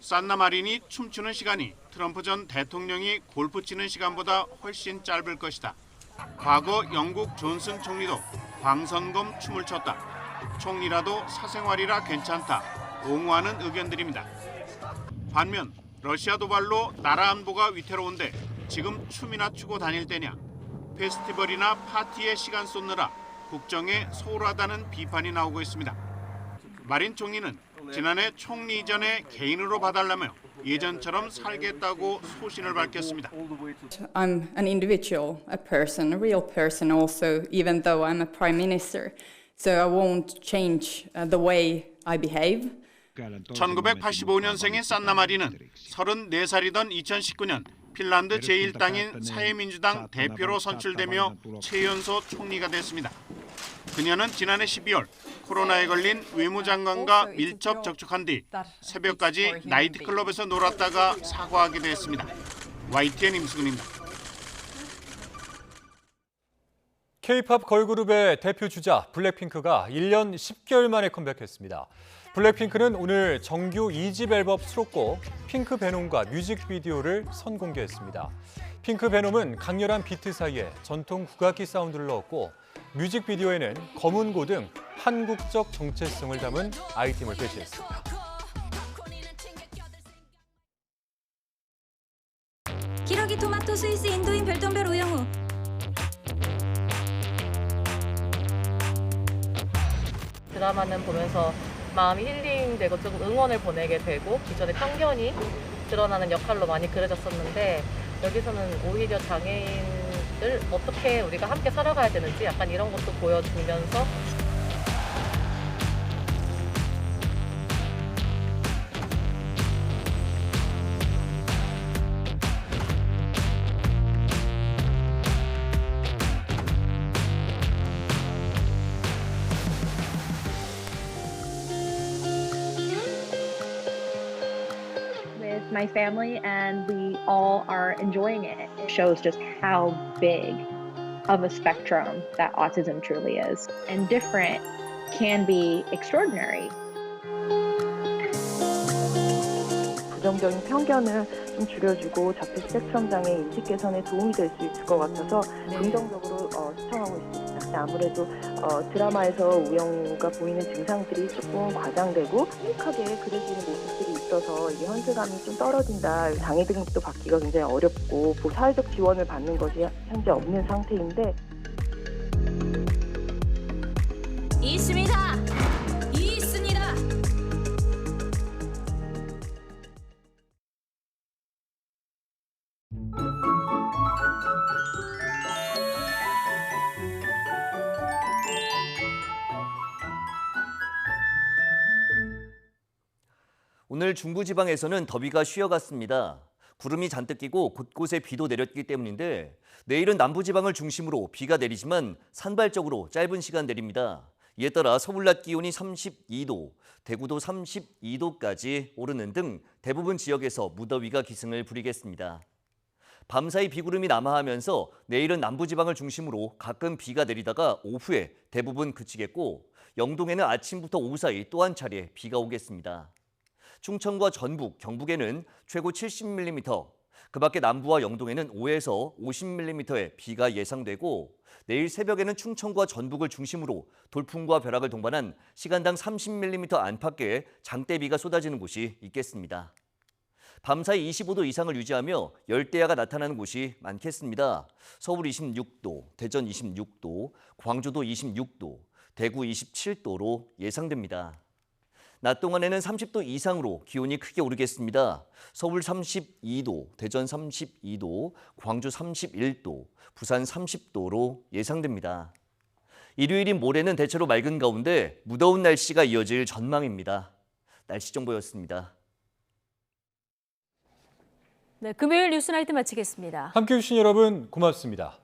산나 마린이 춤추는 시간이 트럼프 전 대통령이 골프 치는 시간보다 훨씬 짧을 것이다. 과거 영국 존슨 총리도 광선검 춤을 췄다. 총리라도 사생활이라 괜찮다. 옹호하는 의견들입니다. 반면 러시아 도발로 나라 안보가 위태로운데 지금 춤이나 추고 다닐 때냐. 페스티벌이나 파티에 시간 쏟느라 국정에 소홀하다는 비판이 나오고 있습니다. 마린 총리는 지난해 총리 이전에 개인으로 봐달라며 예전처럼 살겠다고 소신을 밝혔습니다. I'm an individual, a person, a real person also, even though I'm a prime minister. So I won't change the way I behave. 1985년생인 산나 마리는 34살이던 2019년 핀란드 제1당인 사회민주당 대표로 선출되며 최연소 총리가 됐습니다. 그녀는 지난해 12월 코로나에 걸린 외무장관과 밀접 접촉한 뒤 새벽까지 나이트클럽에서 놀았다가 사과하기도 했습니다. YTN 임수근입니다. K-팝 걸그룹의 대표 주자 블랙핑크가 1년 10개월 만에 컴백했습니다. 블랙핑크는 오늘 정규 2집 앨범 수록곡 핑크 베놈과 뮤직비디오를 선공개했습니다. 핑크 베놈은 강렬한 비트 사이에 전통 국악기 사운드를 넣었고 뮤직비디오에는 검은고 등 한국적 정체성을 담은 아이템을 배치했습니다. 기러기 토마토 스위스 인도인 별똥별 우영우. 드라마는 보면서 마음이 힐링되고 조금 응원을 보내게 되고 기존의 편견이 드러나는 역할로 많이 그려졌었는데 여기서는 오히려 장애인들 어떻게 우리가 함께 살아가야 되는지 약간 이런 것도 보여주면서 my family, and we all are enjoying it. It shows just how big of a spectrum that autism truly is. And different can be extraordinary. 부정적인 편견을 좀 줄여주고 자폐 스펙트럼 장애 인식 개선에 도움이 될 수 있을 것 같아서 긍정적으로 시청하고 있습니다. 아무래도 드라마에서 우영우가 보이는 증상들이 조금 과장되고 행복하게 그려지는 모습들이 있어서 이게 현실감이 좀 떨어진다. 장애 등급도 받기가 굉장히 어렵고 사회적 지원을 받는 것이 현재 없는 상태인데 있습니다. 있습니다. 오늘 중부지방에서는 더위가 쉬어갔습니다. 구름이 잔뜩 끼고 곳곳에 비도 내렸기 때문인데 내일은 남부지방을 중심으로 비가 내리지만 산발적으로 짧은 시간 내립니다. 이에 따라 서울 낮 기온이 32도, 대구도 32도까지 오르는 등 대부분 지역에서 무더위가 기승을 부리겠습니다. 밤사이 비구름이 남하하면서 내일은 남부지방을 중심으로 가끔 비가 내리다가 오후에 대부분 그치겠고 영동에는 아침부터 오후 사이 또 한 차례 비가 오겠습니다. 충청과 전북, 경북에는 최고 70mm, 그 밖에 남부와 영동에는 5에서 50mm의 비가 예상되고 내일 새벽에는 충청과 전북을 중심으로 돌풍과 벼락을 동반한 시간당 30mm 안팎의 장대비가 쏟아지는 곳이 있겠습니다. 밤사이 25도 이상을 유지하며 열대야가 나타나는 곳이 많겠습니다. 서울 26도, 대전 26도, 광주도 26도, 대구 27도로 예상됩니다. 낮 동안에는 30도 이상으로 기온이 크게 오르겠습니다. 서울 32도, 대전 32도, 광주 31도, 부산 30도로 예상됩니다. 일요일인 모레는 대체로 맑은 가운데 무더운 날씨가 이어질 전망입니다. 날씨 정보였습니다. 네, 금요일 뉴스나이트 마치겠습니다. 함께해 주신 여러분 고맙습니다.